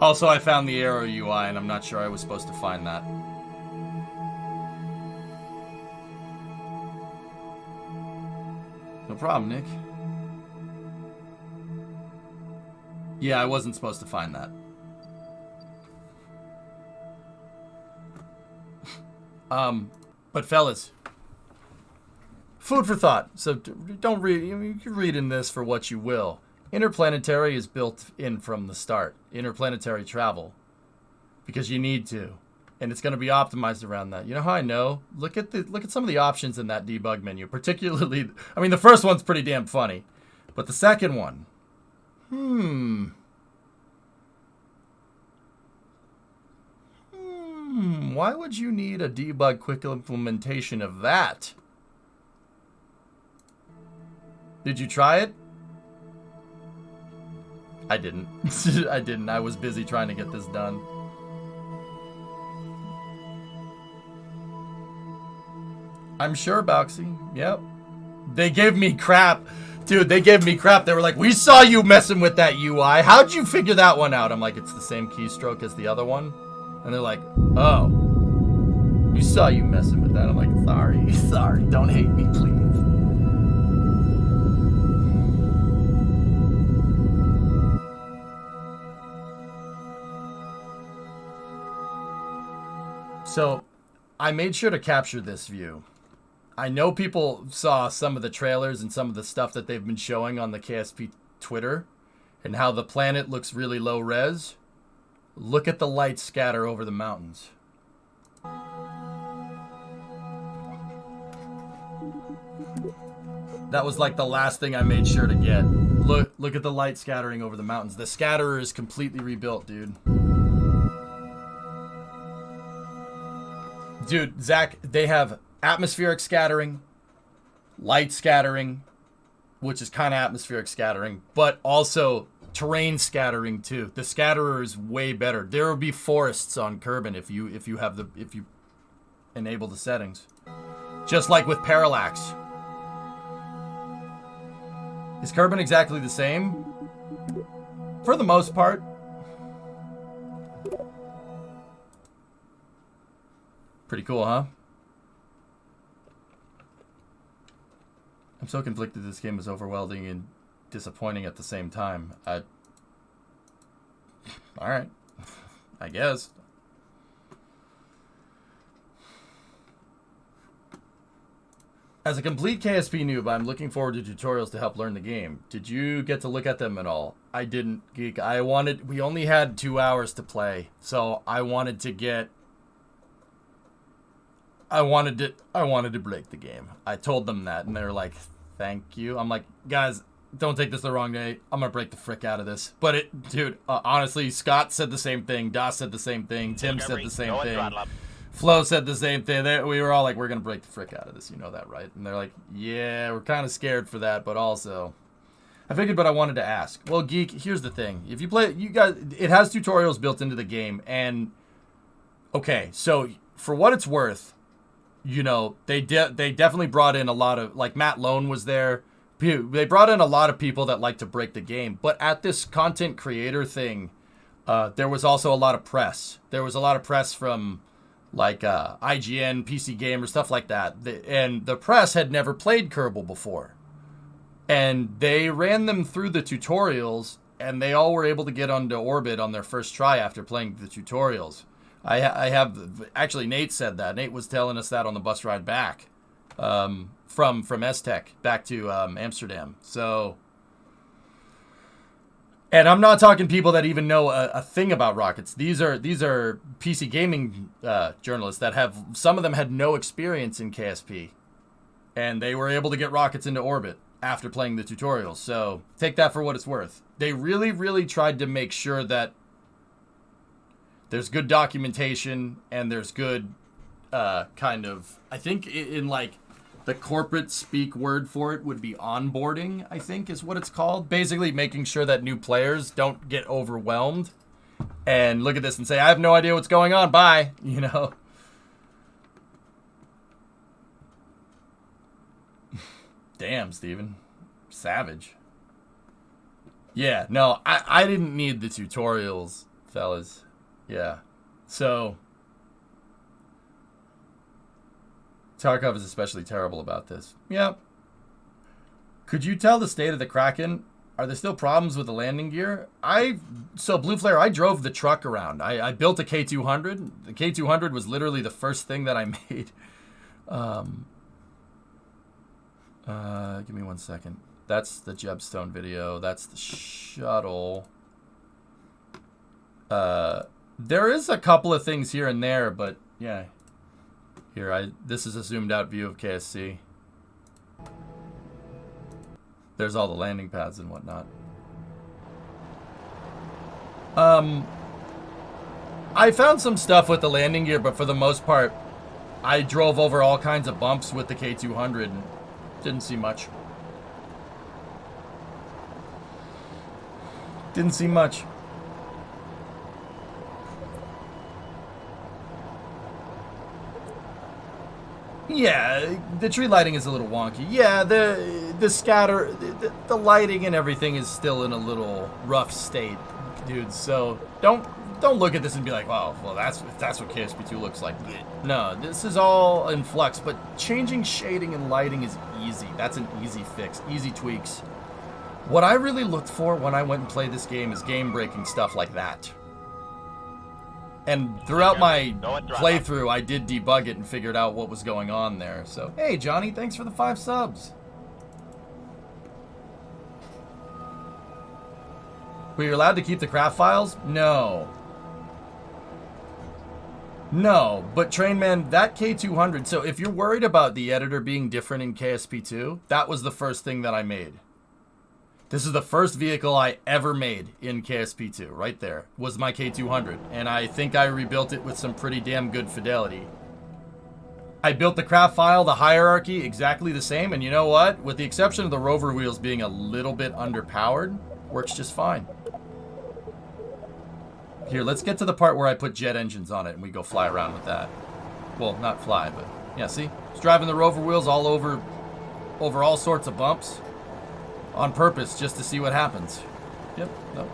Also, I found the arrow UI, and I'm not sure I was supposed to find that. No problem, Nick. Yeah, I wasn't supposed to find that. But fellas, food for thought. So don't read. You can read in this for what you will. Interplanetary is built in from the start. Interplanetary travel, because you need to, and it's going to be optimized around that. You know how I know? Look at some of the options in that debug menu. Particularly, I mean, the first one's pretty damn funny, but the second one, why would you need a debug quick implementation of that? Did you try it? I didn't. I didn't. I was busy trying to get this done. I'm sure, Boxy. Yep. They gave me crap. Dude, they gave me crap. They were like, we saw you messing with that UI. How'd you figure that one out? I'm like, it's the same keystroke as the other one. And they're like, oh. We saw you messing with that. I'm like, sorry. Sorry. Don't hate me, please. So, I made sure to capture this view. I know people saw some of the trailers and some of the stuff that they've been showing on the KSP Twitter and how the planet looks really low res. Look at the light scatter over the mountains. That was like the last thing I made sure to get. Look at the light scattering over the mountains. The scatterer is completely rebuilt, dude. Dude, Zach, they have atmospheric scattering, light scattering, which is kind of atmospheric scattering, but also terrain scattering too. The scatterer is way better. There will be forests on Kerbal if you enable the settings. Just like with parallax. Is Kerbal exactly the same? For the most part. Pretty cool, huh? I'm so conflicted this game is overwhelming and disappointing at the same time. Alright. I guess. As a complete KSP noob, I'm looking forward to tutorials to help learn the game. Did you get to look at them at all? I didn't, Geek. We only had 2 hours to play, so I wanted to break the game. I told them that, and they were like, thank you. I'm like, guys, don't take this the wrong way. I'm going to break the frick out of this. But dude, honestly, Scott said the same thing. Das said the same thing. Tim said the same thing. Flo said the same thing. We were all like, we're going to break the frick out of this. You know that, right? And they're like, yeah, we're kind of scared for that, but also... I figured, but I wanted to ask. Well, Geek, here's the thing. If you play... You guys, it has tutorials built into the game, and... Okay, so for what it's worth... You know, they definitely brought in a lot of, like, Matt Lone was there. They brought in a lot of people that like to break the game. But at this content creator thing, there was also a lot of press. There was a lot of press from, like, IGN, PC Gamer, stuff like that. And the press had never played Kerbal before. And they ran them through the tutorials, and they all were able to get onto orbit on their first try after playing the tutorials. I have actually, Nate said that. Nate was telling us that on the bus ride back from S-Tech back to Amsterdam. So, and I'm not talking people that even know a thing about rockets. These are PC gaming journalists that have, some of them had no experience in KSP, and they were able to get rockets into orbit after playing the tutorials. So take that for what it's worth. They really, really tried to make sure that There's good documentation, and there's good kind of, I think in like the corporate speak word for it would be onboarding, I think is what it's called. Basically making sure that new players don't get overwhelmed and look at this and say, I have no idea what's going on, bye, you know. Damn, Steven. Savage. Yeah, no, I didn't need the tutorials, fellas. Yeah. So Tarkov is especially terrible about this. Yeah. Could you tell the state of the Kraken? Are there still problems with the landing gear? So Blue Flare, I drove the truck around. I built a K200. The K200 was literally the first thing that I made. Give me 1 second. That's the Jebstone video. That's the shuttle. There is a couple of things here and there, but yeah. Here, this is a zoomed out view of KSC. There's all the landing pads and whatnot. I found some stuff with the landing gear, but for the most part, I drove over all kinds of bumps with the K200 and didn't see much. Didn't see much. Yeah, the tree lighting is a little wonky. Yeah, the scatter, the lighting and everything is still in a little rough state, dude. So don't look at this and be like, wow, well that's what KSP2 looks like. No, this is all in flux. But changing shading and lighting is easy. That's an easy fix, easy tweaks. What I really looked for when I went and played this game is game-breaking stuff like that. And throughout my playthrough, I did debug it and figured out what was going on there. So, hey, Johnny, thanks for the 5 subs. Were you allowed to keep the craft files? No. No, but Trainman, that K200, so if you're worried about the editor being different in KSP2, that was the first thing that I made. This is the first vehicle I ever made in KSP2, right there, was my K200. And I think I rebuilt it with some pretty damn good fidelity. I built the craft file, the hierarchy, exactly the same. And you know what? With the exception of the rover wheels being a little bit underpowered, works just fine. Here, let's get to the part where I put jet engines on it and we go fly around with that. Well, not fly, but yeah, see? It's driving the rover wheels all over all sorts of bumps. On purpose, just to see what happens. Yep, no.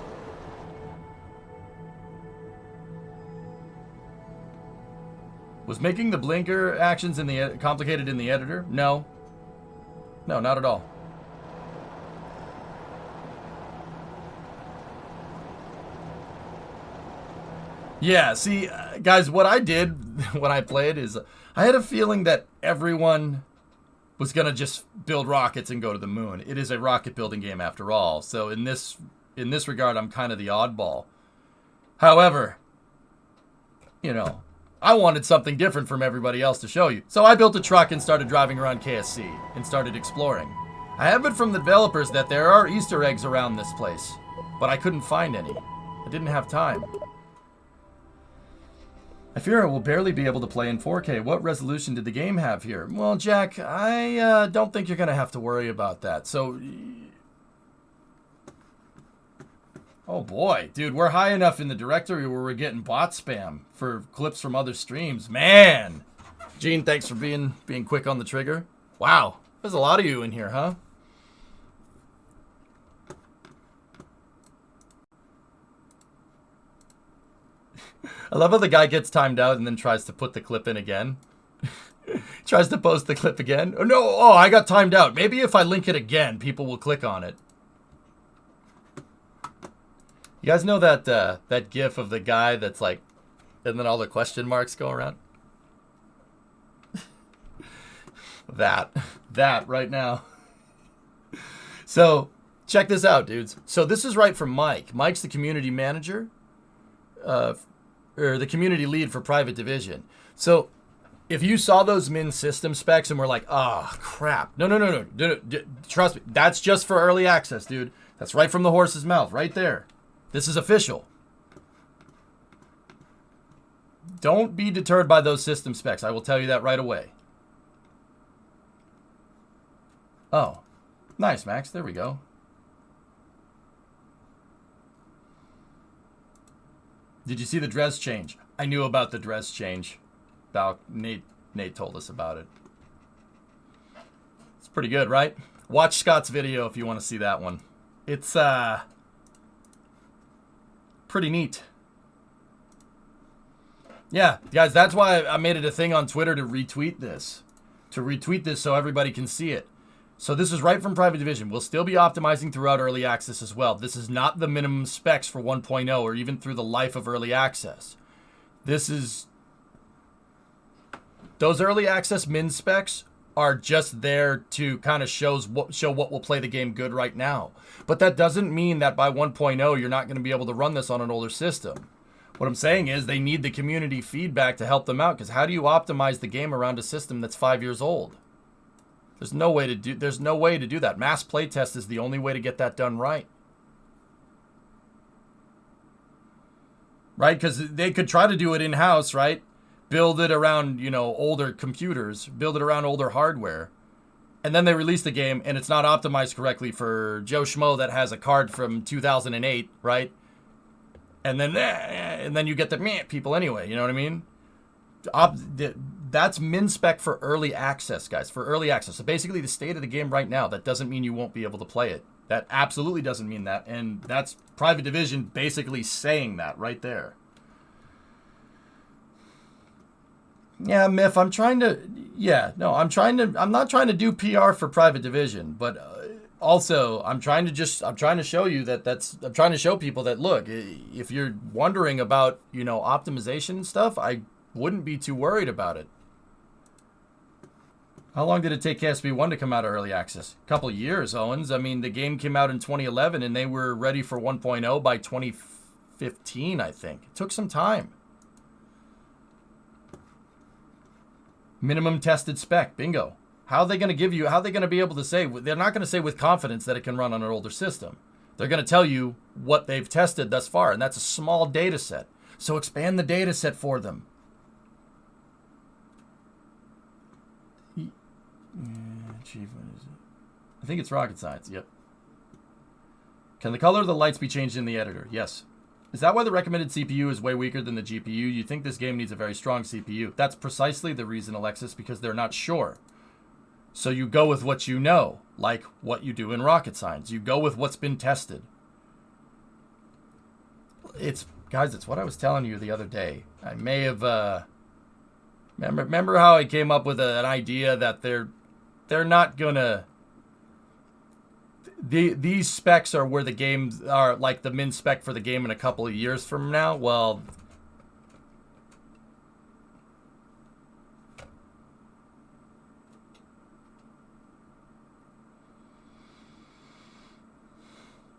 Was making the blinker actions in the complicated in the editor? No. No, not at all. Yeah, see, guys, what I did when I played is I had a feeling that everyone was going to just build rockets and go to the moon. It is a rocket building game after all. So in this regard, I'm kind of the oddball. However, you know, I wanted something different from everybody else to show you. So I built a truck and started driving around KSC and started exploring. I have it from the developers that there are Easter eggs around this place, but I couldn't find any. I didn't have time. I fear I will barely be able to play in 4K. What resolution did the game have here? Well, Jack, I don't think you're going to have to worry about that. So, oh boy, dude, we're high enough in the directory where we're getting bot spam for clips from other streams. Man! Gene, thanks for being quick on the trigger. Wow, there's a lot of you in here, huh? I love how the guy gets timed out and then tries to put the clip in again. Tries to post the clip again. Oh, no. Oh, I got timed out. Maybe if I link it again, people will click on it. You guys know that that gif of the guy that's like, and then all the question marks go around? That right now. So, check this out, dudes. So this is right from Mike. Mike's the community manager. Or the community lead for Private Division. So, if you saw those min system specs and were like, oh, crap. No. Trust me. That's just for early access, dude. That's right from the horse's mouth, right there. This is official. don't be deterred by those system specs. I will tell you that right away. Oh, nice, Max. There we go. Did you see the dress change? I knew about the dress change. Nate told us about it. It's pretty good, right? Watch Scott's video if you want to see that one. It's pretty neat. Yeah, guys, that's why I made it a thing on Twitter to retweet this. So everybody can see it. So this is right from Private Division. We'll still be optimizing throughout early access as well. This is not the minimum specs for 1.0 or even through the life of early access. This is... Those early access min specs are just there to kind of show what will play the game good right now. But that doesn't mean that by 1.0 you're not going to be able to run this on an older system. What I'm saying is they need the community feedback to help them out, because how do you optimize the game around a system that's 5 years old? There's no way to do that. Mass playtest is the only way to get that done right. Right? Because they could try to do it in-house, right? Build it around, older computers, build it around older hardware. And then they release the game and it's not optimized correctly for Joe Schmo that has a card from 2008, right? And then you get the meh people anyway, you know what I mean? That's min spec for early access, guys, for early access. So basically the state of the game right now, that doesn't mean you won't be able to play it. That absolutely doesn't mean that. And that's Private Division basically saying that right there. Yeah, Miff, I'm not trying to do PR for Private Division, but also I'm trying to show you I'm trying to show people that, look, if you're wondering about, optimization and stuff, I wouldn't be too worried about it. How long did it take KSP 1 to come out of early access? A couple of years, Owens. I mean, the game came out in 2011 and they were ready for 1.0 by 2015, I think. It took some time. Minimum tested spec. Bingo. How are they going to be able to say? They're not going to say with confidence that it can run on an older system. They're going to tell you what they've tested thus far, and that's a small data set. So expand the data set for them. Achievement is it? I think it's rocket science. Yep. Can the color of the lights be changed in the editor? Yes. Is that why the recommended CPU is way weaker than the GPU? You think this game needs a very strong CPU. That's precisely the reason, Alexis, because they're not sure. So you go with what you know, like what you do in rocket science. You go with what's been tested. Guys, it's what I was telling you the other day. I may have remember how I came up with an idea that they're not gonna. These specs are where the games are, like the min spec for the game in a couple of years from now. Well,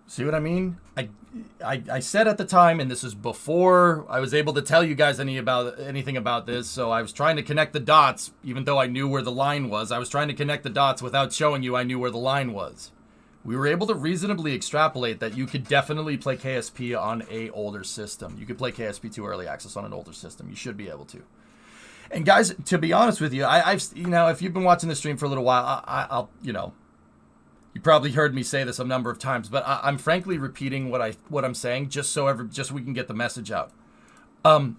see what I mean? I said at the time, and this is before I was able to tell you guys anything about this, so I was trying to connect the dots, even though I knew where the line was. I was trying to connect the dots without showing you I knew where the line was. We were able to reasonably extrapolate that you could definitely play KSP on a older system. You could play KSP 2 early access on an older system. You should be able to. And guys, to be honest with you, I've if you've been watching the stream for a little while, I'll you probably heard me say this a number of times, but I'm frankly repeating what I'm saying just so we can get the message out. I'll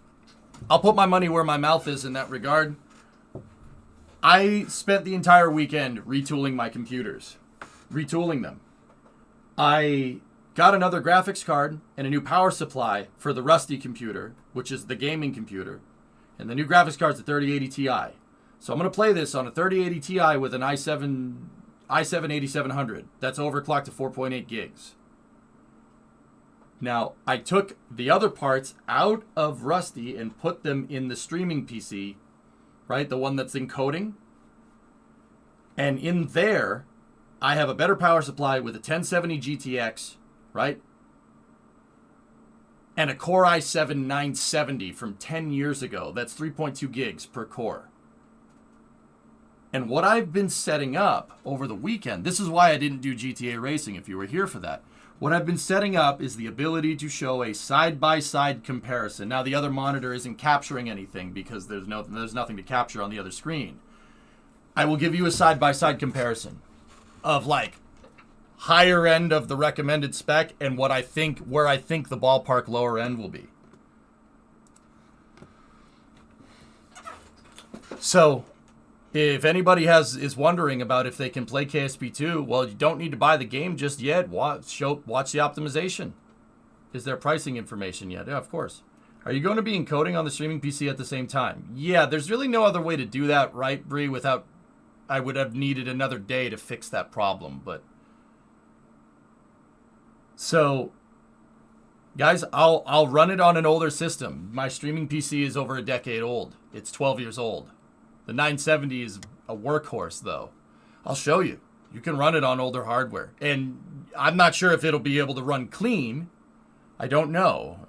put my money where my mouth is in that regard. I spent the entire weekend retooling my computers. Retooling them. I got another graphics card and a new power supply for the Rusty computer, which is the gaming computer. And the new graphics card's a 3080 Ti. So I'm going to play this on a 3080 Ti with an i7 8700. That's overclocked to 4.8 gigs. Now, I took the other parts out of Rusty and put them in the streaming PC, right? The one that's encoding. And in there, I have a better power supply with a 1070 GTX, right? And a Core i7-970 from 10 years ago. That's 3.2 gigs per core. And what I've been setting up over the weekend, this is why I didn't do GTA Racing if you were here for that. What I've been setting up is the ability to show a side-by-side comparison. Now, the other monitor isn't capturing anything because there's nothing to capture on the other screen. I will give you a side-by-side comparison of like higher end of the recommended spec and where I think the ballpark lower end will be. So, if anybody is wondering about if they can play KSP2, well, you don't need to buy the game just yet. Watch the optimization. Is there pricing information yet? Yeah, of course. Are you going to be encoding on the streaming PC at the same time? Yeah, there's really no other way to do that, right, Bree? Without, I would have needed another day to fix that problem. But so, guys, I'll run it on an older system. My streaming PC is over a decade old. It's 12 years old. The 970 is a workhorse, though. I'll show you. You can run it on older hardware. And I'm not sure if it'll be able to run clean. I don't know.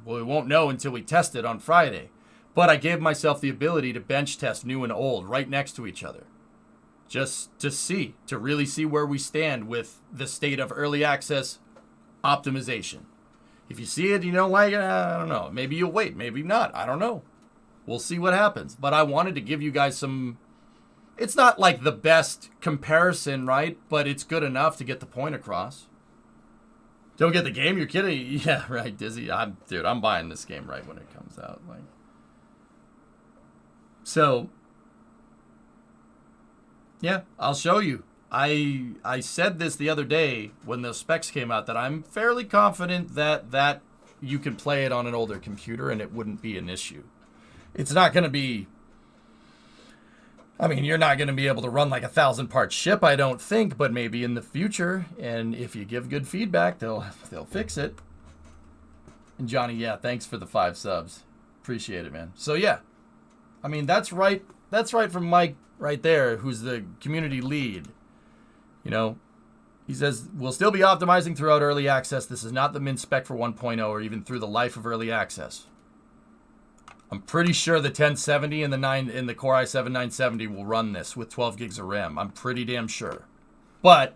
Well, we won't know until we test it on Friday. But I gave myself the ability to bench test new and old right next to each other. Just to really see where we stand with the state of early access optimization. If you see it, you don't like it, I don't know. Maybe you'll wait, maybe not. I don't know. We'll see what happens. But I wanted to give you guys some... It's not like the best comparison, right? But it's good enough to get the point across. Don't get the game? You're kidding? Yeah, right, Dizzy. Dude, I'm buying this game right when it comes out. Like, so, yeah, I'll show you. I said this the other day when the specs came out that I'm fairly confident that you can play it on an older computer and it wouldn't be an issue. It's not going to be... I mean, you're not going to be able to run like 1,000-part ship, I don't think, but maybe in the future. And if you give good feedback, they'll fix it. And Johnny, yeah, thanks for the 5 subs. Appreciate it, man. So yeah, I mean, that's right from Mike right there, who's the community lead. You know, he says, we'll still be optimizing throughout early access. This is not the min spec for 1.0 or even through the life of early access. I'm pretty sure the 1070 and the Core i7 970 will run this with 12 gigs of RAM. I'm pretty damn sure. But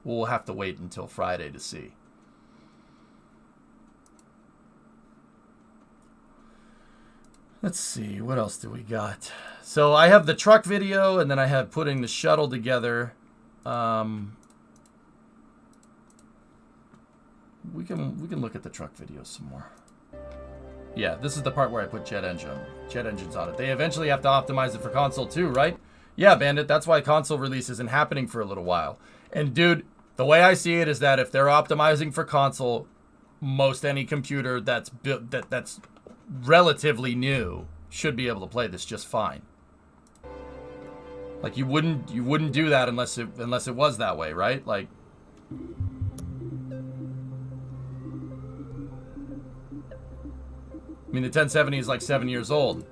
we'll have to wait until Friday to see. Let's see, what else do we got? So I have the truck video, and then I have putting the shuttle together. We can look at the truck video some more. Yeah, this is the part where I put jet engines on it. They eventually have to optimize it for console too, right? Yeah, Bandit, that's why console release isn't happening for a little while. And dude, the way I see it is that if they're optimizing for console, most any computer that's relatively new should be able to play this just fine. Like you wouldn't do that unless it was that way, right? Like, I mean, the 1070 is like 7 years old.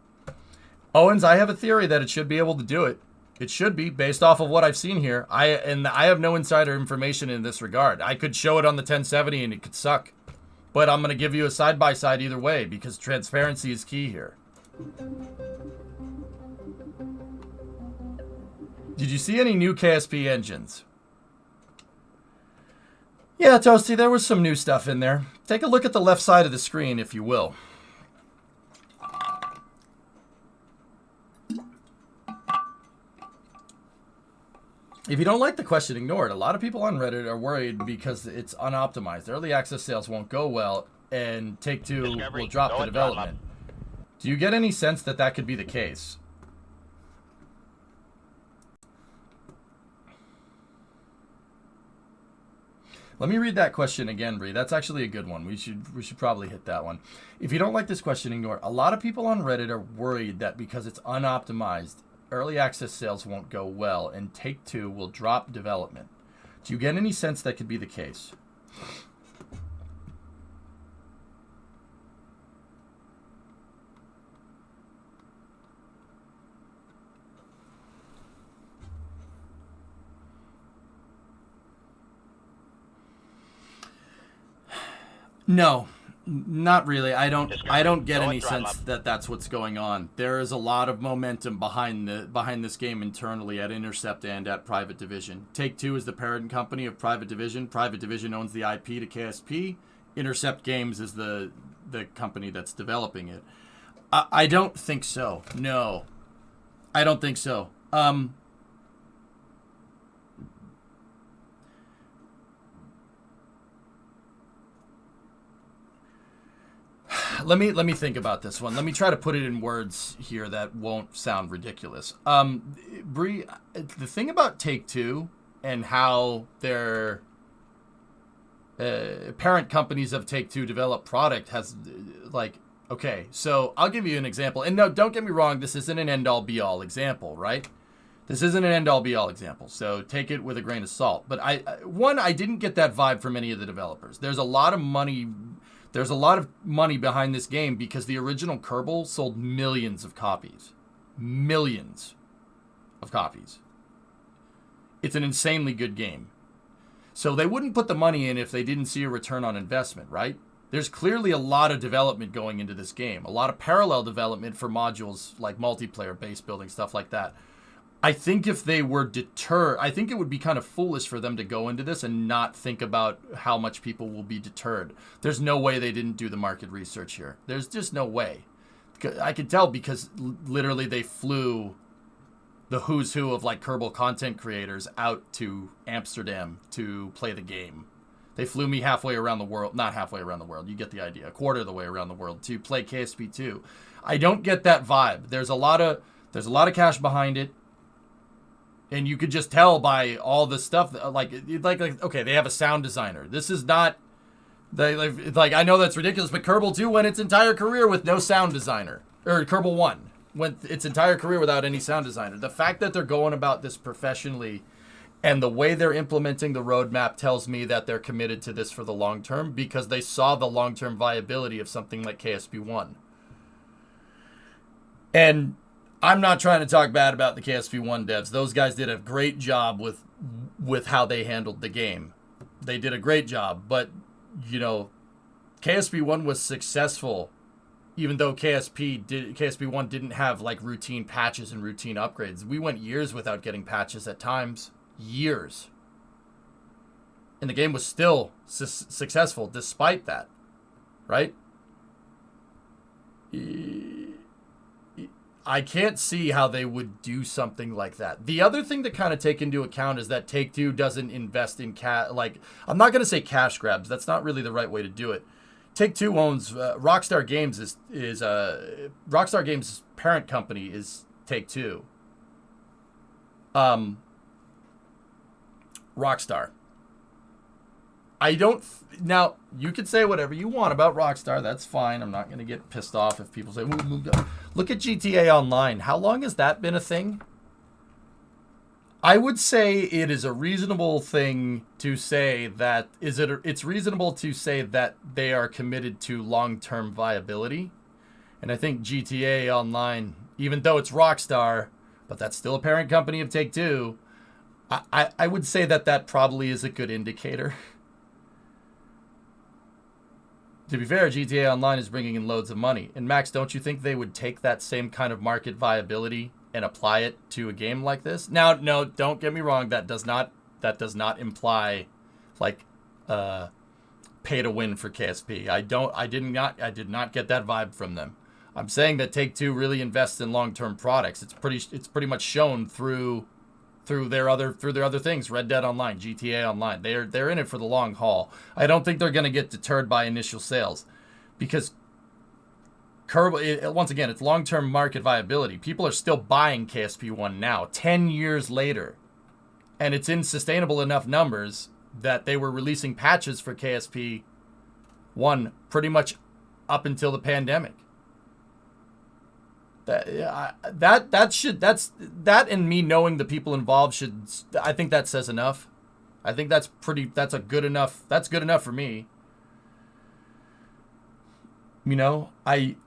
Owens, I have a theory that it should be able to do it. It should be, based off of what I've seen here. I have no insider information in this regard. I could show it on the 1070 and it could suck. But I'm going to give you a side-by-side either way because transparency is key here. Did you see any new KSP engines? Yeah, Toasty, there was some new stuff in there. Take a look at the left side of the screen, if you will. If you don't like the question, ignore it. A lot of people on Reddit are worried because it's unoptimized. Early access sales won't go well, and Take-Two will drop the development. Do you get any sense that that could be the case? Let me read that question again, Bree. That's actually a good one. We should probably hit that one. If you don't like this question, ignore it. A lot of people on Reddit are worried that because it's unoptimized, early access sales won't go well, and Take-Two will drop development. Do you get any sense that could be the case? No. Not really. I don't get Go any with throttle sense up. that that's what's going on. There is a lot of momentum behind this game internally at Intercept and at Private Division. Take-Two is the parent company of Private Division. Private Division owns the IP to KSP. Intercept Games is the company that's developing it. I don't think so. No. I don't think so. Let me think about this one. Let me try to put it in words here that won't sound ridiculous. Bree, the thing about Take-Two and how their parent companies of Take-Two develop product has, like, okay, so I'll give you an example. And no, don't get me wrong, this isn't an end-all be-all example, right? This isn't an end-all be-all example, so take it with a grain of salt. But I didn't get that vibe from any of the developers. There's a lot of money behind this game because the original Kerbal sold millions of copies. Millions of copies. It's an insanely good game. So they wouldn't put the money in if they didn't see a return on investment, right? There's clearly a lot of development going into this game. A lot of parallel development for modules like multiplayer, base building, stuff like that. I think if they were deterred, I think it would be kind of foolish for them to go into this and not think about how much people will be deterred. There's no way they didn't do the market research here. There's just no way. I could tell because literally they flew the who's who of like Kerbal content creators out to Amsterdam to play the game. They flew me halfway around the world, not halfway around the world, you get the idea, a quarter of the way around the world to play KSP2. I don't get that vibe. There's a lot of cash behind it. And you could just tell by all the stuff, like okay, they have a sound designer. This is not, I know that's ridiculous, but Kerbal 2 went its entire career with no sound designer. Or Kerbal 1 went its entire career without any sound designer. The fact that they're going about this professionally and the way they're implementing the roadmap tells me that they're committed to this for the long term because they saw the long-term viability of something like KSP1. And I'm not trying to talk bad about the KSP1 devs. Those guys did a great job with how they handled the game. They did a great job, but you know, KSP1 was successful even though KSP1 didn't have like routine patches and routine upgrades. We went years without getting patches at times. Years. And the game was still successful despite that. Right? I can't see how they would do something like that. The other thing to kind of take into account is that Take-Two doesn't invest in I'm not going to say cash grabs. That's not really the right way to do it. Take-Two owns Rockstar Games is Rockstar Games' parent company is Take-Two. Rockstar. Now, you could say whatever you want about Rockstar. That's fine. I'm not going to get pissed off if people say, look at GTA Online. How long has that been a thing? I would say it is a reasonable thing to say that, it's reasonable to say that they are committed to long-term viability. And I think GTA Online, even though it's Rockstar, but that's still a parent company of Take-Two, I would say that probably is a good indicator. To be fair, GTA Online is bringing in loads of money. And Max, don't you think they would take that same kind of market viability and apply it to a game like this? Now, no, don't get me wrong. That does not imply like pay to win for KSP. I did not get that vibe from them. I'm saying that Take-Two really invests in long-term products. It's pretty much shown through their other things, Red Dead Online, GTA Online. They're in it for the long haul. I don't think they're going to get deterred by initial sales because Kerbal, once again, it's long-term market viability. People are still buying KSP1 now, 10 years later. And it's in sustainable enough numbers that they were releasing patches for KSP1 pretty much up until the pandemic. That and me knowing the people involved I think that says enough. I think that's good enough for me. You know, I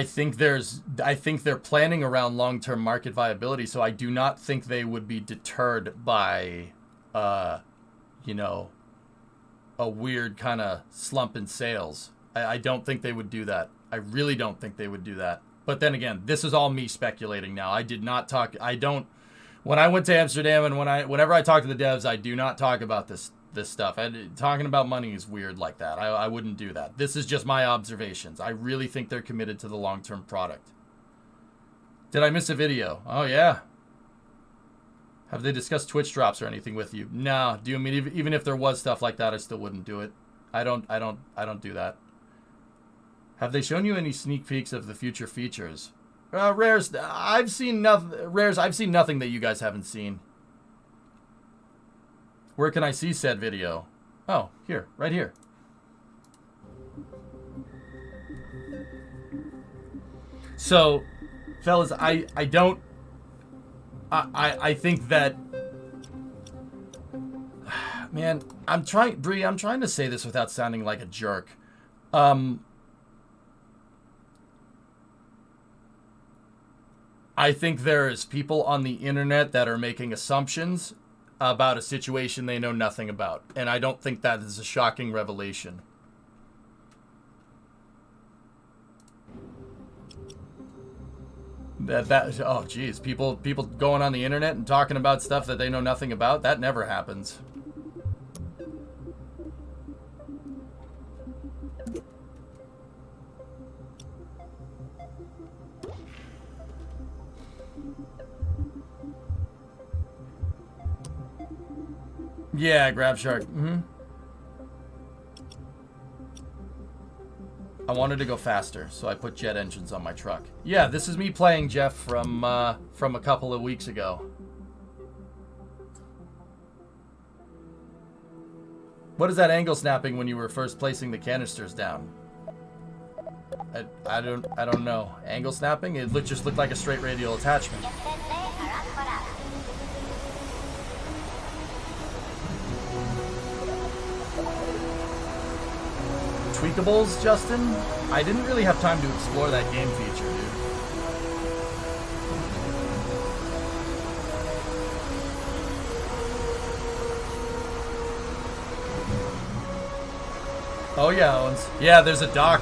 think they're planning around long-term market viability, so I do not think they would be deterred by a weird kind of slump in sales. I don't think they would do that. I really don't think they would do that. But then again, this is all me speculating now. I did not talk. I don't. When I went to Amsterdam and whenever I talk to the devs, I do not talk about this stuff. Talking about money is weird like that. I wouldn't do that. This is just my observations. I really think they're committed to the long-term product. Did I miss a video? Oh yeah. Have they discussed Twitch drops or anything with you? No. Do you mean even if there was stuff like that, I still wouldn't do it. I don't do that. Have they shown you any sneak peeks of the future features? Rares, I've seen nothing. Rares, I've seen nothing that you guys haven't seen. Where can I see said video? Oh, here, right here. So, fellas, I think that, man, Bree, I'm trying to say this without sounding like a jerk. I think there's people on the internet that are making assumptions about a situation they know nothing about. And I don't think that is a shocking revelation. Oh geez, people going on the internet and talking about stuff that they know nothing about, that never happens. Yeah, Grab Shark. I wanted to go faster, so I put jet engines on my truck. Yeah, this is me playing Jeff from a couple of weeks ago. What is that angle snapping when you were first placing the canisters down? I don't know. Angle snapping? It just looked like a straight radial attachment. Tweakables, Justin? I didn't really have time to explore that game feature, dude. Oh yeah, Owens. Yeah, there's a dock.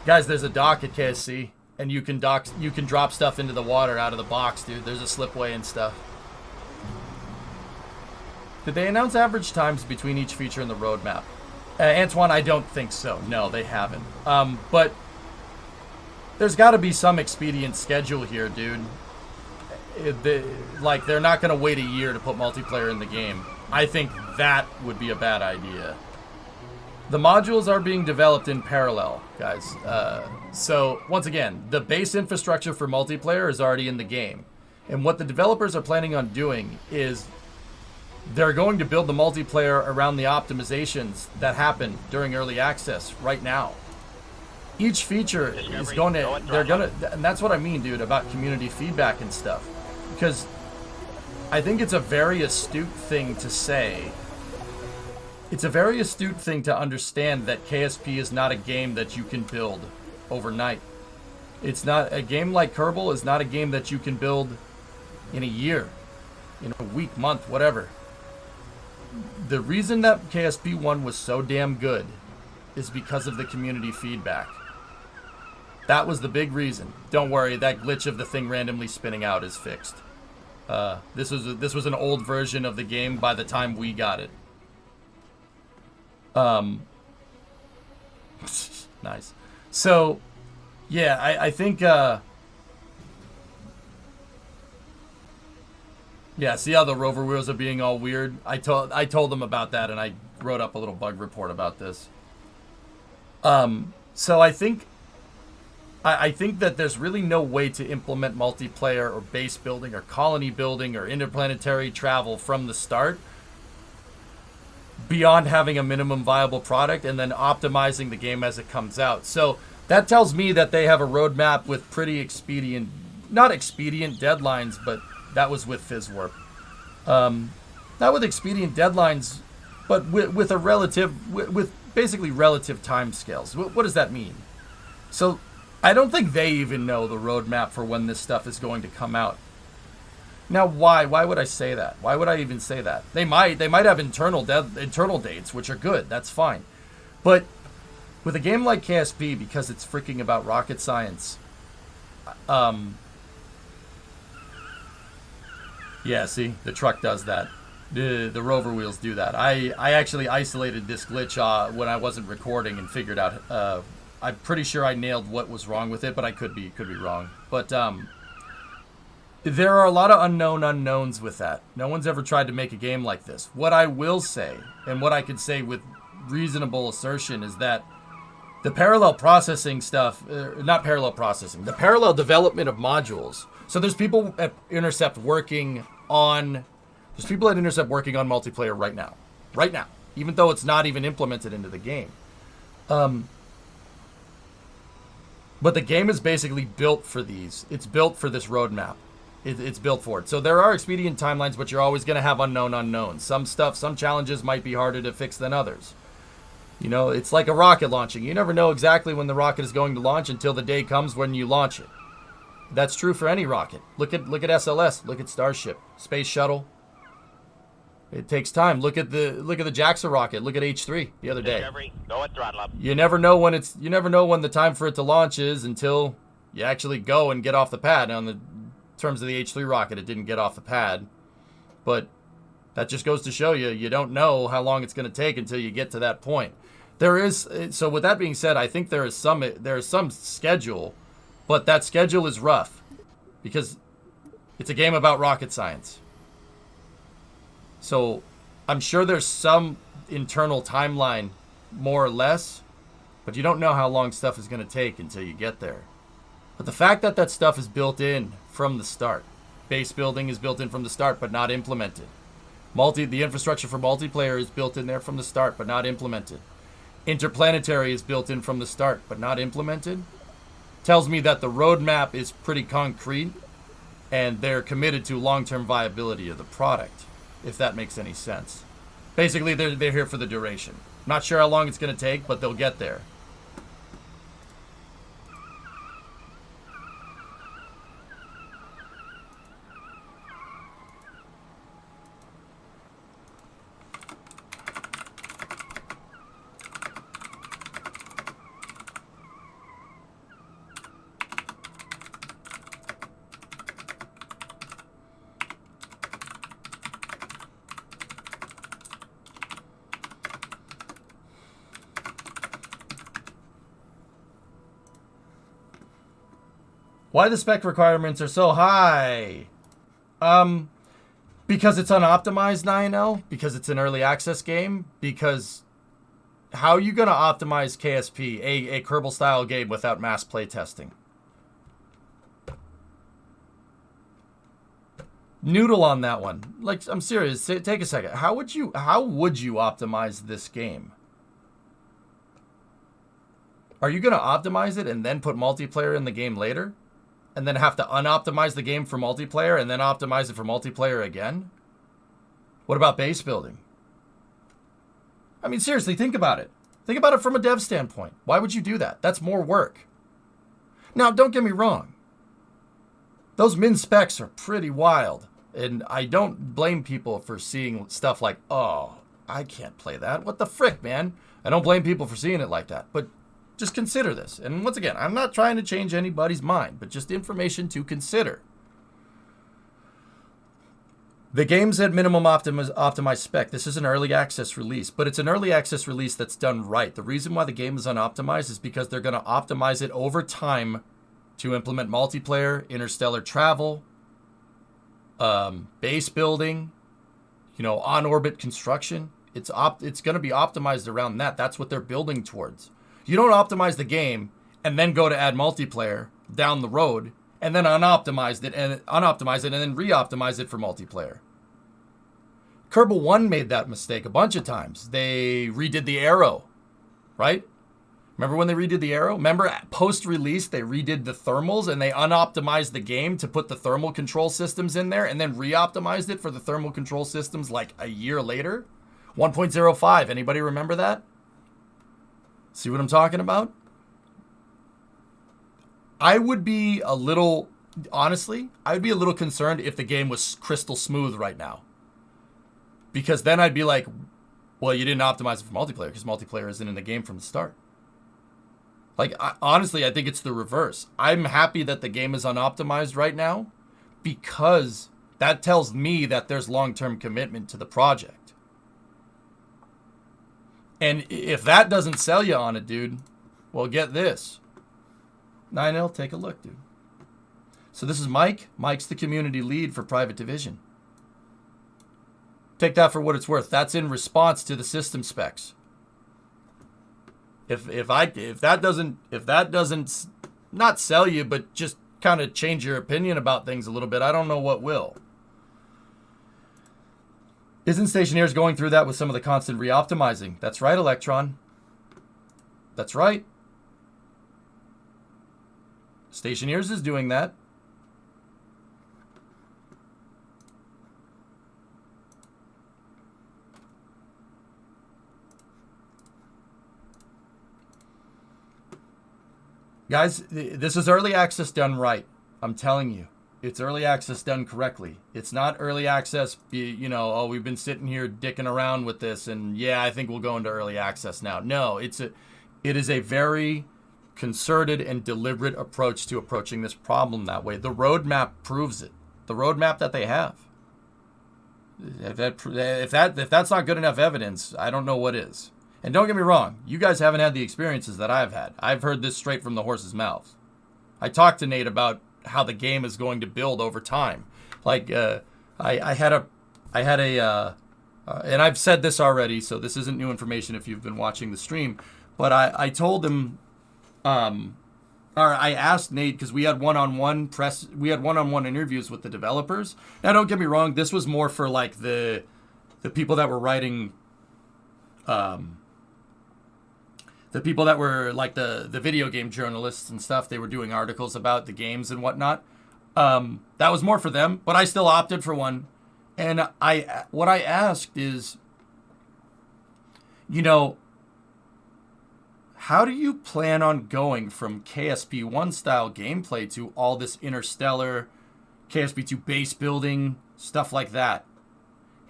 Guys, there's a dock at KSC, and you can drop stuff into the water out of the box, dude. There's a slipway and stuff. Did they announce average times between each feature in the roadmap? Antoine, I don't think so. No, they haven't. But there's got to be some expedient schedule here, dude. They're not going to wait a year to put multiplayer in the game. I think that would be a bad idea. The modules are being developed in parallel, guys. So, once again, the base infrastructure for multiplayer is already in the game. And what the developers are planning on doing is they're going to build the multiplayer around the optimizations that happen during early access right now. Each feature is going to, and that's what I mean, dude, about community feedback and stuff. Because I think it's a very astute thing to say. It's a very astute thing to understand that KSP is not a game that you can build overnight. It's not a game like Kerbal is not a game that you can build in a year, in a week, month, whatever. The reason that KSP 1 was so damn good is because of the community feedback. That was the big reason. Don't worry, that glitch of the thing randomly spinning out is fixed. This was an old version of the game by the time we got it. Nice. So, yeah, I think, yeah, see how the rover wheels are being all weird? I told them about that, and I wrote up a little bug report about this. So I think that there's really no way to implement multiplayer or base building or colony building or interplanetary travel from the start beyond having a minimum viable product and then optimizing the game as it comes out. So that tells me that they have a roadmap with pretty expedient, not expedient deadlines, but that was with Fizzwarp. Not with expedient deadlines, but with a relative, with basically relative timescales. What does that mean? So I don't think they even know the roadmap for when this stuff is going to come out. Now, why? Why would I say that? Why would I even say that? They might have internal dates, which are good. That's fine. But with a game like KSP, because it's freaking about rocket science, yeah, see, the truck does that. The rover wheels do that. I actually isolated this glitch when I wasn't recording and figured out. I'm pretty sure I nailed what was wrong with it, but I could be wrong. But there are a lot of unknowns with that. No one's ever tried to make a game like this. What I will say, and what I could say with reasonable assertion, is that the parallel processing stuff, not parallel processing, the parallel development of modules. So there's people at Intercept working on multiplayer right now, even though it's not even implemented into the game. But the game is basically built for these. It's built for this roadmap. It's built for it. So there are expedient timelines, but you're always going to have unknown unknowns. Some challenges might be harder to fix than others. You know, it's like a rocket launching. You never know exactly when the rocket is going to launch until the day comes when you launch it. That's true for any rocket. Look at SLS. Look at Starship, Space Shuttle. It takes time. Look at the JAXA rocket. Look at H3 the other day. Discovery, go at throttle up. You never know when the time for it to launch is until you actually go and get off the pad. Now, in the terms of the H3 rocket, it didn't get off the pad, but that just goes to show you don't know how long it's going to take until you get to that point. So with that being said, I think there is some schedule, but that schedule is rough because it's a game about rocket science. So I'm sure there's some internal timeline, more or less, but you don't know how long stuff is going to take until you get there. But the fact that stuff is built in from the start, base building is built in from the start but not implemented. The infrastructure for multiplayer is built in there from the start but not implemented. Interplanetary is built in from the start but not implemented. Tells me that the roadmap is pretty concrete and they're committed to long-term viability of the product, if that makes any sense. Basically, they're here for the duration. Not sure how long it's going to take, but they'll get there. Why the spec requirements are so high? Because it's unoptimized 9L, because it's an early access game, because how are you going to optimize KSP, a Kerbal style game, without mass playtesting? Noodle on that one. Like, I'm serious. Take a second. How would you optimize this game? Are you going to optimize it and then put multiplayer in the game later? And then have to unoptimize the game for multiplayer and then optimize it for multiplayer again? What about base building? I mean, seriously, think about it. Think about it from a dev standpoint. Why would you do that? That's more work. Now, don't get me wrong. Those min specs are pretty wild. And I don't blame people for seeing stuff like, oh, I can't play that. What the frick, man? I don't blame people for seeing it like that. But just consider this. And once again, I'm not trying to change anybody's mind, but just information to consider. The game's at minimum optimized spec. This is an early access release, but it's an early access release that's done right. The reason why the game is unoptimized is because they're going to optimize it over time to implement multiplayer, interstellar travel, base building, on-orbit construction. It's going to be optimized around that. That's what they're building towards. You don't optimize the game and then go to add multiplayer down the road and then unoptimize it and then re-optimize it for multiplayer. Kerbal 1 made that mistake a bunch of times. They redid the arrow, right? Remember when they redid the arrow? Remember post-release they redid the thermals and they unoptimized the game to put the thermal control systems in there and then re-optimized it for the thermal control systems like a year later? 1.05, anybody remember that? See what I'm talking about? I would be a little honestly, I'd be a little concerned if the game was crystal smooth right now. Because then I'd be like, well, you didn't optimize it for multiplayer because multiplayer isn't in the game from the start. Like, honestly, I think it's the reverse. I'm happy that the game is unoptimized right now because that tells me that there's long-term commitment to the project. And if that doesn't sell you on it, dude, well, get this. 9L, take a look, dude. So this is Mike. Mike's the community lead for Private Division. Take that for what it's worth. That's in response to the system specs. If that doesn't not sell you, but just kind of change your opinion about things a little bit, I don't know what will. Isn't Stationeers going through that with some of the constant re-optimizing? That's right, Electron. That's right. Stationeers is doing that. Guys, this is early access done right. I'm telling you. It's early access done correctly. It's not early access, you know, oh, we've been sitting here dicking around with this, and yeah, I think we'll go into early access now. No, it is a very concerted and deliberate approach to approaching this problem that way. The roadmap proves it. The roadmap that they have. If that's not good enough evidence, I don't know what is. And don't get me wrong, you guys haven't had the experiences that I've had. I've heard this straight from the horse's mouth. I talked to Nate about how the game is going to build over time. Like, I had a, and I've said this already, so this isn't new information if you've been watching the stream, but I told him, or I asked Nate, because we had one-on-one interviews with the developers. Now, don't get me wrong, this was more for like the people that were writing, the people that were like the video game journalists and stuff. They were doing articles about the games and whatnot. That was more for them, but I still opted for one. And what I asked is, you know, how do you plan on going from KSP1 style gameplay to all this Interstellar, KSP2 base building, stuff like that?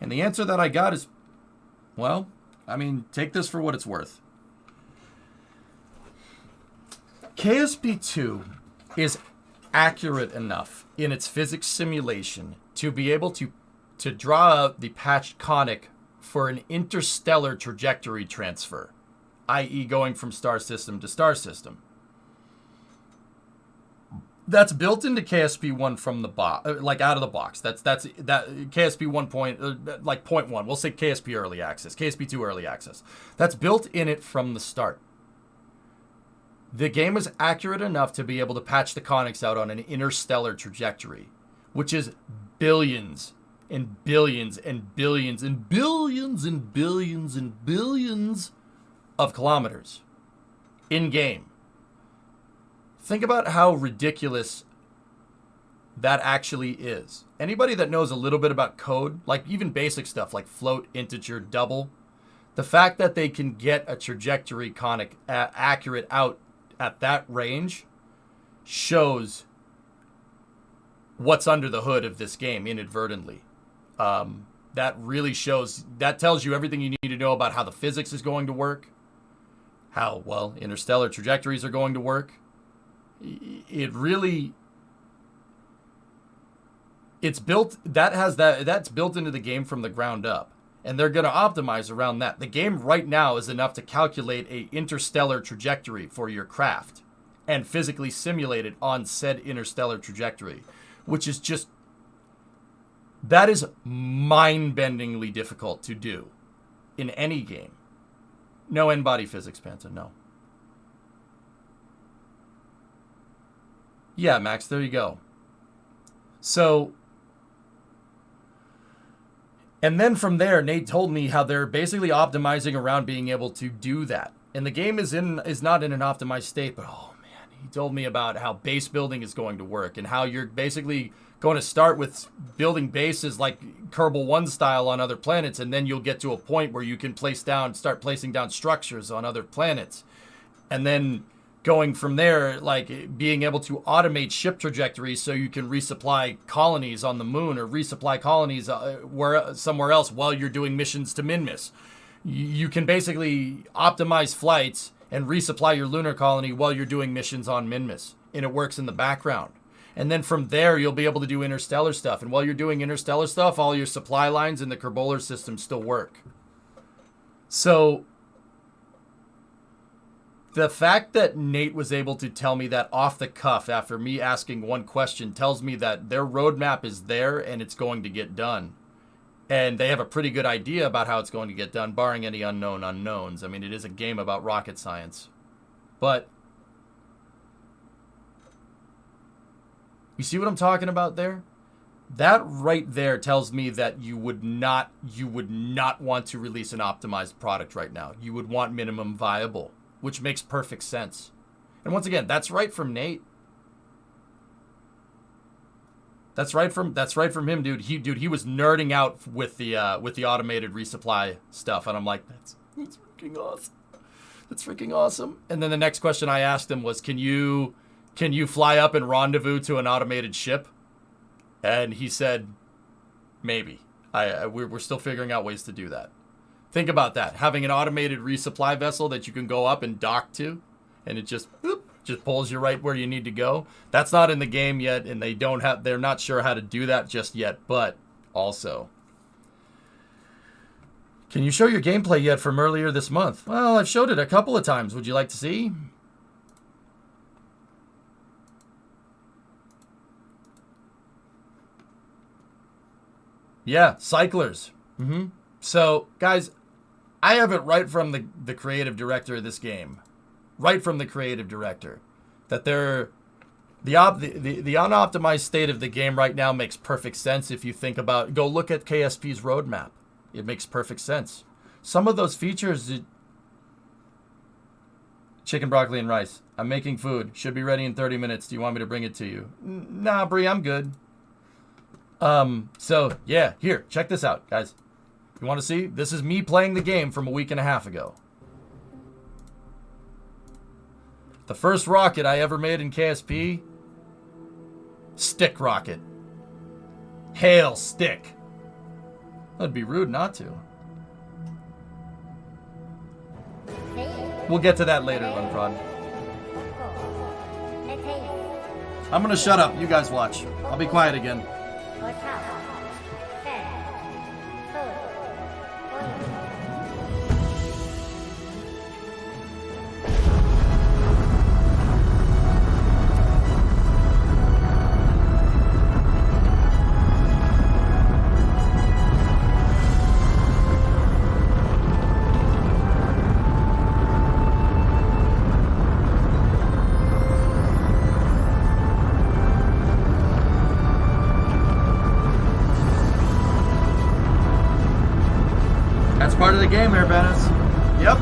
And the answer that I got is, well, I mean, take this for what it's worth. KSP2 is accurate enough in its physics simulation to be able to draw out the patched conic for an interstellar trajectory transfer, i.e. going from star system to star system. That's built into KSP1 from the box, like out of the box. That's KSP1 point 1. We'll say KSP early access, KSP2 early access. That's built in it from the start. The game is accurate enough to be able to patch the conics out on an interstellar trajectory, which is billions and billions and billions and billions and billions and billions of kilometers in game. Think about how ridiculous that actually is. Anybody that knows a little bit about code, like even basic stuff like float, integer, double, the fact that they can get a trajectory conic accurate out at that range shows what's under the hood of this game inadvertently. That really shows, that tells you everything you need to know about how the physics is going to work, how, well, interstellar trajectories are going to work. It really, it's built, that's built into the game from the ground up. And they're going to optimize around that. The game right now is enough to calculate a interstellar trajectory for your craft and physically simulate it on said interstellar trajectory, which is just, that is mind-bendingly difficult to do in any game. No n-body physics, Panta, no. Yeah, Max, there you go. So, and then from there, Nate told me how they're basically optimizing around being able to do that. And the game is not in an optimized state, but oh man, he told me about how base building is going to work and how you're basically going to start with building bases like Kerbal 1 style on other planets, and then you'll get to a point where you can start placing down structures on other planets. And then going from there, like being able to automate ship trajectories so you can resupply colonies on the moon or resupply colonies somewhere else while you're doing missions to Minmus. You can basically optimize flights and resupply your lunar colony while you're doing missions on Minmus, and it works in the background. And then from there, you'll be able to do interstellar stuff. And while you're doing interstellar stuff, all your supply lines in the Kerbaler system still work. So the fact that Nate was able to tell me that off the cuff after me asking one question tells me that their roadmap is there and it's going to get done. And they have a pretty good idea about how it's going to get done, barring any unknown unknowns. I mean, it is a game about rocket science. But you see what I'm talking about there? That right there tells me that you would not want to release an optimized product right now. You would want minimum viable, which makes perfect sense. And once again, that's right from Nate. That's right from him, dude. He was nerding out with the automated resupply stuff, and I'm like, that's freaking awesome. That's freaking awesome. And then the next question I asked him was, can you fly up and rendezvous to an automated ship? And he said, maybe. We're still figuring out ways to do that. Think about that. Having an automated resupply vessel that you can go up and dock to, and it just pulls you right where you need to go. That's not in the game yet, and they're not sure how to do that just yet. But also, can you show your gameplay yet from earlier this month? Well, I've showed it a couple of times. Would you like to see? Yeah, cyclers. So, guys, I have it right from the creative director of this game. Right from the creative director. That the unoptimized state of the game right now makes perfect sense if you think about... Go look at KSP's roadmap. It makes perfect sense. Some of those features... Chicken, broccoli, and rice. I'm making food. Should be ready in 30 minutes. Do you want me to bring it to you? Nah, Bree, I'm good. So, yeah, here, check this out, guys. You want to see? This is me playing the game from a week and a half ago. The first rocket I ever made in KSP, stick rocket. Hail stick. That'd be rude not to. We'll get to that later, Lunprod. I'm gonna shut up. You guys watch. I'll be quiet again. Part of the game here, Bennis. Yep.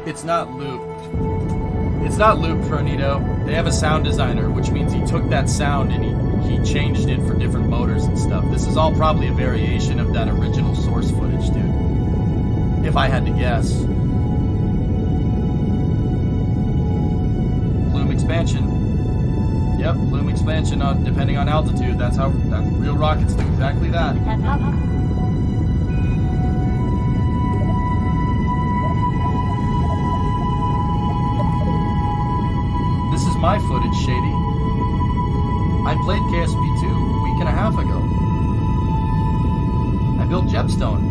It's not looped. It's not looped, Fronito. They have a sound designer, which means he took that sound and he changed it for different motors and stuff. This is all probably a variation of that original source footage, dude. If I had to guess. Plume expansion. Yep, plume expansion depending on altitude. That's real rockets do exactly that. This is my footage, Shady. I played KSP 2 a week and a half ago. I built Jepstone.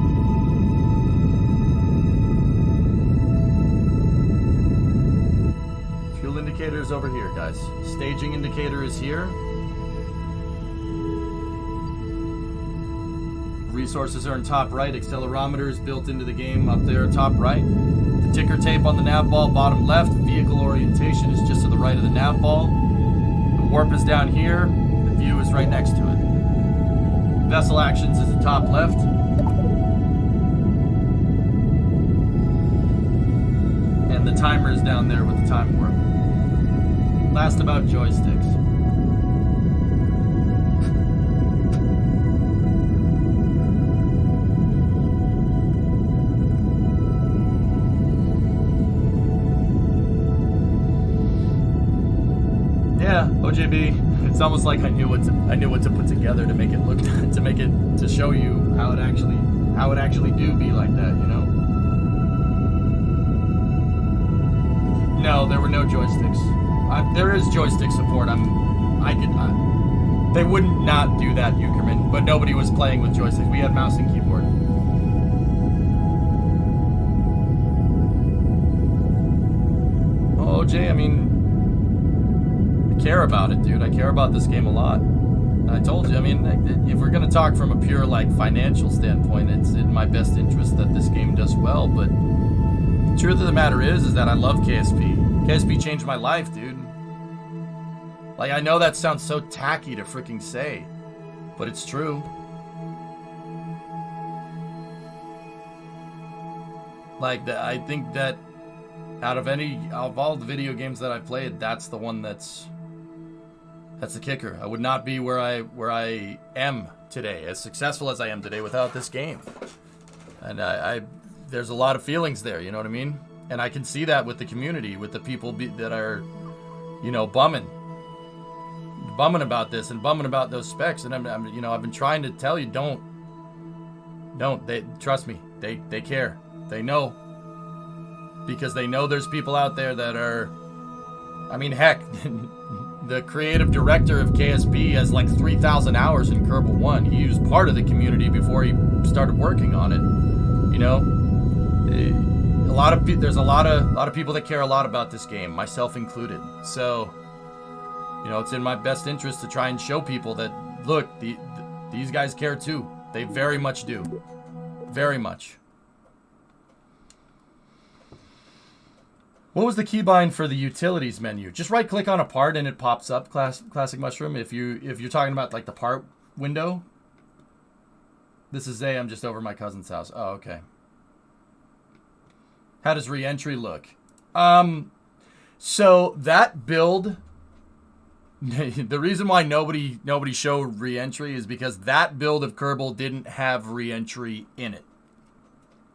Fuel indicator is over here, guys. Staging indicator is here. Resources are in top right. Accelerometer is built into the game up there, top right. The ticker tape on the nav ball, bottom left. Vehicle orientation is just to the right of the nav ball. The warp is down here. The view is right next to it. Vessel actions is the top left. And the timer is down there with the time warp. Last about joysticks. Yeah, OJB. It's almost like I knew what to put together to make it look to show you how it actually do be like that, you know. No, there were no joysticks. There is joystick support. They wouldn't not do that, Eukerman, but nobody was playing with joysticks. We had mouse and keyboard. Oh, Jay, I mean, I care about it, dude. I care about this game a lot. I told you, I mean, if we're going to talk from a pure, like, financial standpoint, it's in my best interest that this game does well, but the truth of the matter is that I love KSP. KSP changed my life, dude. Like, I know that sounds so tacky to freaking say, but it's true. Like, I think that out of all the video games that I've played, that's the one that's the kicker. I would not be where I am today, as successful as I am today, without this game. And there's a lot of feelings there, you know what I mean? And I can see that with the community, with the people that are, you know, bumming about this and bumming about those specs. And I'm you know, I've been trying to tell you, don't. They trust me. They care. They know, because they know there's people out there that are. I mean, heck, the creative director of KSP has like 3,000 hours in Kerbal 1. He was part of the community before he started working on it. You know. There's a lot of people that care a lot about this game, myself included. So, you know, it's in my best interest to try and show people that, look, these guys care too. They very much do. Very much. What was the keybind for the utilities menu? Just right click on a part and it pops up, Classic Mushroom. If you're talking about like the part window. This is Zay, I'm just over my cousin's house. Oh, okay. How does re-entry look? So that build, the reason why nobody showed re-entry is because that build of Kerbal didn't have re-entry in it.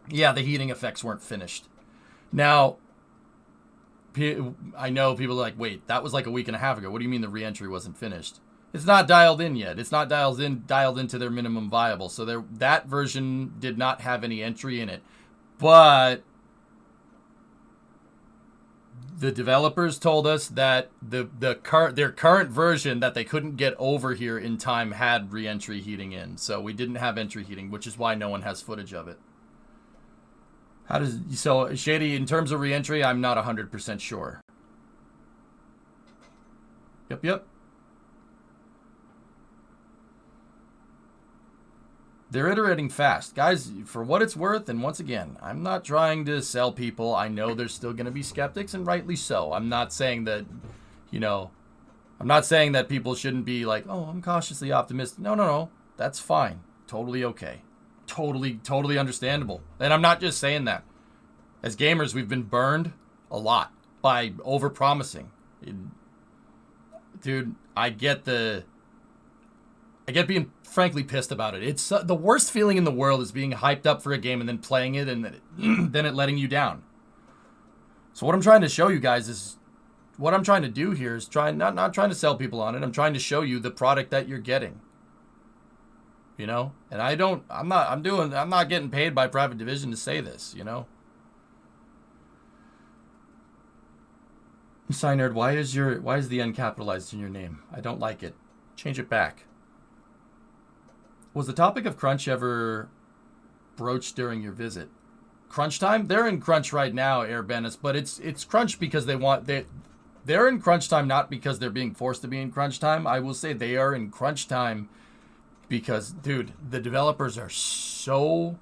Yeah, the heating effects weren't finished. Now, I know people are like, wait, that was like a week and a half ago. What do you mean the re-entry wasn't finished? It's not dialed in yet. It's not dialed into their minimum viable. So that version did not have any entry in it. But the developers told us that their current version that they couldn't get over here in time had re-entry heating in. So we didn't have entry heating, which is why no one has footage of it. So Shady, in terms of re-entry, I'm not 100% sure. Yep. They're iterating fast. Guys, for what it's worth, and once again, I'm not trying to sell people. I know there's still going to be skeptics, and rightly so. I'm not saying that, you know, I'm not saying that people shouldn't be like, oh, I'm cautiously optimistic. No. That's fine. Totally okay. Totally understandable. And I'm not just saying that. As gamers, we've been burned a lot by over-promising. Dude, I get being frankly pissed about it. It's the worst feeling in the world is being hyped up for a game and then playing it and then it letting you down. So what I'm trying to show you guys is, what I'm trying to do here is not trying to sell people on it. I'm trying to show you the product that you're getting. You know? And I'm not getting paid by Private Division to say this, you know? Synerd, why is the N capitalized in your name? I don't like it. Change it back. Was the topic of crunch ever broached during your visit? Crunch time? They're in crunch right now, Air Bennis, but it's crunch because they're in crunch time, not because they're being forced to be in crunch time. I will say they are in crunch time because, dude, the developers are so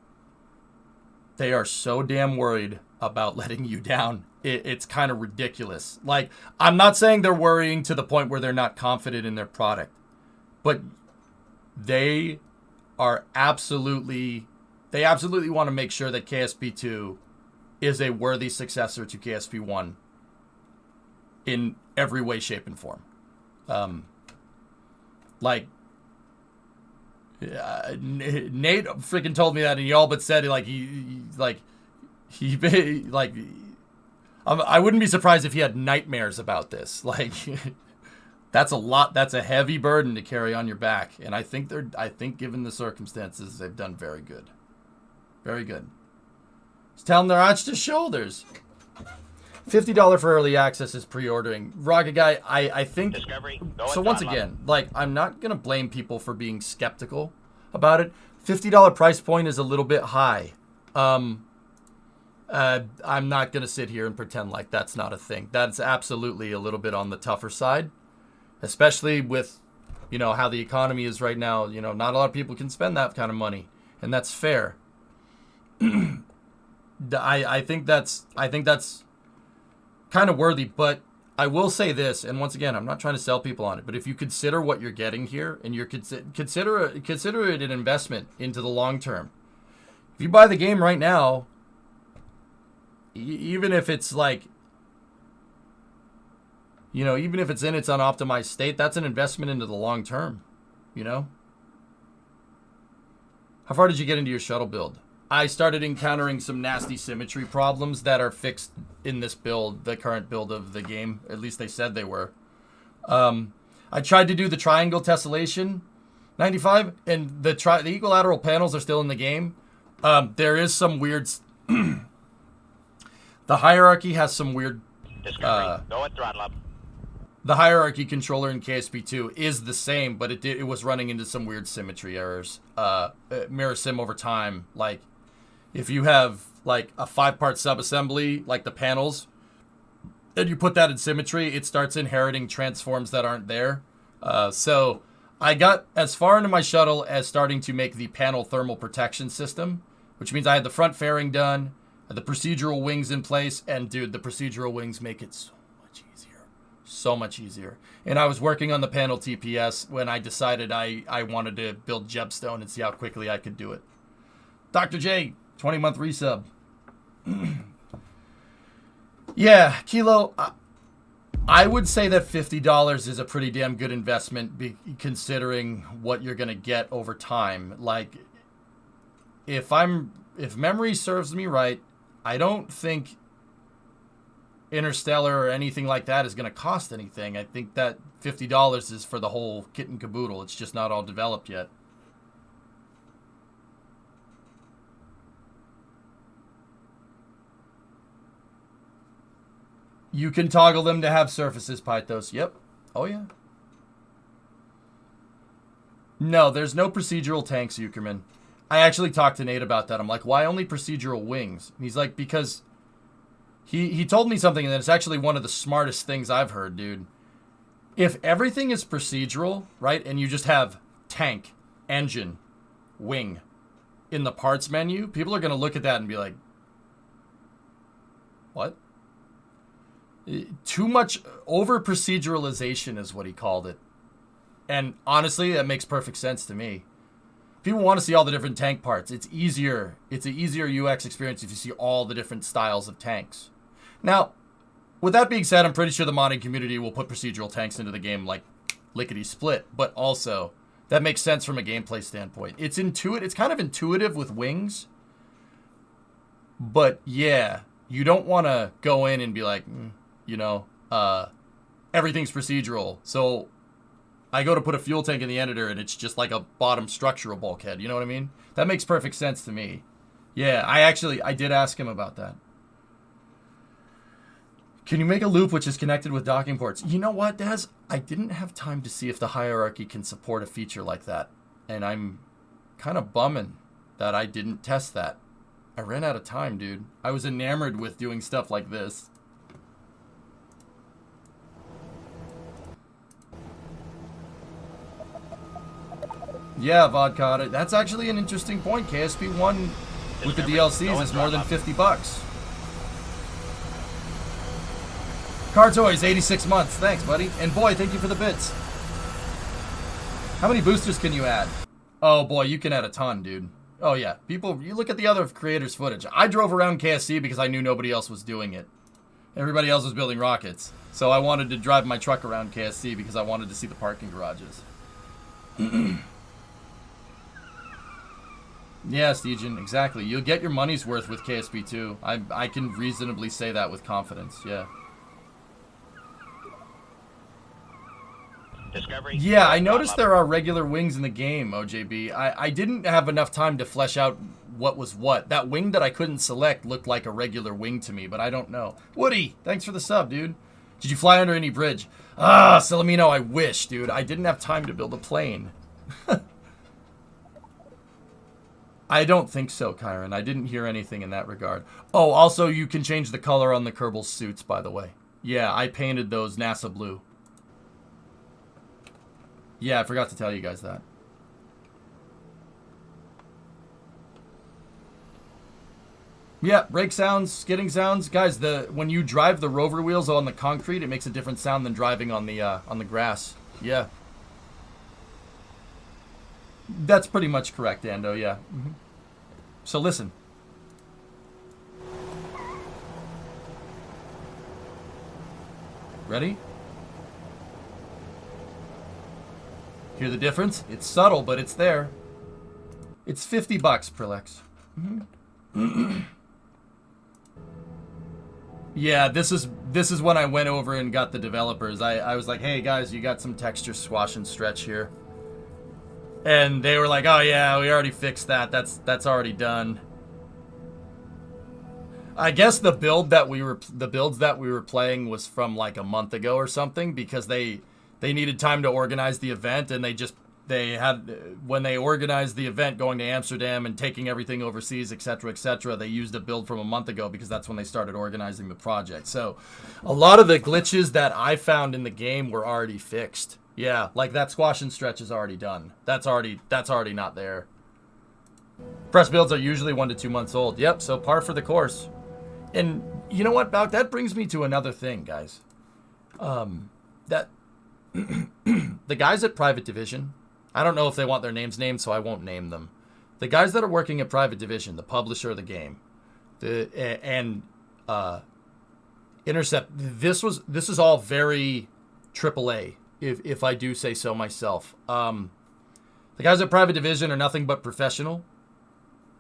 damn worried about letting you down. It's kind of ridiculous. Like, I'm not saying they're worrying to the point where they're not confident in their product, but they absolutely want to make sure that KSP2 is a worthy successor to KSP1 in every way, shape, and form. Nate freaking told me that, and he all but said I wouldn't be surprised if he had nightmares about this. Like, that's a lot. That's a heavy burden to carry on your back. And I think given the circumstances, they've done very good. Very good. Just tell them they're on to shoulders. $50 for early access is pre-ordering. Rocket Guy, I think... Discovery, so once again, like, I'm not going to blame people for being skeptical about it. $50 price point is a little bit high. I'm not going to sit here and pretend like that's not a thing. That's absolutely a little bit on the tougher side, especially with, how the economy is right now. Not a lot of people can spend that kind of money, and that's fair. I think that's kind of worthy, but I will say this, and once again, I'm not trying to sell people on it, but if you consider what you're getting here, and you're consider it an investment into the long term. If you buy the game right now, even if it's even if it's in its unoptimized state, that's an investment into the long term, How far did you get into your shuttle build? I started encountering some nasty symmetry problems that are fixed in this build, the current build of the game. At least they said they were. I tried to do the triangle tessellation 95, and the equilateral panels are still in the game. There is some weird... The hierarchy has some weird... Discovery, go at throttle up. The hierarchy controller in KSP2 is the same, but it was running into some weird symmetry errors. Mirror sim over time, like if you have like a 5-part subassembly, like the panels, and you put that in symmetry, it starts inheriting transforms that aren't there. So I got as far into my shuttle as starting to make the panel thermal protection system, which means I had the front fairing done, the procedural wings in place, and dude, the procedural wings make it so much easier. And I was working on the panel TPS when I decided I wanted to build Jebstone and see how quickly I could do it. Dr. J, 20-month resub. Yeah, Kilo, I would say that $50 is a pretty damn good investment considering what you're going to get over time. Like, if memory serves me right, I don't think Interstellar or anything like that is going to cost anything. I think that $50 is for the whole kit and caboodle. It's just not all developed yet. You can toggle them to have surfaces, Pythos. Yep. Oh, yeah. No, there's no procedural tanks, Eukerman. I actually talked to Nate about that. I'm like, why only procedural wings? And he's like, because... He told me something, and it's actually one of the smartest things I've heard, dude. If everything is procedural, right, and you just have tank, engine, wing in the parts menu, people are going to look at that and be like, what? Too much over-proceduralization is what he called it. And honestly, that makes perfect sense to me. People want to see all the different tank parts. It's easier. It's an easier UX experience if you see all the different styles of tanks. Now, with that being said, I'm pretty sure the modding community will put procedural tanks into the game like lickety-split, but also that makes sense from a gameplay standpoint. It's kind of intuitive with wings, but yeah, you don't want to go in and be like, everything's procedural. So I go to put a fuel tank in the editor and it's just like a bottom structural bulkhead. You know what I mean? That makes perfect sense to me. Yeah, I did ask him about that. Can you make a loop which is connected with docking ports? You know what, Des? I didn't have time to see if the hierarchy can support a feature like that. And I'm kind of bumming that I didn't test that. I ran out of time, dude. I was enamored with doing stuff like this. Yeah, Vodka. That's actually an interesting point. KSP1 with the DLCs is more than $50. Car Toys, 86 months. Thanks, buddy. And boy, thank you for the bits. How many boosters can you add? Oh boy, you can add a ton, dude. Oh yeah, people, you look at the other creators' footage. I drove around KSC because I knew nobody else was doing it. Everybody else was building rockets. So I wanted to drive my truck around KSC because I wanted to see the parking garages. Yeah, Steegen, exactly. You'll get your money's worth with KSP2. I can reasonably say that with confidence, yeah. Discovery. Yeah, I noticed there are regular wings in the game, OJB. I didn't have enough time to flesh out what was what. That wing that I couldn't select looked like a regular wing to me, but I don't know. Woody, thanks for the sub, dude. Did you fly under any bridge? Ah, Salamino, I wish, dude. I didn't have time to build a plane. I don't think so, Kyron. I didn't hear anything in that regard. Oh, also, you can change the color on the Kerbal suits, by the way. Yeah, I painted those NASA blue. Yeah, I forgot to tell you guys that. Yeah, brake sounds, skidding sounds. Guys, when you drive the rover wheels on the concrete, it makes a different sound than driving on the grass. Yeah. That's pretty much correct, Ando, yeah. Mm-hmm. So listen. Ready? Hear the difference? It's subtle, but it's there. It's $50, Prillex. Mm-hmm. Yeah, this is when I went over and got the developers. I was like, hey guys, you got some texture swash and stretch here. And they were like, oh yeah, we already fixed that. That's already done. I guess the builds that we were playing was from like a month ago or something, because they needed time to organize the event, and they had, when they organized the event, going to Amsterdam and taking everything overseas, etc., they used a build from a month ago because that's when they started organizing the project. So a lot of the glitches that I found in the game were already fixed. Yeah, like that squash and stretch is already done. That's already not there. Press builds are usually 1 to 2 months old. Yep, so par for the course. And you know what, Balk? That brings me to another thing, guys. That the guys at Private Division, I don't know if they want their names named, so I won't name them. The guys that are working at Private Division, the publisher of the game, Intercept, this is all very AAA. If I do say so myself. The guys at Private Division are nothing but professional.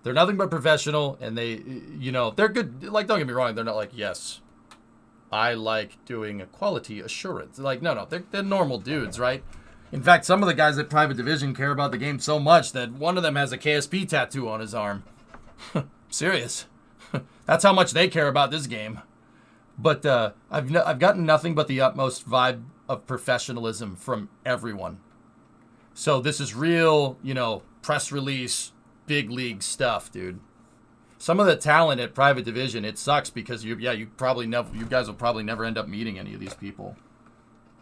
They're nothing but professional, and they, they're good. Like, don't get me wrong, they're not like, yes, I like doing a quality assurance. Like, no, they're normal dudes, right? In fact, some of the guys at Private Division care about the game so much that one of them has a KSP tattoo on his arm. Serious. That's how much they care about this game. But I've gotten nothing but the utmost vibe of professionalism from everyone. So this is real, press release, big league stuff, dude. Some of the talent at Private Division, it sucks because you guys will probably never end up meeting any of these people,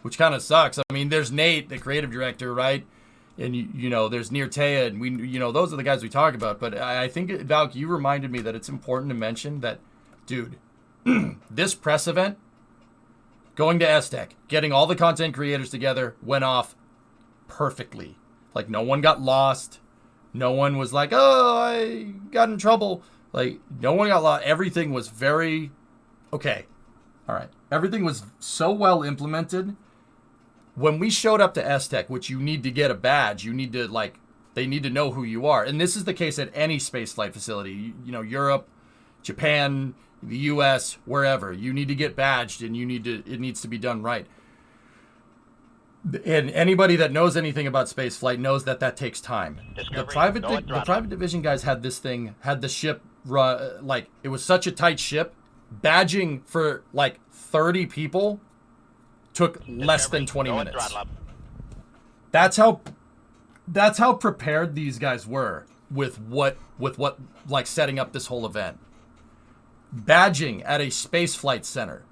which kind of sucks. I mean, there's Nate, the creative director, right? And there's Nir Taya, and those are the guys we talk about. But I think, Valk, you reminded me that it's important to mention that, dude, this press event, going to STEC, getting all the content creators together, went off perfectly. Like, no one got lost. No one was like, oh, I got in trouble. Like, no one got lost. Everything was very okay. All right. Everything was so well implemented. When we showed up to STEC, which you need to get a badge, you need to, they need to know who you are. And this is the case at any spaceflight facility. Europe, Japan, the U.S., wherever. You need to get badged, and it needs to be done right. And anybody that knows anything about space flight knows that takes time. The private division guys had the ship run, it was such a tight ship Badging for like 30 people took less than 20 minutes. That's how prepared these guys were with what like setting up this whole event. Badging at a space flight center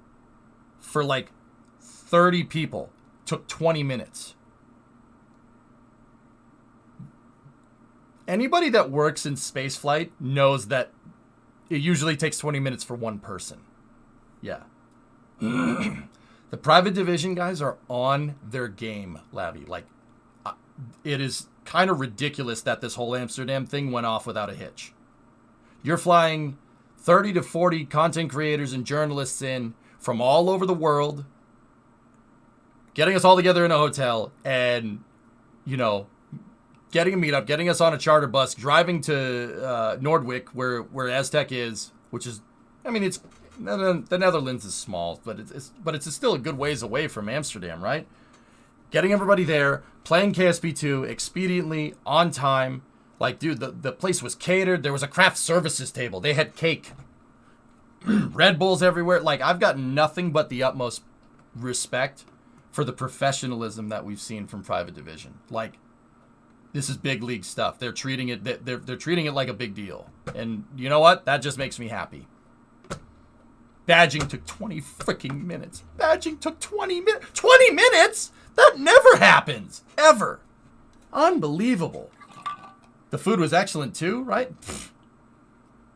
for like 30 people took 20 minutes. Anybody that works in space flight knows that it usually takes 20 minutes for one person. Yeah. The private division guys are on their game, Lavi. Like, it is kind of ridiculous that this whole Amsterdam thing went off without a hitch. You're flying 30 to 40 content creators and journalists in from all over the world, getting us all together in a hotel, and, you know, getting a meetup, getting us on a charter bus, driving to Nordwijk, where Aztec is, which is, I mean, it's the Netherlands is small, but it's still a good ways away from Amsterdam, right? Getting everybody there, playing KSP2 expediently, on time. Like, dude, the place was catered. There was a craft services table. They had cake. Red Bulls everywhere. Like, I've got nothing but the utmost respect for the professionalism that we've seen from Private Division. Like, this is big league stuff. They're treating it they're treating it like a big deal. And you know what? That just makes me happy. Badging took 20 freaking minutes. Badging took 20 minutes. 20 minutes? That never happens. Ever. Unbelievable. The food was excellent too, right? Pfft.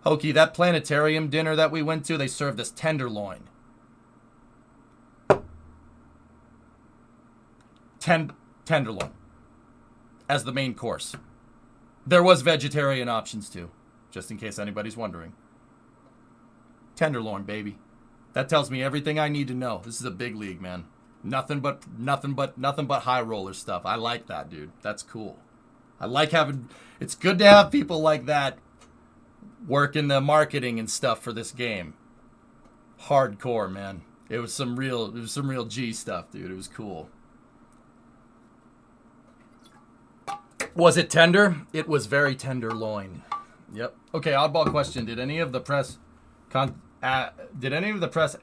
Hokey, that planetarium dinner that we went to, they served us tenderloin. Tenderloin. As the main course. There was vegetarian options too, just in case anybody's wondering. Tenderloin, baby. That tells me everything I need to know. This is a big league, man. Nothing but high roller stuff. I like that, dude. That's cool. I like having. It's good to have people like that work in the marketing and stuff for this game. Hardcore, man. It was some real G stuff, dude. It was cool. Was it tender? It was very tenderloin. Yep. Okay, oddball question. Did any of the press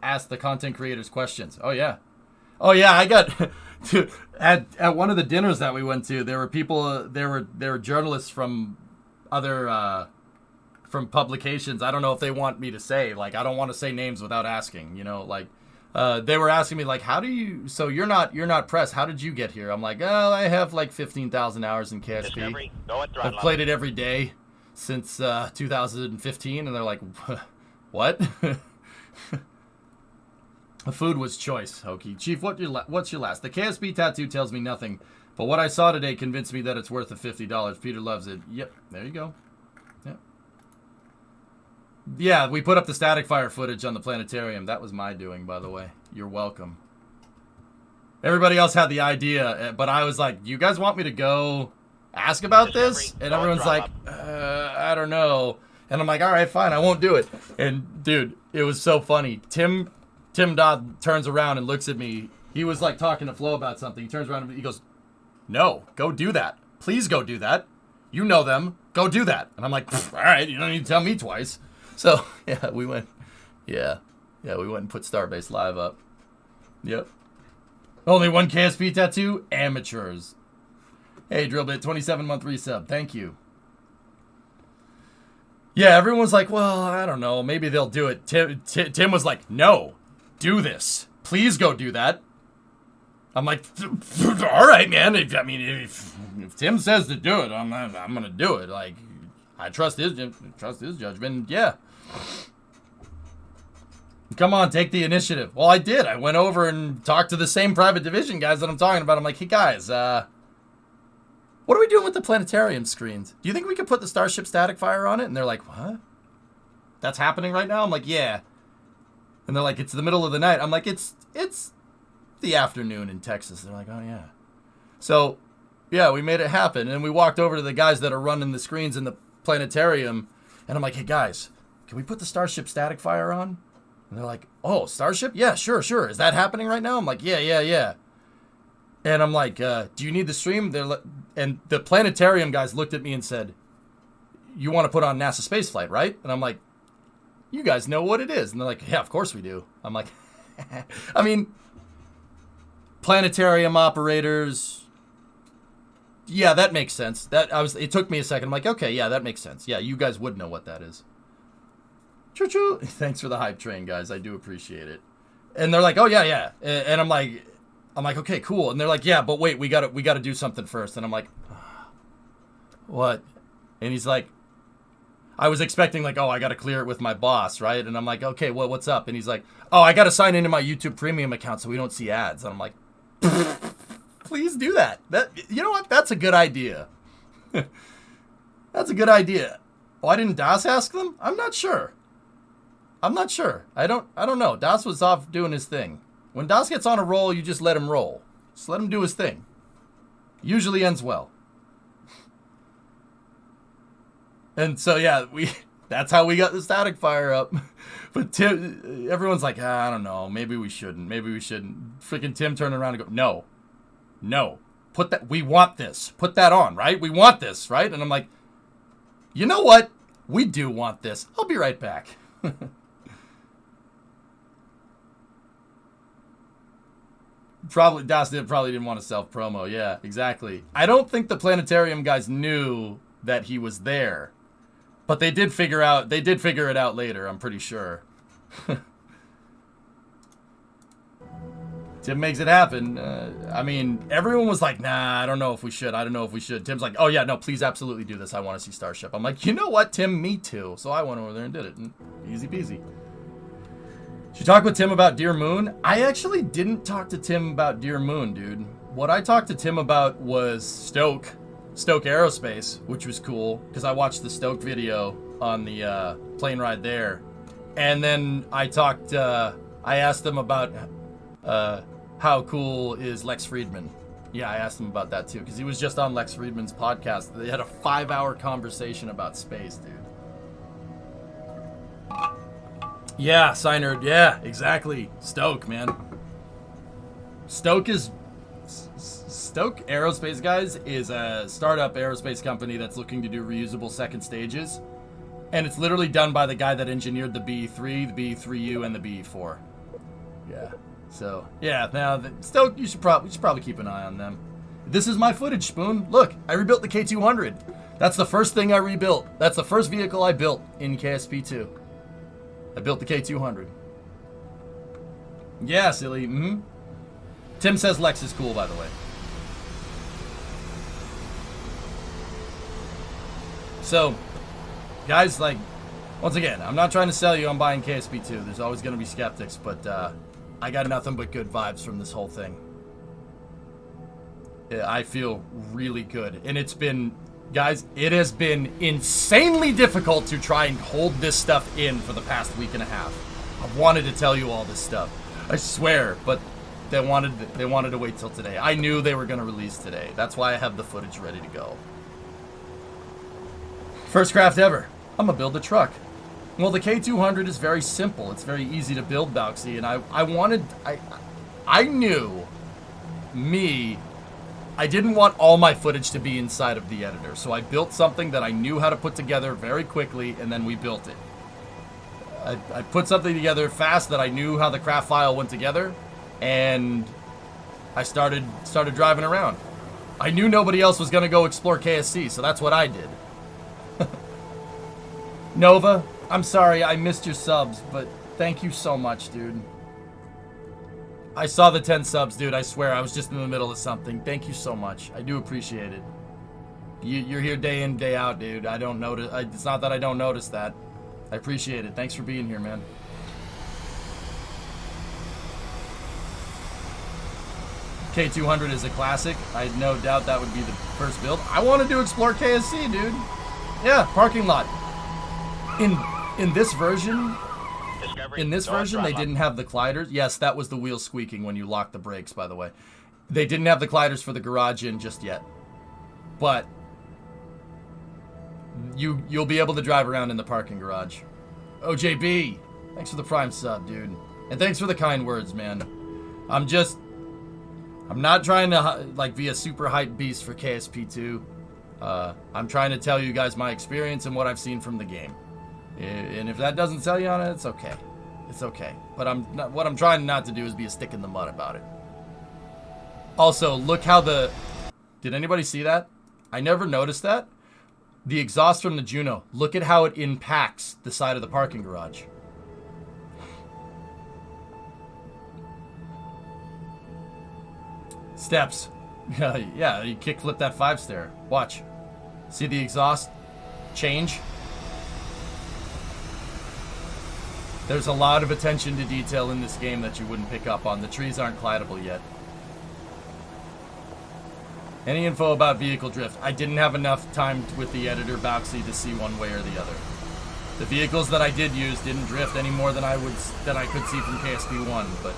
ask the content creators questions? Oh yeah, I got dude, at one of the dinners that we went to, there were people there were journalists from other from publications. I don't know if they want me to say, like, I don't want to say names without asking, you know, like they were asking me, like, so you're not press, how did you get here? I'm like, oh, I have like 15,000 hours in KSP. I've played it every day since 2015. And they're like, what? The food was choice, Hokey. Chief, what's your last? The KSP tattoo tells me nothing, but what I saw today convinced me that it's worth the $50. Peter loves it. Yep, there you go. Yep. Yeah, we put up the static fire footage on the planetarium. That was my doing, by the way. You're welcome. Everybody else had the idea, but I was like, you guys want me to go ask about this? And everyone's like, I don't know. And I'm like, all right, fine, I won't do it. And dude, it was so funny. Tim Dodd turns around and looks at me. He was like talking to Flo about something. He turns around and he goes, no, go do that. Please go do that. You know them. Go do that. And I'm like, all right, you don't need to tell me twice. So yeah, we went. Yeah, we went and put Starbase Live up. Yep. Only one KSP tattoo? Amateurs. Hey, Drillbit, 27-month resub. Thank you. Yeah, everyone's like, well, I don't know. Maybe they'll do it. Tim was like, no, do this. Please go do that. I'm like, all right, man. If Tim says to do it, I'm going to do it. Like, I trust his judgment. Yeah. Come on, take the initiative. Well, I did. I went over and talked to the same private division guys that I'm talking about. I'm like, hey, guys, what are we doing with the planetarium screens? Do you think we could put the Starship Static Fire on it? And they're like, what? That's happening right now? I'm like, yeah. And they're like, it's the middle of the night. I'm like, it's the afternoon in Texas. They're like, oh, yeah. So, yeah, we made it happen. And we walked over to the guys that are running the screens in the planetarium. And I'm like, hey, guys, can we put the Starship Static Fire on? And they're like, oh, Starship? Yeah, sure. Is that happening right now? I'm like, yeah. And I'm like, do you need the stream? And the planetarium guys looked at me and said, you want to put on NASA Spaceflight, right? And I'm like, you guys know what it is. And they're like, yeah, of course we do. I'm like, I mean, planetarium operators. Yeah, that makes sense. It took me a second. I'm like, okay, yeah, that makes sense. Yeah, you guys would know what that is. Choo-choo. Thanks for the hype train, guys. I do appreciate it. And they're like, oh yeah. And I'm like, okay, cool. And they're like, yeah, but wait, we gotta do something first. And I'm like, what? And he's like, I was expecting like, oh, I gotta clear it with my boss, right? And I'm like, okay, well, what's up? And he's like, oh, I gotta sign into my YouTube Premium account so we don't see ads. And I'm like, please do that. You know what? That's a good idea. That's a good idea. Why didn't Das ask them? I'm not sure. I don't know. Das was off doing his thing. When Das gets on a roll, you just let him roll. Just let him do his thing. Usually ends well. And so, yeah, that's how we got the static fire up. But Tim, everyone's like, I don't know. Maybe we shouldn't. Freaking Tim turned around and go, no. We want this. Put that on, right? We want this, right? And I'm like, you know what? We do want this. I'll be right back. Das probably didn't want to self-promo. Yeah, exactly. I don't think the planetarium guys knew that he was there. But they did figure it out later, I'm pretty sure. Tim makes it happen. I mean, everyone was like, nah, I don't know if we should. Tim's like, oh yeah, no, please absolutely do this. I want to see Starship. I'm like, you know what, Tim? Me too. So I went over there and did it. And easy peasy. Did you talk with Tim about Dear Moon? I actually didn't talk to Tim about Dear Moon, dude. What I talked to Tim about was Stoke Aerospace, which was cool because I watched the Stoke video on the plane ride there. And then I asked him about how cool is Lex Friedman. Yeah, I asked him about that too because he was just on Lex Friedman's podcast. They had a 5-hour conversation about space, dude. Yeah, Synerd. Yeah, exactly. Stoke, man. Stoke Aerospace, guys, is a startup aerospace company that's looking to do reusable second stages. And it's literally done by the guy that engineered the BE-3, the BE-3U, and the BE-4. Yeah. So, yeah, now, Stoke, you should probably keep an eye on them. This is my footage, Spoon. Look, I rebuilt the K200. That's the first thing I rebuilt. That's the first vehicle I built in KSP2. I built the K200. Yeah, silly. Mm-hmm. Tim says Lex is cool, by the way. So, guys, like, once again, I'm not trying to sell you on buying KSP2. There's always going to be skeptics, but I got nothing but good vibes from this whole thing. I feel really good. And it's been, guys, it has been insanely difficult to try and hold this stuff in for the past week and a half. I wanted to tell you all this stuff. I swear, but they wanted to wait till today. I knew they were going to release today. That's why I have the footage ready to go. First craft ever. I'm going to build a truck. Well, the K200 is very simple. It's very easy to build, Bauxy, and I knew I didn't want all my footage to be inside of the editor, so I built something that I knew how to put together very quickly, and then we built it. I put something together fast that I knew how the craft file went together, and I started driving around. I knew nobody else was going to go explore KSC, so that's what I did. Nova, I'm sorry I missed your subs, but thank you so much, dude. I saw the 10 subs, dude. I swear I was just in the middle of something. Thank you so much. I do appreciate it. You're here day in, day out, dude. I don't notice. It's not that I don't notice that. I appreciate it. Thanks for being here, man. K200 is a classic. I had no doubt that would be the first build. I wanted to explore KSC, dude. Yeah, parking lot. In this version, they didn't have the gliders. Yes, that was the wheel squeaking when you locked the brakes, by the way. They didn't have the gliders for the garage in just yet. But you'll be able to drive around in the parking garage. OJB, thanks for the Prime sub, dude. And thanks for the kind words, man. I'm not trying to like be a super hype beast for KSP2. I'm trying to tell you guys my experience and what I've seen from the game. And if that doesn't sell you on it, it's okay. It's okay. But what I'm trying not to do is be a stick in the mud about it. Also, look how did anybody see that? I never noticed that. The exhaust from the Juno, look at how it impacts the side of the parking garage. Steps. Yeah, you kickflip that 5-stair. Watch. See the exhaust change? There's a lot of attention to detail in this game that you wouldn't pick up on. The trees aren't collidable yet. Any info about vehicle drift? I didn't have enough time with the editor Boxy to see one way or the other. The vehicles that I did use didn't drift any more than I could see from KSP1, but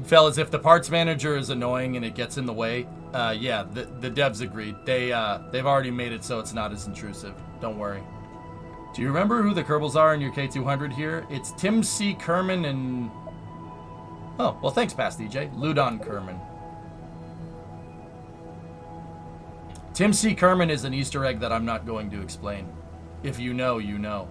fellas, if the parts manager is annoying and it gets in the way, yeah, the devs agreed. They've already made it so it's not as intrusive. Don't worry. Do you remember who the Kerbals are in your K200 here? It's Tim C. Kerman and... Oh, well, thanks, Past DJ. Ludon Kerman. Tim C. Kerman is an Easter egg that I'm not going to explain. If you know, you know.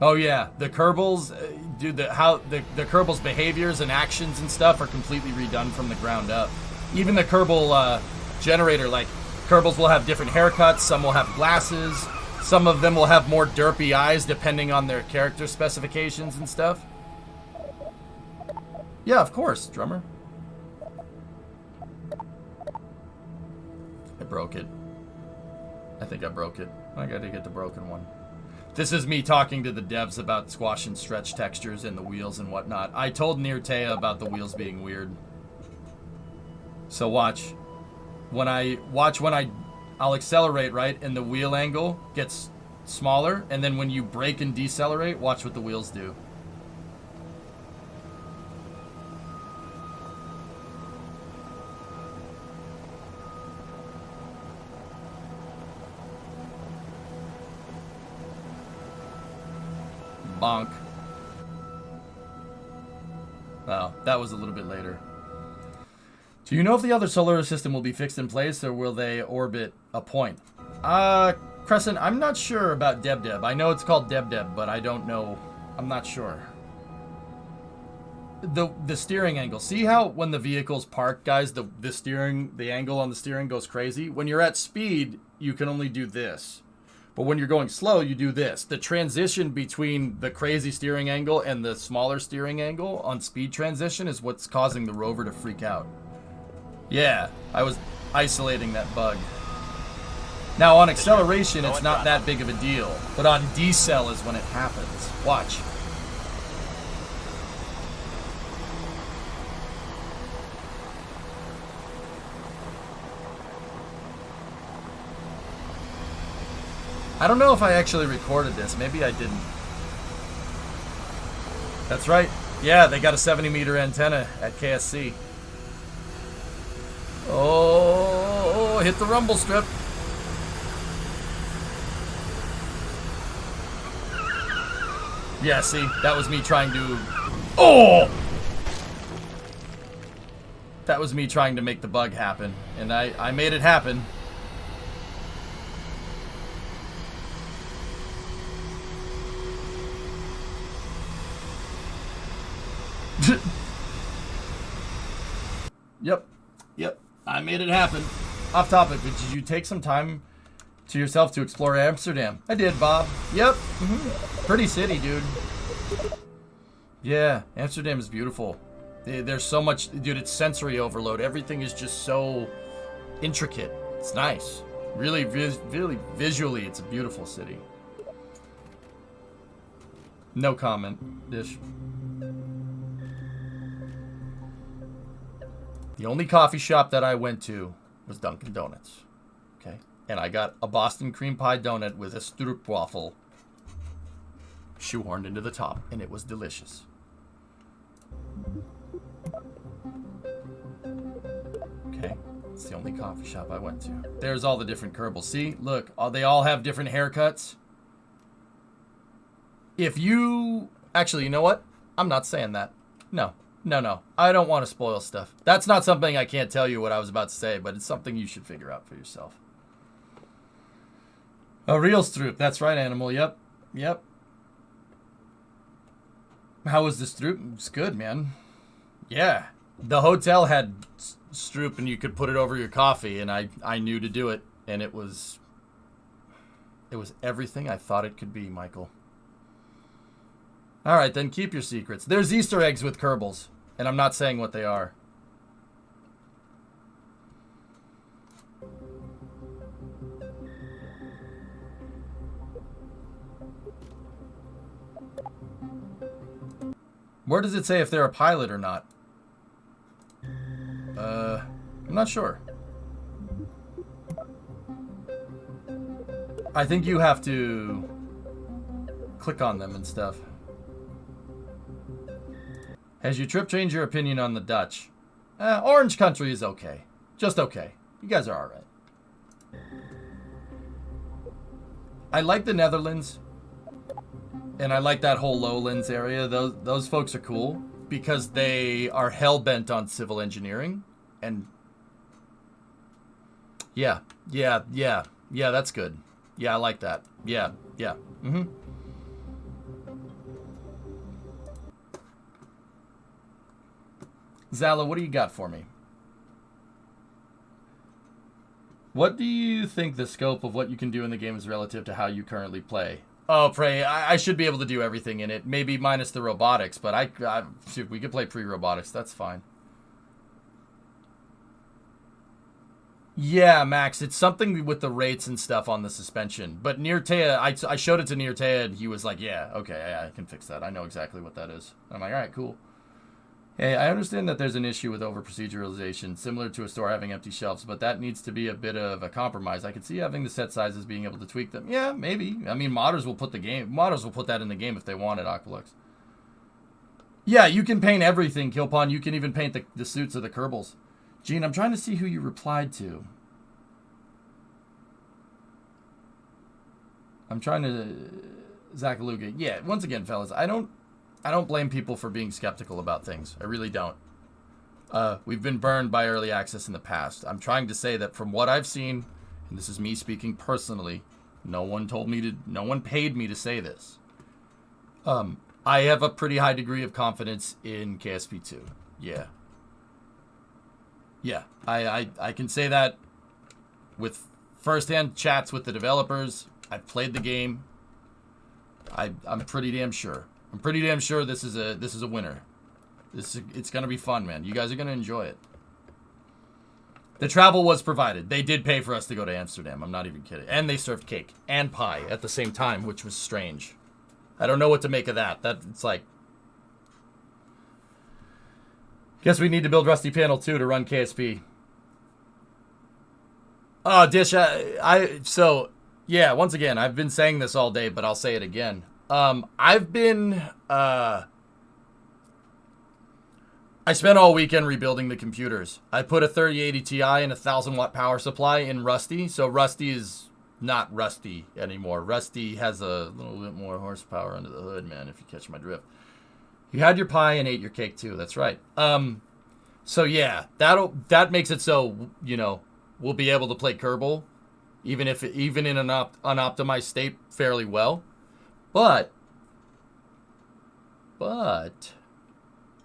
Oh yeah, the Kerbals, dude. The Kerbals' behaviors and actions and stuff are completely redone from the ground up. Even the Kerbal generator, like Kerbals will have different haircuts. Some will have glasses. Some of them will have more derpy eyes, depending on their character specifications and stuff. Yeah, of course, drummer. I broke it. I think I broke it. I gotta get the broken one. This is me talking to the devs about squash and stretch textures and the wheels and whatnot. I told Nirtea about the wheels being weird. So watch. I'll accelerate, right? And the wheel angle gets smaller. And then when you brake and decelerate, watch what the wheels do. Bonk. Oh, that was a little bit later. Do you know if the other solar system will be fixed in place or will they orbit a point? Crescent, I'm not sure about Deb. I know it's called Deb, but I don't know. I'm not sure. The steering angle. See how when the vehicle's parked, guys, the angle on the steering goes crazy? When you're at speed, you can only do this. But when you're going slow, you do this. The transition between the crazy steering angle and the smaller steering angle on speed transition is what's causing the rover to freak out. Yeah, I was isolating that bug. Now on acceleration, it's not that big of a deal. But on decel is when it happens. Watch. I don't know if I actually recorded this. Maybe I didn't. That's right. Yeah, they got a 70-meter antenna at KSC. Oh, hit the rumble strip. Yeah, see, that was me trying to... Oh! That was me trying to make the bug happen. And I made it happen. Yep, I made it happen. Off topic, but did you take some time to yourself to explore Amsterdam? I did, Bob. Yep. Pretty city, dude. Yeah, Amsterdam is beautiful. There's so much, dude, it's sensory overload. Everything is just so intricate. It's nice. Really visually, it's a beautiful city. No comment, Dish. The only coffee shop that I went to was Dunkin' Donuts. Okay? And I got a Boston cream pie donut with a stroopwafel shoehorned into the top, and it was delicious. Okay? It's the only coffee shop I went to. There's all the different Kerbals. See? Look, they all have different haircuts. If you Actually, you know what? I'm not saying that. No. I don't want to spoil stuff. That's not something I can't tell you what I was about to say, but it's something you should figure out for yourself. A real Stroop. That's right, Animal. Yep. How was the Stroop? It's good, man. Yeah. The hotel had Stroop and you could put it over your coffee, and I knew to do it, and it was everything I thought it could be, Michael. All right, then keep your secrets. There's Easter eggs with Kerbals, and I'm not saying what they are. Where does it say if they're a pilot or not? I'm not sure. I think you have to click on them and stuff. Has your trip changed your opinion on the Dutch? Orange Country is okay. Just okay. You guys are alright. I like the Netherlands. And I like that whole Lowlands area. Those folks are cool because they are hell-bent on civil engineering. And yeah, that's good. Yeah, I like that. Yeah. Mm-hmm. Zala, what do you got for me? What do you think the scope of what you can do in the game is relative to how you currently play? Oh, Prey, I should be able to do everything in it. Maybe minus the robotics, but shoot, we could play pre-robotics. That's fine. Yeah, Max, it's something with the rates and stuff on the suspension. But Nirtea, I showed it to Nirtea, and he was like, yeah, okay, I can fix that. I know exactly what that is. And I'm like, all right, cool. Hey, I understand that there's an issue with over-proceduralization, similar to a store having empty shelves, but that needs to be a bit of a compromise. I could see having the set sizes, being able to tweak them. Yeah, maybe. I mean, modders will put that in the game if they want it, Aqualux. Yeah, you can paint everything, Killpawn. You can even paint the suits of the Kerbals. Gene, I'm trying to see who you replied to. I'm trying to... Zakaluga. Yeah, once again, fellas, I don't blame people for being skeptical about things. I really don't. We've been burned by early access in the past. I'm trying to say that from what I've seen, and this is me speaking personally, no one paid me to say this. I have a pretty high degree of confidence in KSP2. Yeah. Yeah, I can say that with firsthand chats with the developers. I've played the game. I'm pretty damn sure. I'm pretty damn sure this is a winner. It's gonna be fun, man. You guys are gonna enjoy it. The travel was provided. They did pay for us to go to Amsterdam. I'm not even kidding. And they served cake and pie at the same time, which was strange. I don't know what to make of that. It's like, guess we need to build Rusty Panel 2 to run KSP. Oh, Dish, so yeah. Once again, I've been saying this all day, but I'll say it again. I spent all weekend rebuilding the computers. I put a 3080 Ti and a 1000-watt power supply in Rusty, so Rusty is not Rusty anymore. Rusty has a little bit more horsepower under the hood, man, if you catch my drift. You had your pie and ate your cake too, that's right. So yeah, that makes it so, we'll be able to play Kerbal, even in an unoptimized state fairly well. But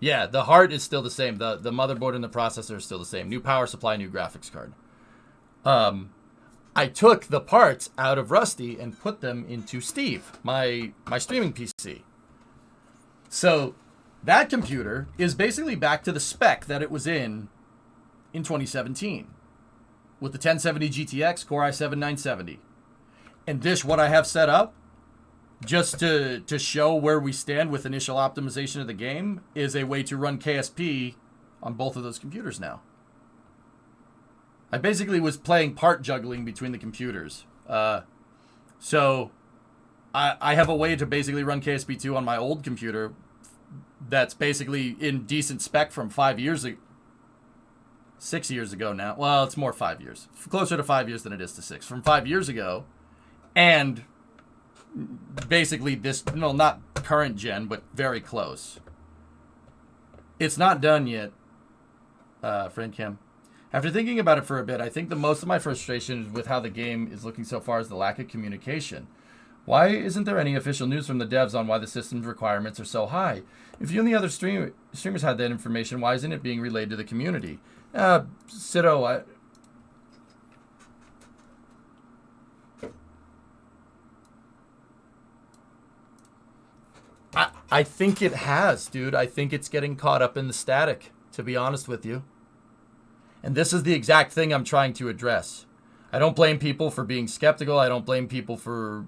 yeah, the heart is still the same. The motherboard and the processor are still the same. New power supply, new graphics card. I took the parts out of Rusty and put them into Steve, my streaming PC. So that computer is basically back to the spec that it was in 2017 with the 1070 GTX Core i7-970. And what I have set up, just to show where we stand with initial optimization of the game, is a way to run KSP on both of those computers now. I basically was playing part juggling between the computers. So I have a way to basically run KSP2 on my old computer that's basically in decent spec from 5 years ago. 6 years ago now. Well, it's more 5 years. Closer to 5 years than it is to 6. From 5 years ago. And basically not current gen, but very close. It's not done yet, friend Kim. After thinking about it for a bit, I think the most of my frustration with how the game is looking so far is the lack of communication. Why isn't there any official news from the devs on why the system's requirements are so high? If you and the other streamers had that information, why isn't it being relayed to the community? Sido, I think it has, dude. I think it's getting caught up in the static, to be honest with you. And this is the exact thing I'm trying to address. I don't blame people for being skeptical. I don't blame people for,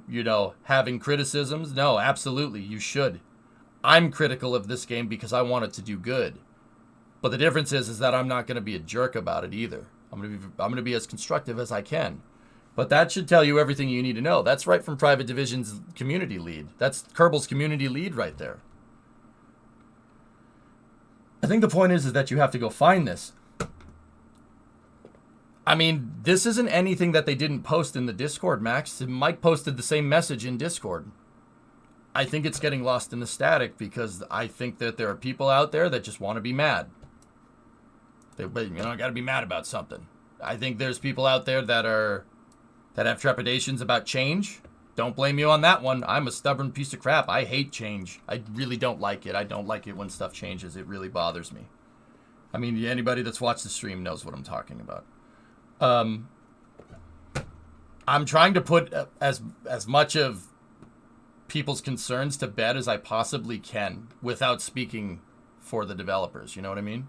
having criticisms. No, absolutely, you should. I'm critical of this game because I want it to do good. But the difference is that I'm not going to be a jerk about it either. I'm going to be as constructive as I can. But that should tell you everything you need to know. That's right from Private Division's community lead. That's Kerbal's community lead right there. I think the point is that you have to go find this. I mean, this isn't anything that they didn't post in the Discord, Max. Mike posted the same message in Discord. I think it's getting lost in the static because I think that there are people out there that just want to be mad. Got to be mad about something. I think there's people out there that have trepidations about change. Don't blame you on that one. I'm a stubborn piece of crap. I hate change. I really don't like it. I don't like it when stuff changes. It really bothers me. I mean, anybody that's watched the stream knows what I'm talking about. I'm trying to put as much of people's concerns to bed as I possibly can without speaking for the developers. You know what I mean?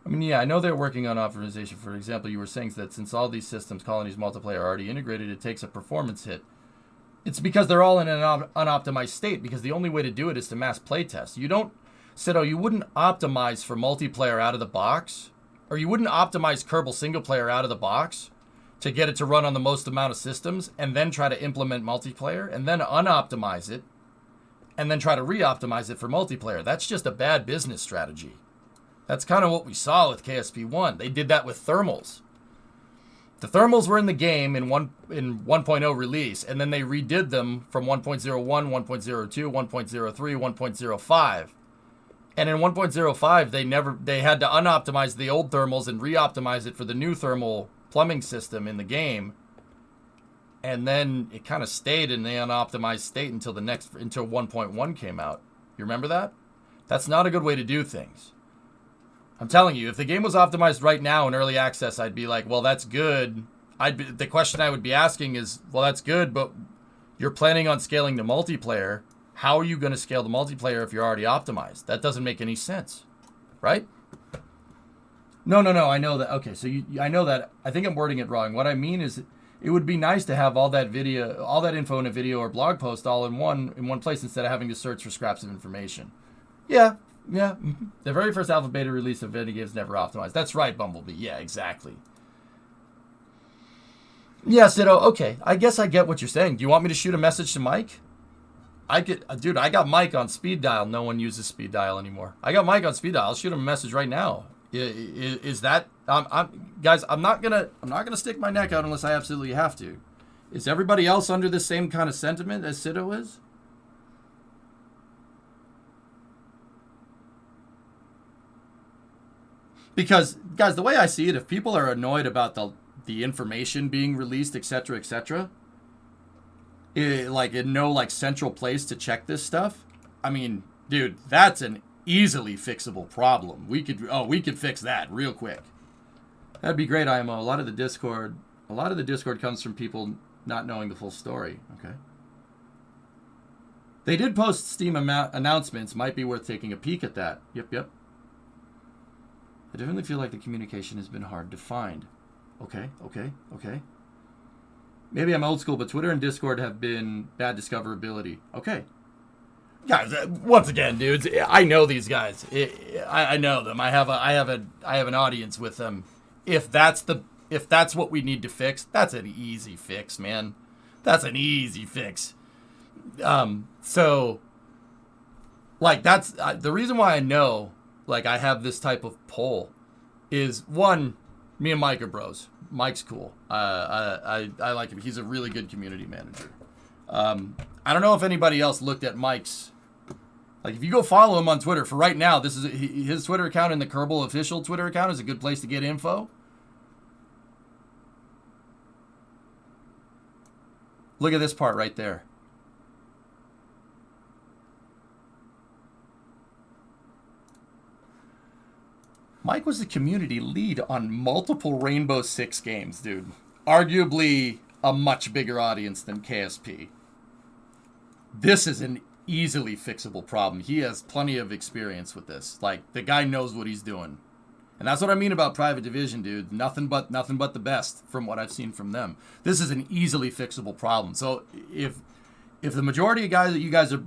Yeah, I know they're working on optimization. For example, you were saying that since all these systems, colonies, multiplayer are already integrated, it takes a performance hit. It's because they're all in an unoptimized state, because the only way to do it is to mass playtest. You wouldn't optimize for multiplayer out of the box, or you wouldn't optimize Kerbal single player out of the box to get it to run on the most amount of systems, and then try to implement multiplayer, and then unoptimize it, and then try to re-optimize it for multiplayer. That's just a bad business strategy. That's kind of what we saw with KSP1. They did that with thermals. The thermals were in the game in 1.0 release, and then they redid them from 1.01, 1.02, 1.03, 1.05. And in 1.05, they had to unoptimize the old thermals and re-optimize it for the new thermal plumbing system in the game. And then it kind of stayed in the unoptimized state until 1.1 came out. You remember that? That's not a good way to do things. I'm telling you, if the game was optimized right now in early access, I'd be like, well, that's good. The question I would be asking is, well, that's good, but you're planning on scaling the multiplayer. How are you going to scale the multiplayer if you're already optimized? That doesn't make any sense, right? No, I know that. Okay, so I know that. I think I'm wording it wrong. What I mean is, it would be nice to have all that info in a video or blog post all in one place instead of having to search for scraps of information. Yeah. The very first alpha beta release of any game's never optimized. That's right, Bumblebee. Yeah, exactly. Yeah, Sido. Okay, I guess I get what you're saying. Do you want me to shoot a message to Mike? I got Mike on speed dial. No one uses speed dial anymore. I got Mike on speed dial. I'll shoot him a message right now. Is that guys? I'm not gonna stick my neck out unless I absolutely have to. Is everybody else under the same kind of sentiment as Sido is? Because, guys, the way I see it, if people are annoyed about the information being released, etc., etc., no central place to check this stuff, I mean, dude, that's an easily fixable problem. We could fix that real quick. That'd be great, IMO. A lot of the Discord comes from people not knowing the full story. Okay. They did post Steam announcements. Might be worth taking a peek at that. Yep. I definitely feel like the communication has been hard to find. Okay. Maybe I'm old school, but Twitter and Discord have been bad discoverability. Okay. Guys, once again, dudes, I know these guys. I know them. I have an audience with them. If that's what we need to fix, that's an easy fix, man. That's an easy fix. So that's the reason why I know I have this type of poll is, one, me and Mike are bros. Mike's cool. I like him. He's a really good community manager. I don't know if anybody else looked at Mike's. Like, if you go follow him on Twitter, for right now, this is his Twitter account, and the Kerbal official Twitter account is a good place to get info. Look at this part right there. Mike was the community lead on multiple Rainbow Six games, dude. Arguably a much bigger audience than KSP. This is an easily fixable problem. He has plenty of experience with this. Like, the guy knows what he's doing. And that's what I mean about Private Division, dude. Nothing but the best from what I've seen from them. This is an easily fixable problem. So if the majority of guys that you guys are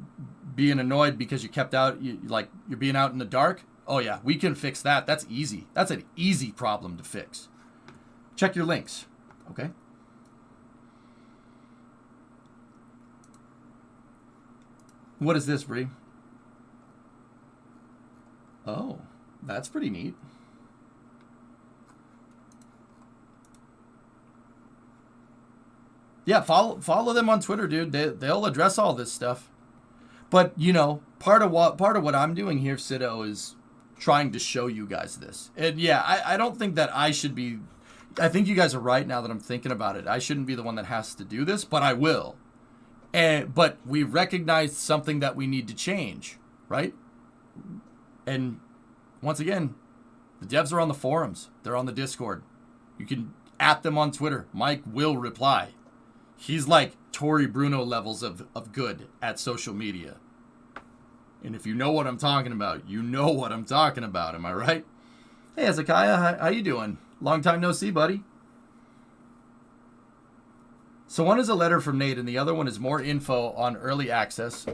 being annoyed because you kept out, you're being out in the dark, oh yeah, we can fix that. That's easy. That's an easy problem to fix. Check your links, okay? What is this, Bree? Oh, that's pretty neat. Yeah, follow them on Twitter, dude. They'll address all this stuff. But, you know, part of what I'm doing here, Sido, is trying to show you guys this. And yeah, I don't think that I should be. I think you guys are right now that I'm thinking about it. I shouldn't be the one that has to do this, but I will. But we recognized something that we need to change, right? And once again, the devs are on the forums. They're on the Discord. You can at them on Twitter. Mike will reply. He's like Tory Bruno levels of good at social media. And if you know what I'm talking about, you know what I'm talking about. Am I right? Hey, Hezekiah, how you doing? Long time no see, buddy. So one is a letter from Nate, and the other one is more info on early access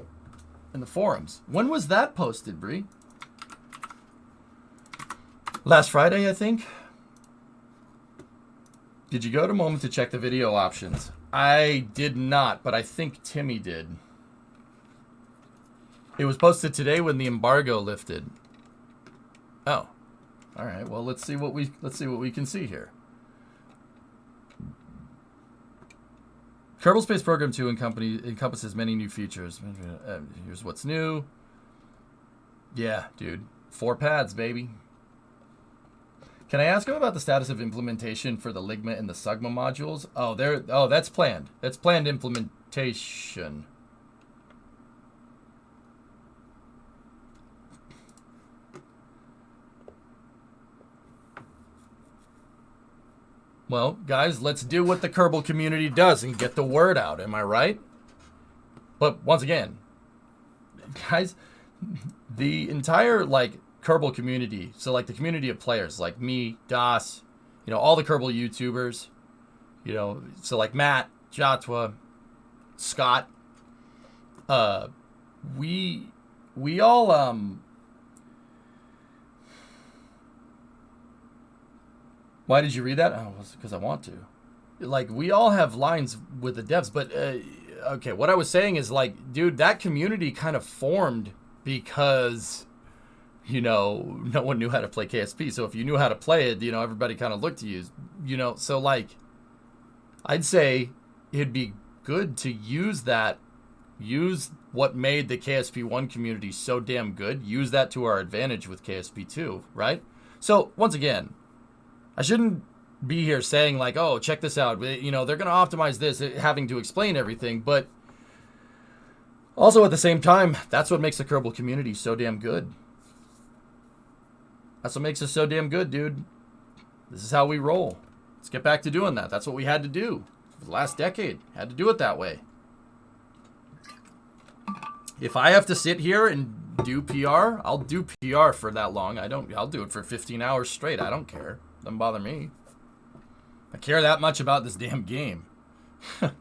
in the forums. When was that posted, Bree? Last Friday, I think. Did you go to Moment to check the video options? I did not, but I think Timmy did. It was posted today when the embargo lifted. Oh, all right. Well, let's see what we can see here. Kerbal Space Program 2 encompasses many new features. Here's what's new. Yeah, dude. 4 pads, baby. Can I ask him about the status of implementation for the Ligma and the Sugma modules? Oh, that's planned. That's planned implementation. Well, guys, let's do what the Kerbal community does and get the word out. Am I right? But once again, guys, the entire Kerbal community, so the community of players like me, Das, all the Kerbal YouTubers, so Matt, Jatwa, Scott, we all why did you read that? Oh, it's because I want to. We all have lines with the devs, but okay, what I was saying is dude, that community kind of formed because no one knew how to play KSP. So if you knew how to play it, everybody kind of looked to you, so I'd say it'd be good to use what made the KSP1 community so damn good, use that to our advantage with KSP2, right? So once again, I shouldn't be here saying oh, check this out. They're going to optimize this, having to explain everything, but also at the same time, that's what makes the Kerbal community so damn good. That's what makes us so damn good, dude. This is how we roll. Let's get back to doing that. That's what we had to do for the last decade. Had to do it that way. If I have to sit here and do PR, I'll do PR for that long. I'll do it for 15 hours straight. I don't care. Doesn't bother me. I care that much about this damn game. They're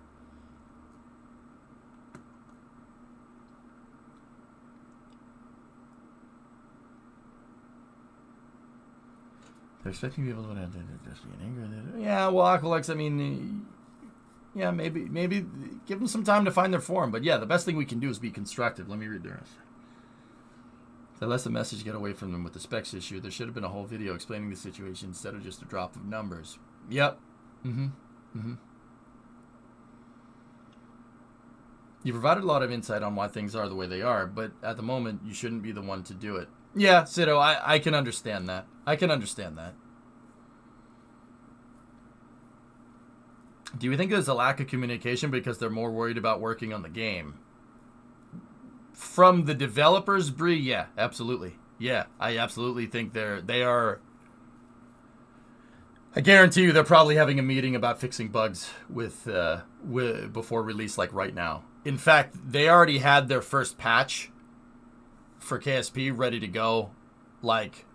expecting people to just be angry. Yeah, well, Aqualex, I mean, yeah, maybe give them some time to find their form. But yeah, the best thing we can do is be constructive. Let me read the rest. They let the message get away from them with the specs issue. There should have been a whole video explaining the situation instead of just a drop of numbers. Yep. You provided a lot of insight on why things are the way they are, but at the moment, you shouldn't be the one to do it. Yeah, Sido, I can understand that. I can understand that. Do you think there's a lack of communication because they're more worried about working on the game? From the developers, Bree, yeah, absolutely. Yeah, I absolutely think they are. I guarantee you they're probably having a meeting about fixing bugs with before release, like right now. In fact, they already had their first patch for KSP ready to go, like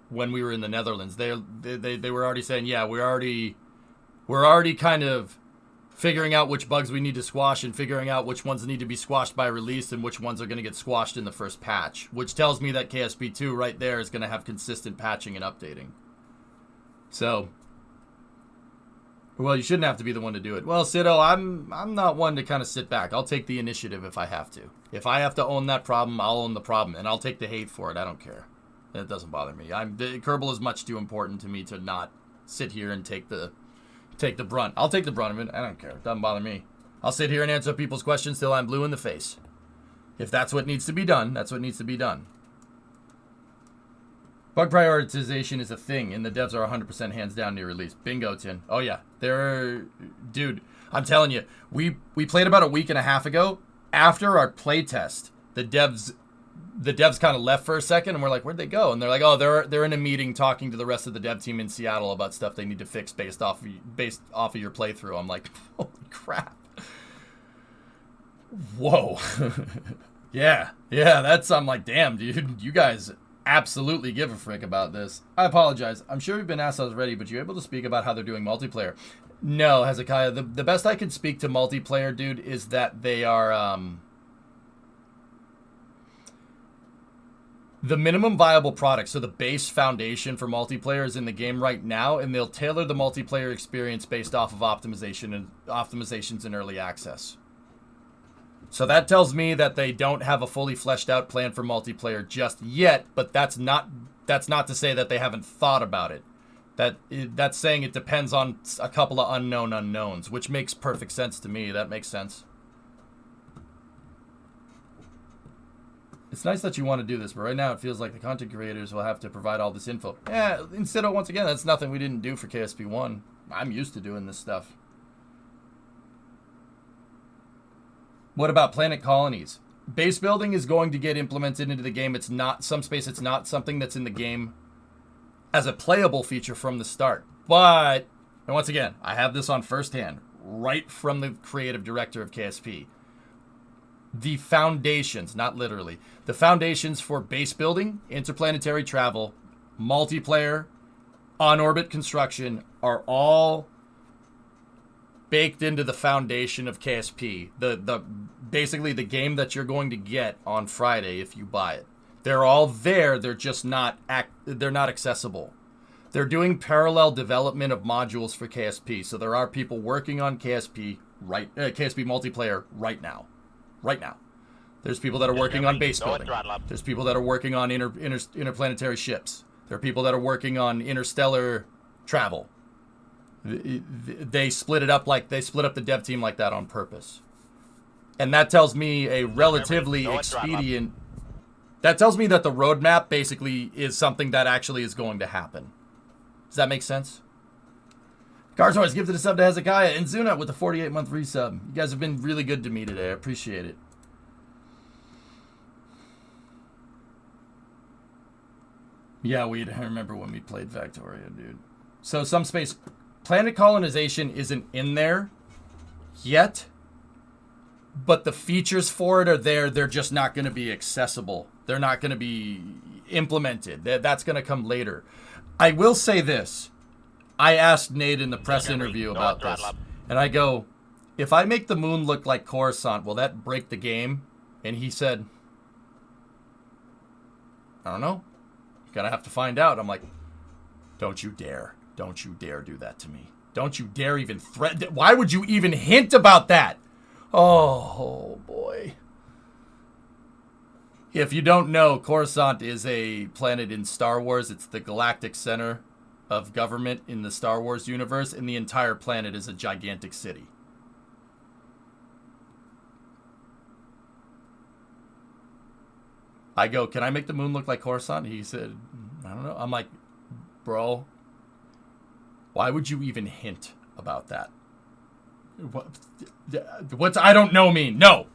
when we were in the Netherlands. They were already saying, yeah, we're already kind of figuring out which bugs we need to squash and figuring out which ones need to be squashed by release and which ones are going to get squashed in the first patch, which tells me that KSP 2 right there is going to have consistent patching and updating. So, well, you shouldn't have to be the one to do it. Well, Sido, I'm not one to kind of sit back. I'll take the initiative if I have to. If I have to own that problem, I'll own the problem, and I'll take the hate for it. I don't care. It doesn't bother me. Kerbal is much too important to me to not sit here and take the brunt. I'll take the brunt of it. I don't care. It doesn't bother me. I'll sit here and answer people's questions till I'm blue in the face. If that's what needs to be done, that's what needs to be done. Bug prioritization is a thing, and the devs are 100% hands down near release. Bingo, Tin. Oh, yeah. Dude, I'm telling you, we played about a week and a half ago. After our playtest, the devs kind of left for a second, and we're like, where'd they go? And they're like, oh, they're in a meeting talking to the rest of the dev team in Seattle about stuff they need to fix based off of your playthrough. I'm like, holy crap. Whoa. yeah, I'm like, damn, dude, you guys absolutely give a frick about this. I apologize. I'm sure you've been asked already, but you able to speak about how they're doing multiplayer? No, Hezekiah. The best I can speak to multiplayer, dude, is that they are the minimum viable product, so the base foundation for multiplayer is in the game right now, and they'll tailor the multiplayer experience based off of optimizations in early access. So that tells me that they don't have a fully fleshed out plan for multiplayer just yet, but that's not to say that they haven't thought about it. That's saying it depends on a couple of unknown unknowns, which makes perfect sense to me. That makes sense. It's nice that you want to do this, but right now it feels like the content creators will have to provide all this info. Yeah, instead of, once again, that's nothing we didn't do for KSP1. I'm used to doing this stuff. What about planet colonies? Base building is going to get implemented into the game. It's not it's not something that's in the game as a playable feature from the start. But, and once again, I have this on firsthand, right from the creative director of KSP. The foundations, not literally, the foundations for base building, interplanetary travel, multiplayer, on-orbit construction are all baked into the foundation of KSP. Basically the game that you're going to get on Friday if you buy it. They're all there. They're just not accessible. They're doing parallel development of modules for KSP. So there are people working on KSP KSP multiplayer right now. Right now. There's people that are working on base building. There's people that are working on interplanetary ships. There are people that are working on interstellar travel. They split it up they split up the dev team like that on purpose. And that tells me a relatively expedient. That tells me that the roadmap basically is something that actually is going to happen. Does that make sense? Cartoys gifted a sub to Hezekiah and Zuna with a 48-month resub. You guys have been really good to me today. I appreciate it. Yeah, I remember when we played Factoria, dude. So some space. Planet colonization isn't in there yet, but the features for it are there. They're just not going to be accessible. They're not going to be implemented. That's going to come later. I will say this. I asked Nate in the press interview about this, and I go, if I make the moon look like Coruscant, will that break the game? And he said, I don't know. Gonna have to find out. I'm like, don't you dare. Don't you dare do that to me. Don't you dare even threaten. Why would you even hint about that? Oh, boy. If you don't know, Coruscant is a planet in Star Wars. It's the galactic center of government in the Star Wars universe, and the entire planet is a gigantic city. I go, can I make the moon look like Coruscant? He said, I don't know. I'm like, bro, why would you even hint about that? What's I don't know mean? No.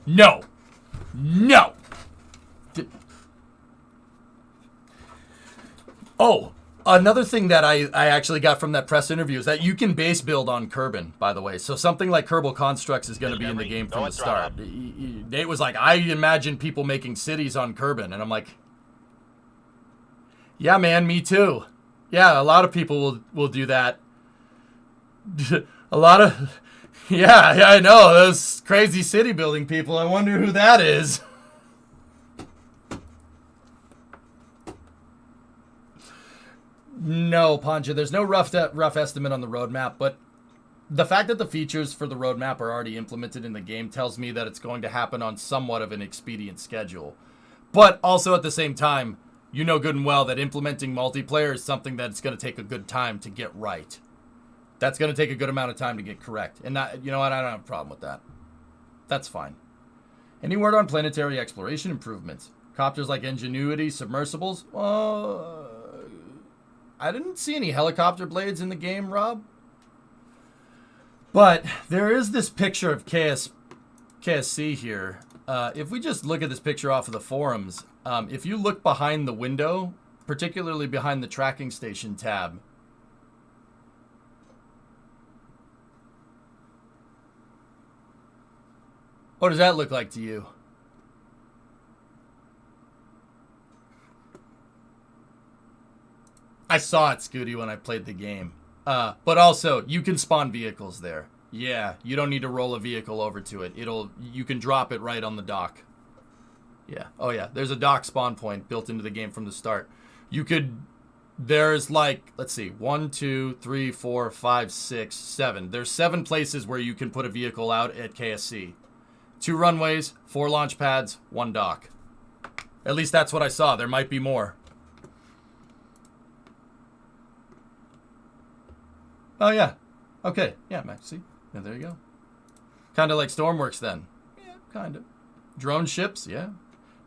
Oh, another thing that I actually got from that press interview is that you can base build on Kerbal, by the way. So something like Kerbal Constructs is going to be in the game from the start. Nate was like, I imagine people making cities on Kerbal. And I'm like, yeah, man, me too. Yeah, a lot of people will do that. A lot of... Yeah, I know. Those crazy city building people. I wonder who that is. No, Pancha, there's no rough estimate on the roadmap, but the fact that the features for the roadmap are already implemented in the game tells me that it's going to happen on somewhat of an expedient schedule. But also at the same time, you know good and well that implementing multiplayer is something that's going to take a good time to get right. That's going to take a good amount of time to get correct. And you know what? I don't have a problem with that. That's fine. Any word on planetary exploration improvements? Copters like Ingenuity, submersibles? I didn't see any helicopter blades in the game, Rob. But there is this picture of KSC here. If we just look at this picture off of the forums, if you look behind the window, particularly behind the tracking station tab, what does that look like to you? I saw it, Scooty, when I played the game. But also, you can spawn vehicles there. Yeah, you don't need to roll a vehicle over to it. You can drop it right on the dock. Yeah. Oh, yeah. There's a dock spawn point built into the game from the start. There's like, let's see, 1, 2, 3, 4, 5, 6, 7. There's 7 places where you can put a vehicle out at KSC. 2 runways, 4 launch pads, 1 dock. At least that's what I saw. There might be more. Oh, yeah. Okay. Yeah, Max. See? Yeah, there you go. Kind of like Stormworks then. Yeah, kind of. Drone ships, yeah.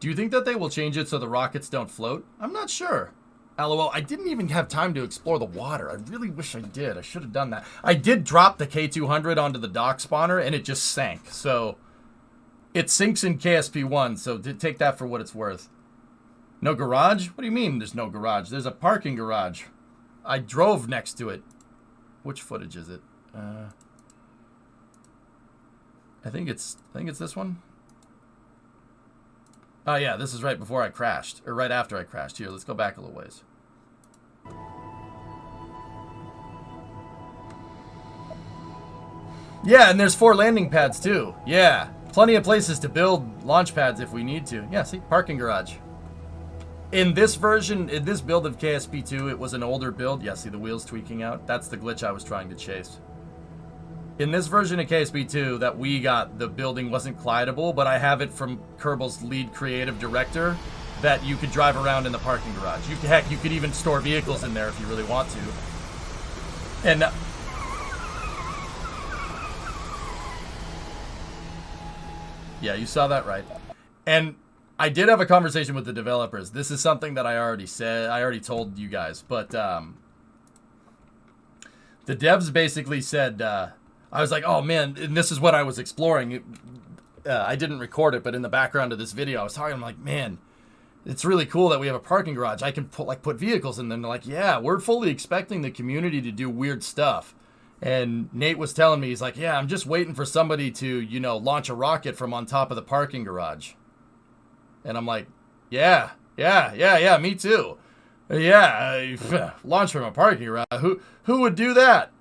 Do you think that they will change it so the rockets don't float? I'm not sure. LOL, I didn't even have time to explore the water. I really wish I did. I should have done that. I did drop the K200 onto the dock spawner, and it just sank. So, it sinks in KSP1, so take that for what it's worth. No garage? What do you mean there's no garage? There's a parking garage. I drove next to it. Which footage is it? I think it's this one. Oh yeah, this is right before I crashed, or right after I crashed. Here, let's go back a little ways. Yeah, and there's 4 landing pads too. Yeah, plenty of places to build launch pads if we need to. Yeah, see, parking garage. In this version, in this build of KSP2, it was an older build. Yeah, see the wheels tweaking out? That's the glitch I was trying to chase. In this version of KSP2 that we got, the building wasn't collidable, but I have it from Kerbal's lead creative director that you could drive around in the parking garage. Heck, you could even store vehicles in there if you really want to. And yeah, you saw that right. And I did have a conversation with the developers. This is something that I already said. I already told you guys. But the devs basically said, I was like, oh, man, and this is what I was exploring. I didn't record it, but in the background of this video, I was talking, I'm like, man, it's really cool that we have a parking garage. I can put vehicles in them. They're like, yeah, we're fully expecting the community to do weird stuff. And Nate was telling me, he's like, yeah, I'm just waiting for somebody to, launch a rocket from on top of the parking garage. And I'm like, yeah, me too. Yeah, launch from a parking garage. Who would do that?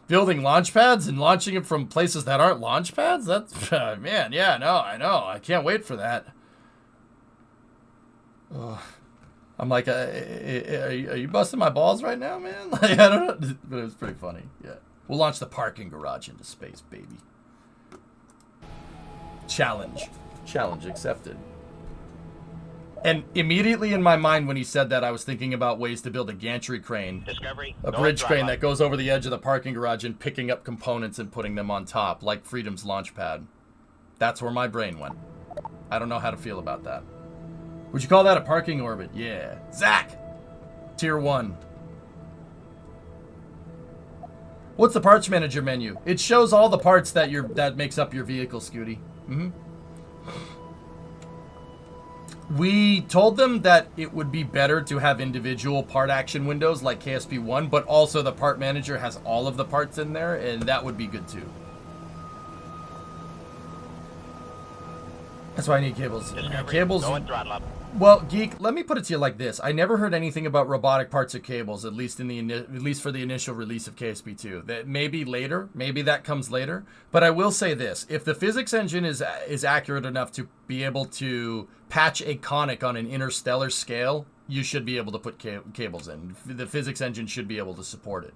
Building launch pads and launching it from places that aren't launch pads? That's, man, yeah, no, I know. I can't wait for that. Ugh. I'm like, are you busting my balls right now, man? Like, I don't know. But it was pretty funny, yeah. We'll launch the parking garage into space, baby. Challenge accepted. And immediately in my mind when he said that, I was thinking about ways to build a gantry crane. A bridge crane that goes over the edge of the parking garage and picking up components and putting them on top, like Freedom's launch pad. That's where my brain went. I don't know how to feel about that. Would you call that a parking orbit? Yeah. Zach! Tier 1. What's the parts manager menu? It shows all the parts that makes up your vehicle, Scooty. We told them that it would be better to have individual part action windows like KSP1, but also the part manager has all of the parts in there, and that would be good too. That's why I need cables. Cables. Going throttle up. Well, Geek, let me put it to you like this. I never heard anything about robotic parts or cables, at least for the initial release of KSP2. That maybe later, maybe that comes later. But I will say this: if the physics engine is accurate enough to be able to patch a conic on an interstellar scale, you should be able to put cables in. The physics engine should be able to support it.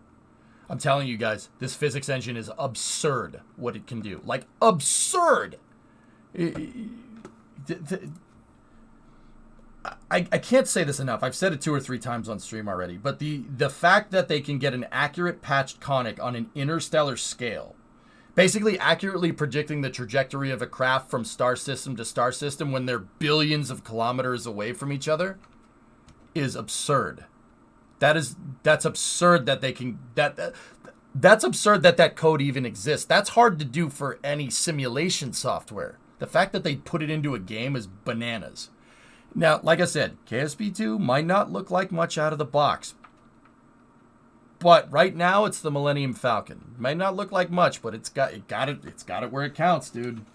I'm telling you guys, this physics engine is absurd what it can do. Like absurd. I can't say this enough. I've said it 2 or 3 times on stream already. But the fact that they can get an accurate patched conic on an interstellar scale, basically accurately predicting the trajectory of a craft from star system to star system when they're billions of kilometers away from each other, is absurd. That's absurd that they can... That's absurd that code even exists. That's hard to do for any simulation software. The fact that they put it into a game is bananas. Now, like I said, KSP2 might not look like much out of the box. But right now, it's the Millennium Falcon. Might not look like much, but it's got it where it counts, dude.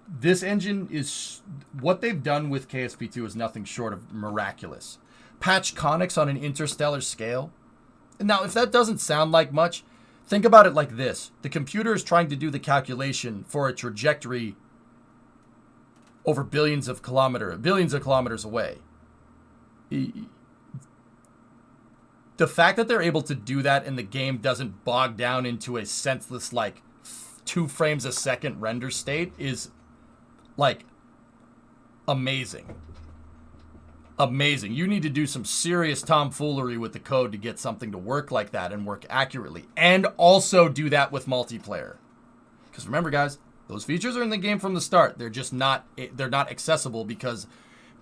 This engine is... What they've done with KSP2 is nothing short of miraculous. Patch conics on an interstellar scale. Now, if that doesn't sound like much, think about it like this. The computer is trying to do the calculation for a trajectory over billions of kilometers away. The fact that they're able to do that and the game doesn't bog down into a senseless, like, 2 frames a second render state is, like, amazing. Amazing. You need to do some serious tomfoolery with the code to get something to work like that and work accurately. And also do that with multiplayer. Because remember, guys, those features are in the game from the start. They're just not accessible because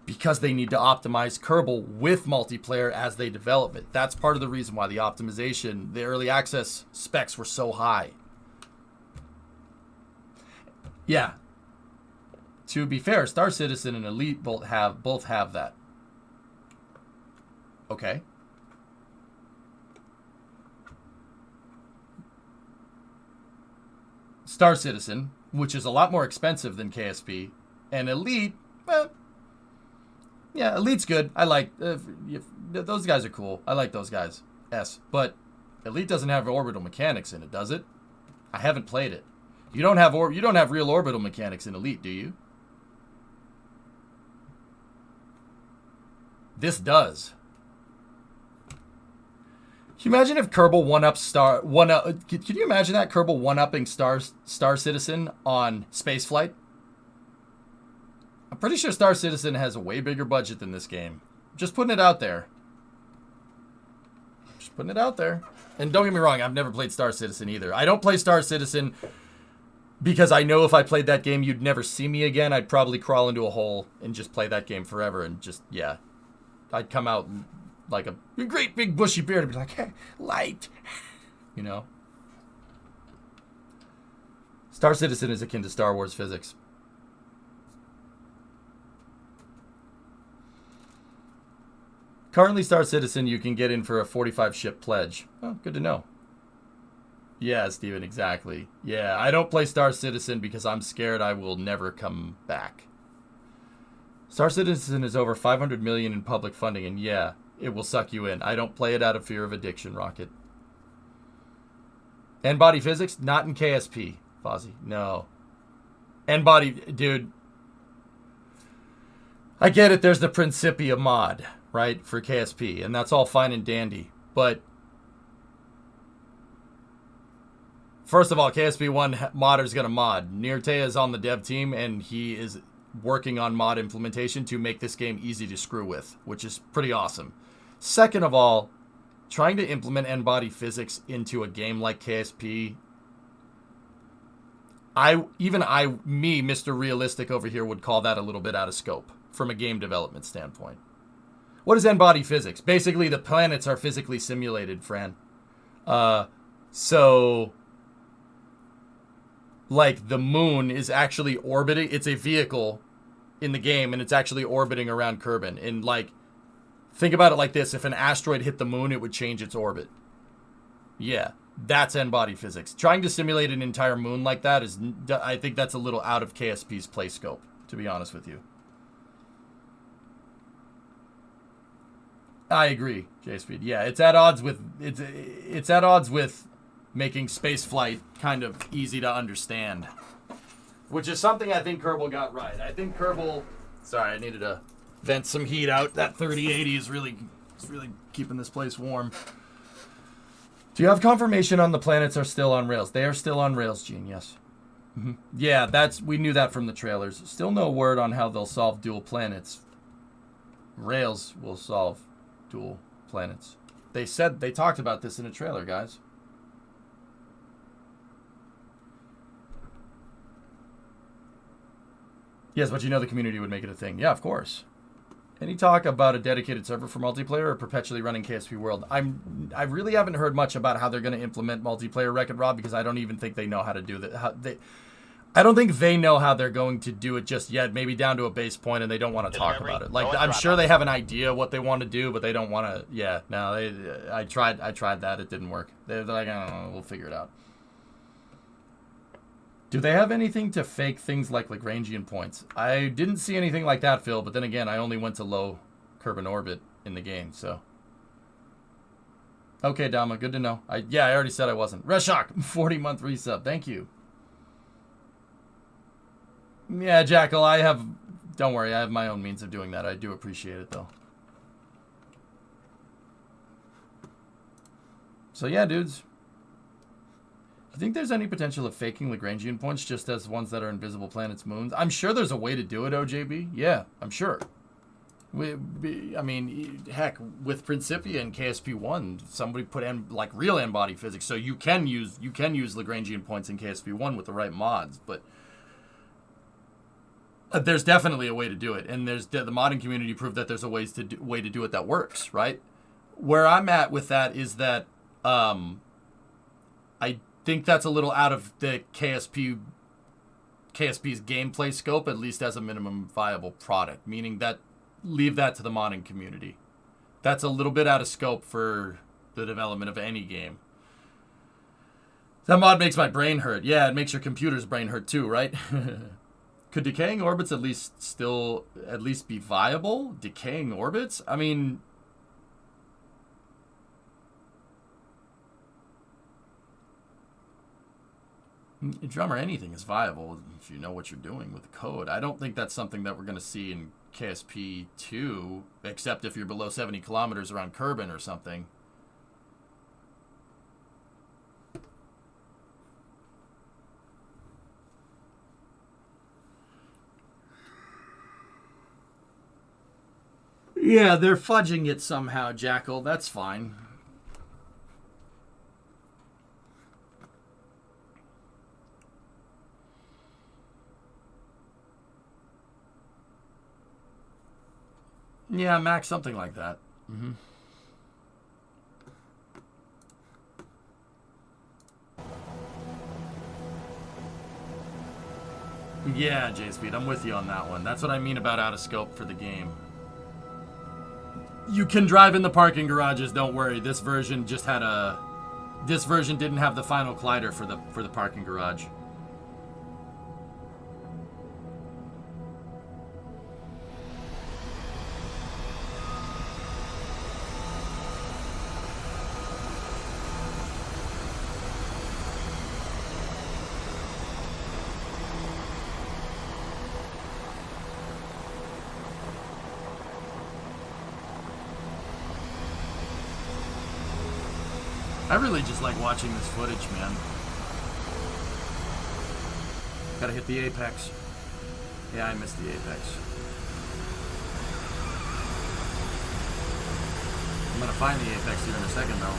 they need to optimize Kerbal with multiplayer as they develop it. That's part of the reason why the optimization, the early access specs were so high. Yeah. To be fair, Star Citizen and Elite both have that. Okay. Star Citizen, which is a lot more expensive than KSP, and Elite, well, yeah, Elite's good. I like those guys are cool. I like those guys. But Elite doesn't have orbital mechanics in it, does it? I haven't played it. You don't have real orbital mechanics in Elite, do you? This does. Can you imagine if Kerbal can you imagine that Kerbal one-upping Star Citizen on spaceflight? I'm pretty sure Star Citizen has a way bigger budget than this game. Just putting it out there. Just putting it out there. And don't get me wrong, I've never played Star Citizen either. I don't play Star Citizen because I know if I played that game, you'd never see me again. I'd probably crawl into a hole and just play that game forever and just, yeah. I'd come out like a great big bushy beard and be like, hey, light, you know. Star Citizen is akin to Star Wars physics. Currently, Star Citizen, you can get in for a 45 ship pledge. Oh, good to know. Yeah, Steven, exactly. Yeah, I don't play Star Citizen because I'm scared I will never come back. Star Citizen is over 500 million in public funding, and yeah, it will suck you in. I don't play it out of fear of addiction, Rocket. N-body physics? Not in KSP, Fozzie. No. N-body, dude. I get it, there's the Principia mod, right, for KSP, and that's all fine and dandy. But first of all, KSP1 modder's going to mod. Nirtea is on the dev team, and he is working on mod implementation to make this game easy to screw with, which is pretty awesome. Second of all, trying to implement N-body physics into a game like KSP, me, Mr. Realistic over here, would call that a little bit out of scope from a game development standpoint. What is n-body physics? Basically, the planets are physically simulated, Fran. So, like, the moon is actually orbiting. It's a vehicle in the game, and it's actually orbiting around Kerbin. And, like, think about it like this. If an asteroid hit the moon, it would change its orbit. Yeah, that's n-body physics. Trying to simulate an entire moon like that is, I think that's a little out of KSP's play scope, to be honest with you. I agree, J-Speed. Yeah, it's at odds with making space flight kind of easy to understand, which is something I think Kerbal got right. I think Kerbal. Sorry, I needed to vent some heat out. That 3080 is really keeping this place warm. Do you have confirmation on the planets are still on rails? They are still on rails, Gene. Yes. Mm-hmm. Yeah, we knew that from the trailers. Still no word on how they'll solve dual planets. Rails will solve dual planets. They talked about this in a trailer, guys. Yes, but you know the community would make it a thing. Yeah, of course. Any talk about a dedicated server for multiplayer or perpetually running KSP World? I really haven't heard much about how they're going to implement multiplayer, Wreck-It Rob, because I don't even think they know how to do that. I don't think they know how they're going to do it just yet. Maybe down to a base point, and they don't want to talk about it. Like, I'm sure they have an idea what they want to do, but they don't want to. Yeah, no, I tried that. It didn't work. They're like, I don't know, we'll figure it out. Do they have anything to fake things like Lagrangian points? I didn't see anything like that, Phil, but then again, I only went to low Kerbin orbit in the game, so. Okay, Dama, good to know. I already said I wasn't. Reshok, 40-month resub. Thank you. Yeah, Jackal, don't worry, I have my own means of doing that. I do appreciate it, though. So, yeah, dudes. Do you think there's any potential of faking Lagrangian points just as ones that are invisible planets, moons? I'm sure there's a way to do it, OJB. Yeah, I'm sure. I mean, heck, with Principia and KSP1, somebody put real n-body physics, so you can use Lagrangian points in KSP1 with the right mods, but there's definitely a way to do it, and the modding community proved that there's a way to do it that works, right? Where I'm at with that is that I think that's a little out of the KSP's gameplay scope, at least as a minimum viable product, meaning that leave that to the modding community. That's a little bit out of scope for the development of any game. That mod makes my brain hurt. Yeah, it makes your computer's brain hurt too, right? Could decaying orbits at least be viable? Decaying orbits? I mean, drummer, anything is viable if you know what you're doing with the code. I don't think that's something that we're going to see in KSP 2, except if you're below 70 kilometers around Kerbin or something. Yeah, they're fudging it somehow, Jackal. That's fine. Yeah, Max, something like that. Mm-hmm. Yeah, J-Speed, I'm with you on that one. That's what I mean about out of scope for the game. You can drive in the parking garages, don't worry. This version didn't have the final collider for the parking garage. I really just like watching this footage, man. Gotta hit the apex. Yeah, I missed the apex. I'm gonna find the apex here in a second, though.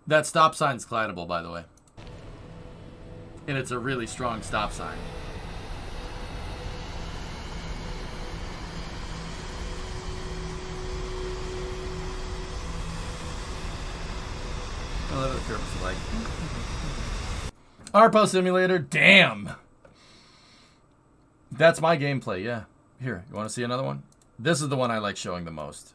That stop sign's collidable, by the way. And it's a really strong stop sign. I love the Kerbal like. Arpo Simulator, damn! That's my gameplay, yeah. Here, you want to see another one? This is the one I like showing the most.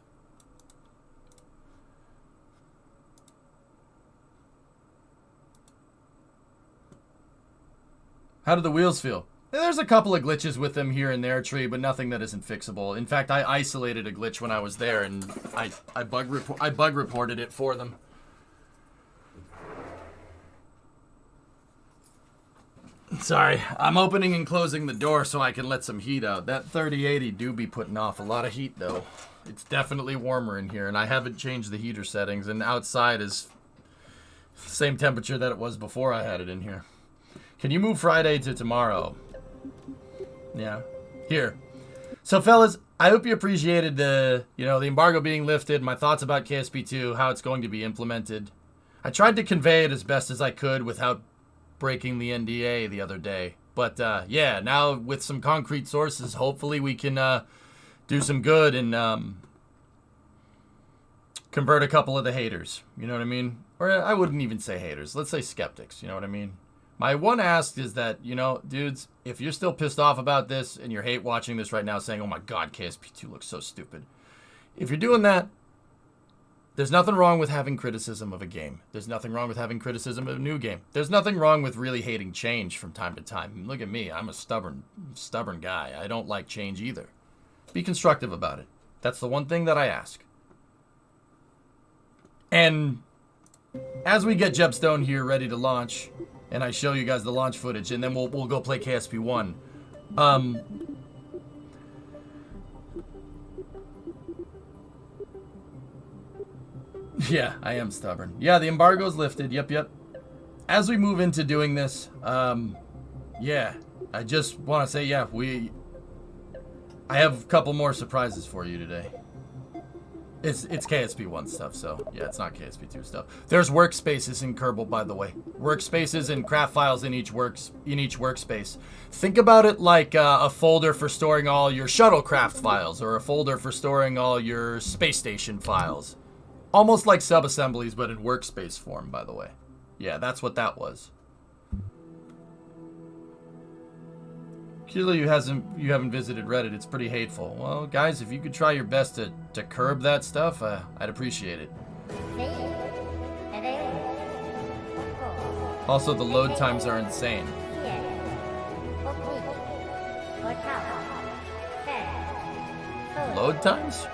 How do the wheels feel? There's a couple of glitches with them here and there, Tree, but nothing that isn't fixable. In fact, I isolated a glitch when I was there, and I bug reported it for them. Sorry, I'm opening and closing the door so I can let some heat out. That 3080 do be putting off a lot of heat, though. It's definitely warmer in here, and I haven't changed the heater settings, and outside is the same temperature that it was before I had it in here. Can you move Friday to tomorrow? Yeah. Here. So, fellas, I hope you appreciated the embargo being lifted, my thoughts about KSP2, how it's going to be implemented. I tried to convey it as best as I could without breaking the NDA the other day. But, yeah, now with some concrete sources, hopefully we can do some good and convert a couple of the haters. You know what I mean? Or I wouldn't even say haters. Let's say skeptics. You know what I mean? My one ask is that, dudes, if you're still pissed off about this and you're hate watching this right now saying, oh my God, KSP2 looks so stupid. If you're doing that, there's nothing wrong with having criticism of a game. There's nothing wrong with having criticism of a new game. There's nothing wrong with really hating change from time to time. Look at me. I'm a stubborn guy. I don't like change either. Be constructive about it. That's the one thing that I ask. And as we get Jebstone here ready to launch, and I show you guys the launch footage, and then we'll go play KSP1. Yeah, I am stubborn. Yeah, the embargo's lifted. Yep. As we move into doing this, yeah, I just want to say, yeah, I have a couple more surprises for you today. It's KSP1 stuff, so yeah, it's not KSP2 stuff. There's workspaces in Kerbal, by the way. Workspaces and craft files in each workspace. Think about it like a folder for storing all your shuttlecraft files, or a folder for storing all your space station files. Almost like sub-assemblies, but in workspace form, by the way. Yeah, that's what that was. Clearly you haven't visited Reddit. It's pretty hateful. Well, guys, if you could try your best to curb that stuff, I'd appreciate it. Also, the load times are insane. Load times?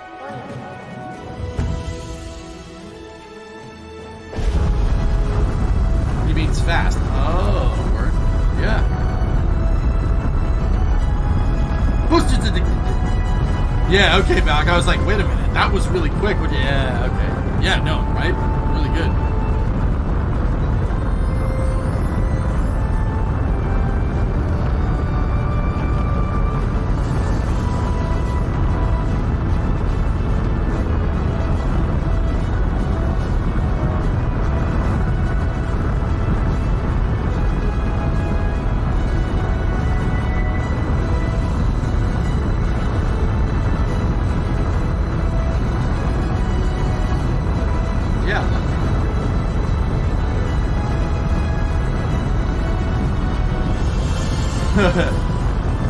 He means fast. Oh, word. Yeah. Yeah, okay, Balak. I was like, wait a minute. That was really quick. Yeah, okay. Yeah, no, right? Really good.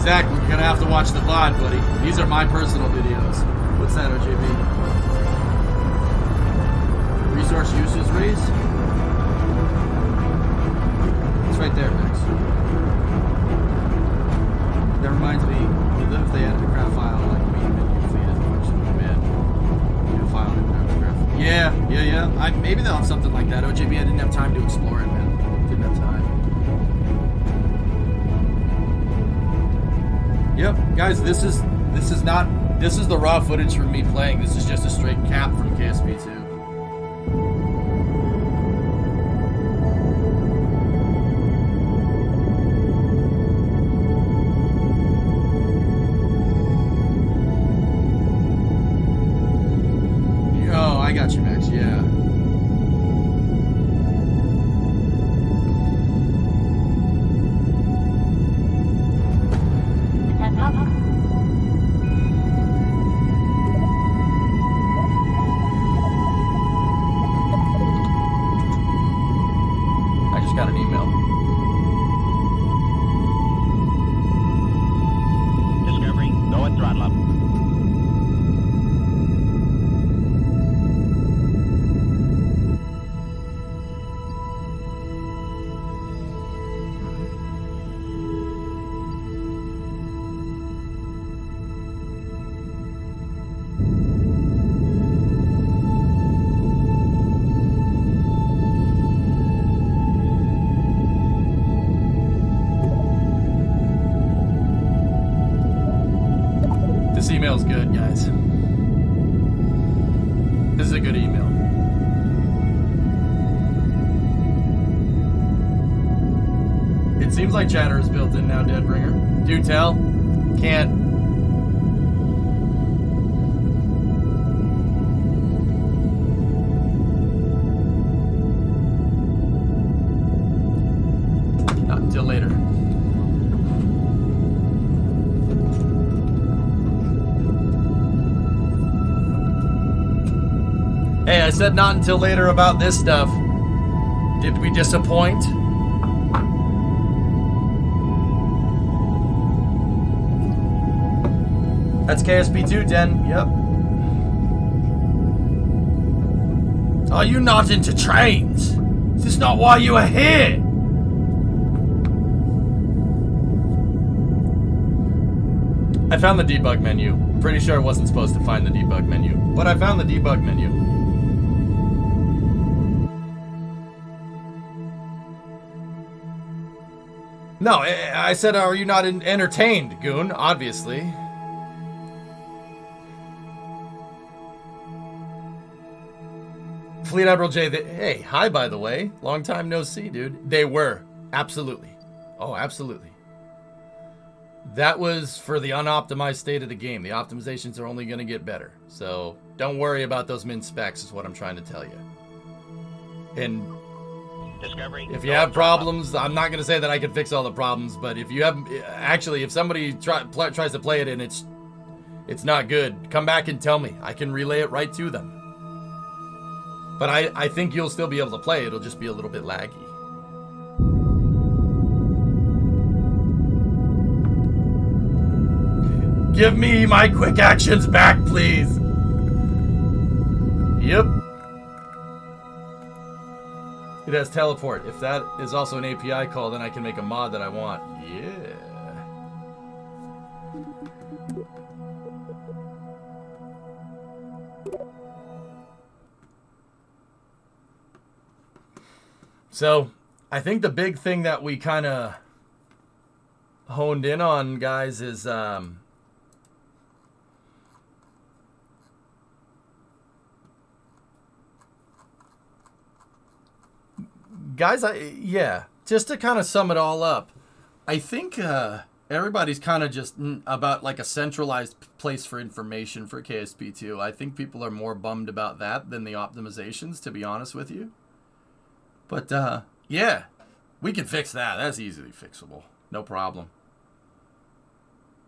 Zach, we're gonna have to watch the VOD, buddy. These are my personal videos. What's that, OJB? Resource uses raise? It's right there, Max. That reminds me, if they added a craft file like medium menu fleet as a function of command, file and craft. Yeah. Maybe they'll have something like that. OJB, I didn't have time to explore it, man. Didn't have time. Yep, guys, this is the raw footage from me playing. This is just a straight cap from KSP2. Oh, I got you, Max. Yeah. just got an email. Discovery, go and throttle up. This email's good, guys. This is a good email. It seems like chatter is built in now, Deadbringer. Do tell. Can't. Not until later. Hey, I said not until later about this stuff. Did we disappoint? That's KSP2, Den. Yep. Are you not into trains? Is this not why you are here? I found the debug menu. Pretty sure I wasn't supposed to find the debug menu, but I found the debug menu. No, I said, are you not entertained, Goon? Obviously. Fleet Admiral J, hey, hi, by the way. Long time no see, dude. They were. Absolutely. Oh, absolutely. That was for the unoptimized state of the game. The optimizations are only going to get better. So don't worry about those min specs is what I'm trying to tell you. And Discovery, if you have problems, I'm not going to say that I can fix all the problems, but if you have, actually, if somebody tries to play it and it's not good, come back and tell me. I can relay it right to them. But I think you'll still be able to play. It'll just be a little bit laggy. Give me my quick actions back, please. Yep. It has teleport. If that is also an API call, then I can make a mod that I want. Yeah. So, I think the big thing that we kind of honed in on, guys, is guys, yeah, just to kind of sum it all up, I think everybody's kind of just about like a centralized place for information for KSP2. I think people are more bummed about that than the optimizations, to be honest with you. But, yeah, we can fix that. That's easily fixable. No problem.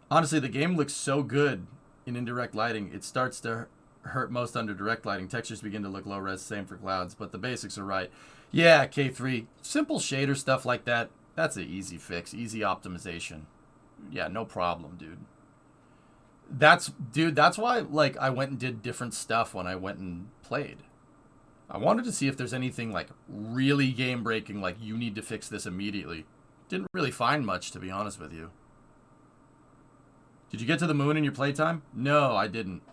Honestly, the game looks so good in indirect lighting. It starts to hurt most under direct lighting. Textures begin to look low res, same for clouds, but the basics are right. Yeah, K3. Simple shader stuff like that. That's an easy fix. Easy optimization. Yeah, no problem, dude. That's why, like, I went and did different stuff when I went and played. I wanted to see if there's anything, like, really game-breaking, like, you need to fix this immediately. Didn't really find much, to be honest with you. Did you get to the moon in your playtime? No, I didn't.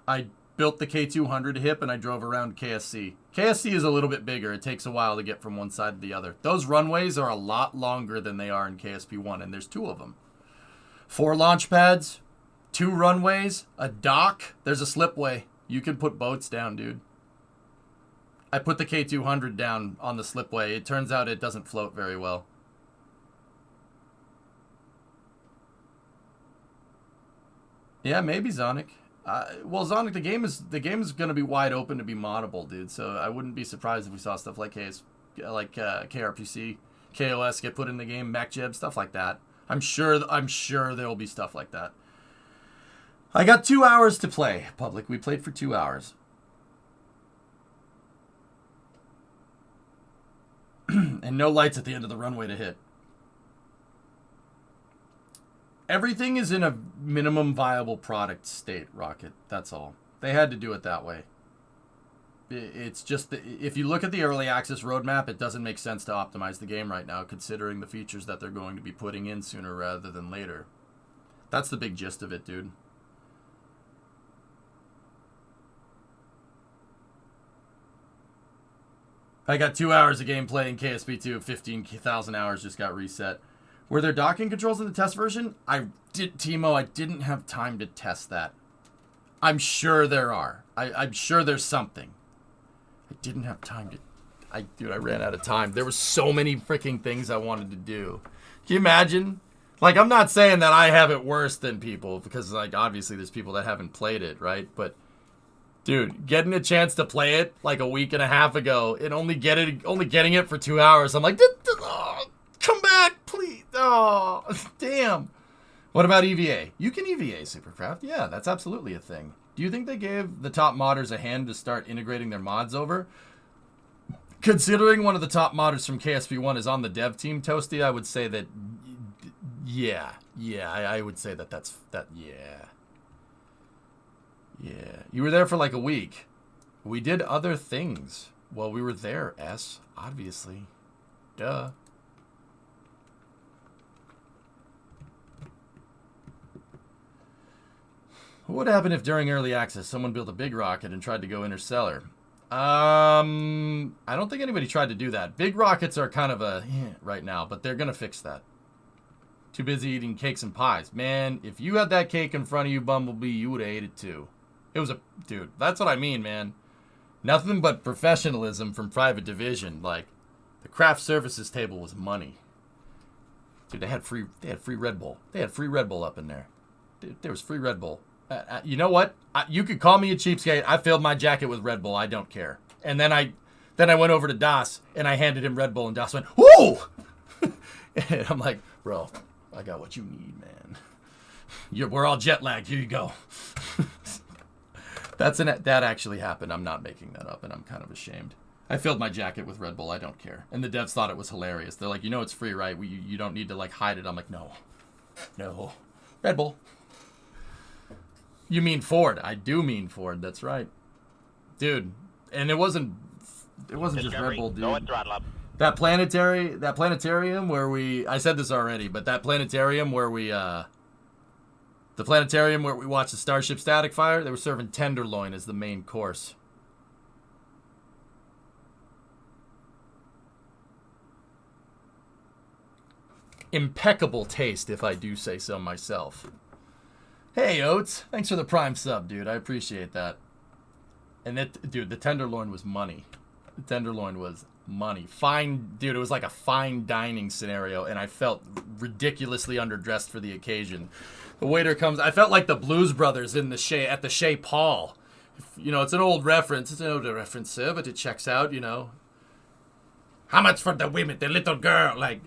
I built the K200 hip and I drove around KSC. KSC is a little bit bigger. It takes a while to get from one side to the other. Those runways are a lot longer than they are in KSP1, and there's 2 of them. 4 launch pads, 2 runways, a dock. There's a slipway. You can put boats down, dude. I put the K200 down on the slipway. It turns out it doesn't float very well. Yeah, maybe Zonic. Well, Zonic, the game is going to be wide open to be moddable, dude. So I wouldn't be surprised if we saw stuff like KRPC, KOS get put in the game, MacJeb, stuff like that. I'm sure there will be stuff like that. I got 2 hours to play, public. We played for 2 hours. and no lights at the end of the runway to hit. Everything is in a minimum viable product state, Rocket. That's all. They had to do it that way. It's just if you look at the early access roadmap, it doesn't make sense to optimize the game right now, considering the features that they're going to be putting in sooner rather than later. That's the big gist of it, dude. I got 2 hours of gameplay in KSP2. 15,000 hours just got reset. Were there docking controls in the test version? Timo, I didn't have time to test that. I'm sure there are. I'm sure there's something. I didn't have time to... Dude, I ran out of time. There were so many freaking things I wanted to do. Can you imagine? Like, I'm not saying that I have it worse than people, because, like, obviously there's people that haven't played it, right? But... dude, getting a chance to play it like a week and a half ago and only getting it for 2 hours, I'm like, oh, come back, please. Oh, damn. What about EVA? You can EVA Supercraft. Yeah, that's absolutely a thing. Do you think they gave the top modders a hand to start integrating their mods over? Considering one of the top modders from KSP1 is on the dev team, Toasty, I would say that, yeah, I would say that yeah. Yeah, you were there for like a week. We did other things while we were there, S, obviously. Duh. What would happen if during early access someone built a big rocket and tried to go interstellar? I don't think anybody tried to do that. Big rockets are kind of a right now, but they're going to fix that. Too busy eating cakes and pies. Man, if you had that cake in front of you, Bumblebee, you would have ate it too. It was dude, that's what I mean, man. Nothing but professionalism from Private Division. Like, the craft services table was money. Dude, they had free Red Bull. They had free Red Bull up in there. Dude, there was free Red Bull. You know what? You could call me a cheapskate. I filled my jacket with Red Bull. I don't care. And then I went over to Das and I handed him Red Bull and Das went, "Woo!" And I'm like, "Bro, I got what you need, man. We're all jet lagged. Here you go." That actually happened. I'm not making that up, and I'm kind of ashamed. I filled my jacket with Red Bull. I don't care. And the devs thought it was hilarious. They're like, it's free, right? You don't need to, like, hide it. I'm like, no. Red Bull. You mean Ford. I do mean Ford. That's right. Dude. And it wasn't just Red Bull, dude. Go and throttle up. That planetarium where I said this already, but that planetarium where we watched the Starship Static Fire, they were serving tenderloin as the main course. Impeccable taste, if I do say so myself. Hey, Oates. Thanks for the Prime sub, dude. I appreciate that. And dude, the tenderloin was money. The tenderloin was money. Dude, it was like a fine dining scenario, and I felt ridiculously underdressed for the occasion. The waiter comes. I felt like the Blues Brothers at the Chez Paul. It's an old reference. It's an older reference, sir, but it checks out, How much for the women, the little girl? Like,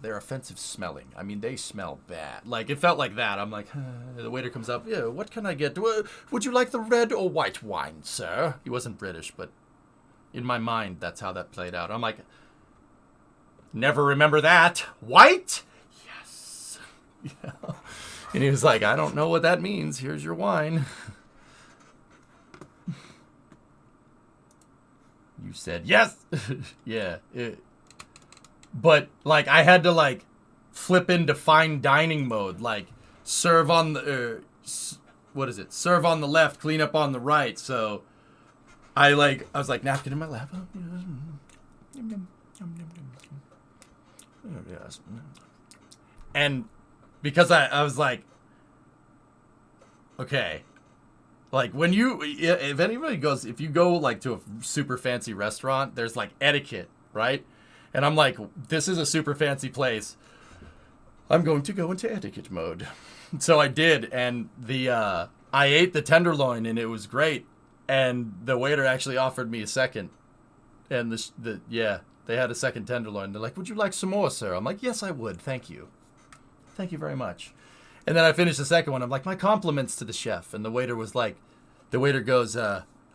they're offensive smelling. I mean, they smell bad. Like, it felt like that. I'm like, the waiter comes up. Yeah, what can I get? Would you like the red or white wine, sir? He wasn't British, but in my mind, that's how that played out. I'm like, never remember that. White? Yes. Yeah. And he was like, I don't know what that means. Here's your wine. You said yes. Yeah. But, like, I had to, like, flip into fine dining mode. Like, serve on the... serve on the left, clean up on the right. So, I was like, napkin in my lap. Yes. And because I was like, okay. Like, if you go, like, to a super fancy restaurant, there's, like, etiquette, right? And I'm like, this is a super fancy place. I'm going to go into etiquette mode. So I did, and I ate the tenderloin, and it was great. And the waiter actually offered me a second. And they had a second tenderloin. They're like, would you like some more, sir? I'm like, yes, I would. Thank you. Thank you very much. And then I finished the second one. I'm like, my compliments to the chef. And the waiter goes,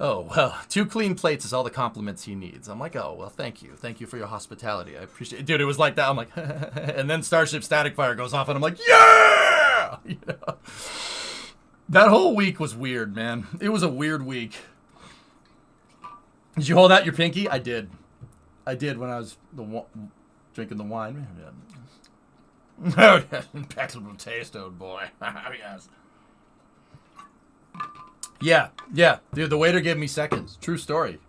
Oh, well, 2 clean plates is all the compliments he needs. I'm like, oh, well, thank you. Thank you for your hospitality. I appreciate it. Dude, it was like that. I'm like, and then Starship Static Fire goes off, and I'm like, yeah! You know? That whole week was weird, man. It was a weird week. Did you hold out your pinky? I did. I did when I was drinking the wine. Oh, yes. Impeccable taste, old boy. Yes. Yeah, dude, the waiter gave me seconds. True story.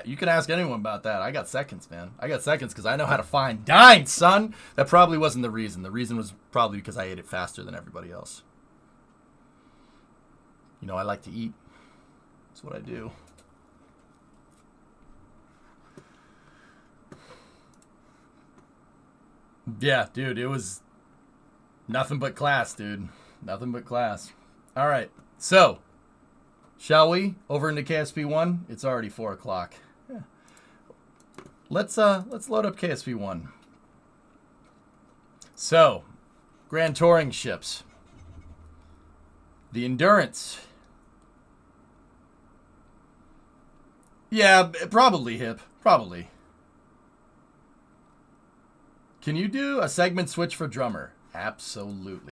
You can ask anyone about that. I got seconds, man. I got seconds because I know how to fine dine, son. That probably wasn't the reason. The reason was probably because I ate it faster than everybody else. You know, I like to eat. That's what I do. Yeah, dude, it was nothing but class, dude. Nothing but class. All right, so... shall we? Over into KSP1? It's already 4 o'clock. Yeah. Let's load up KSP1. So, Grand Touring ships. The Endurance. Yeah, probably hip. Probably. Can you do a segment switch for drummer? Absolutely.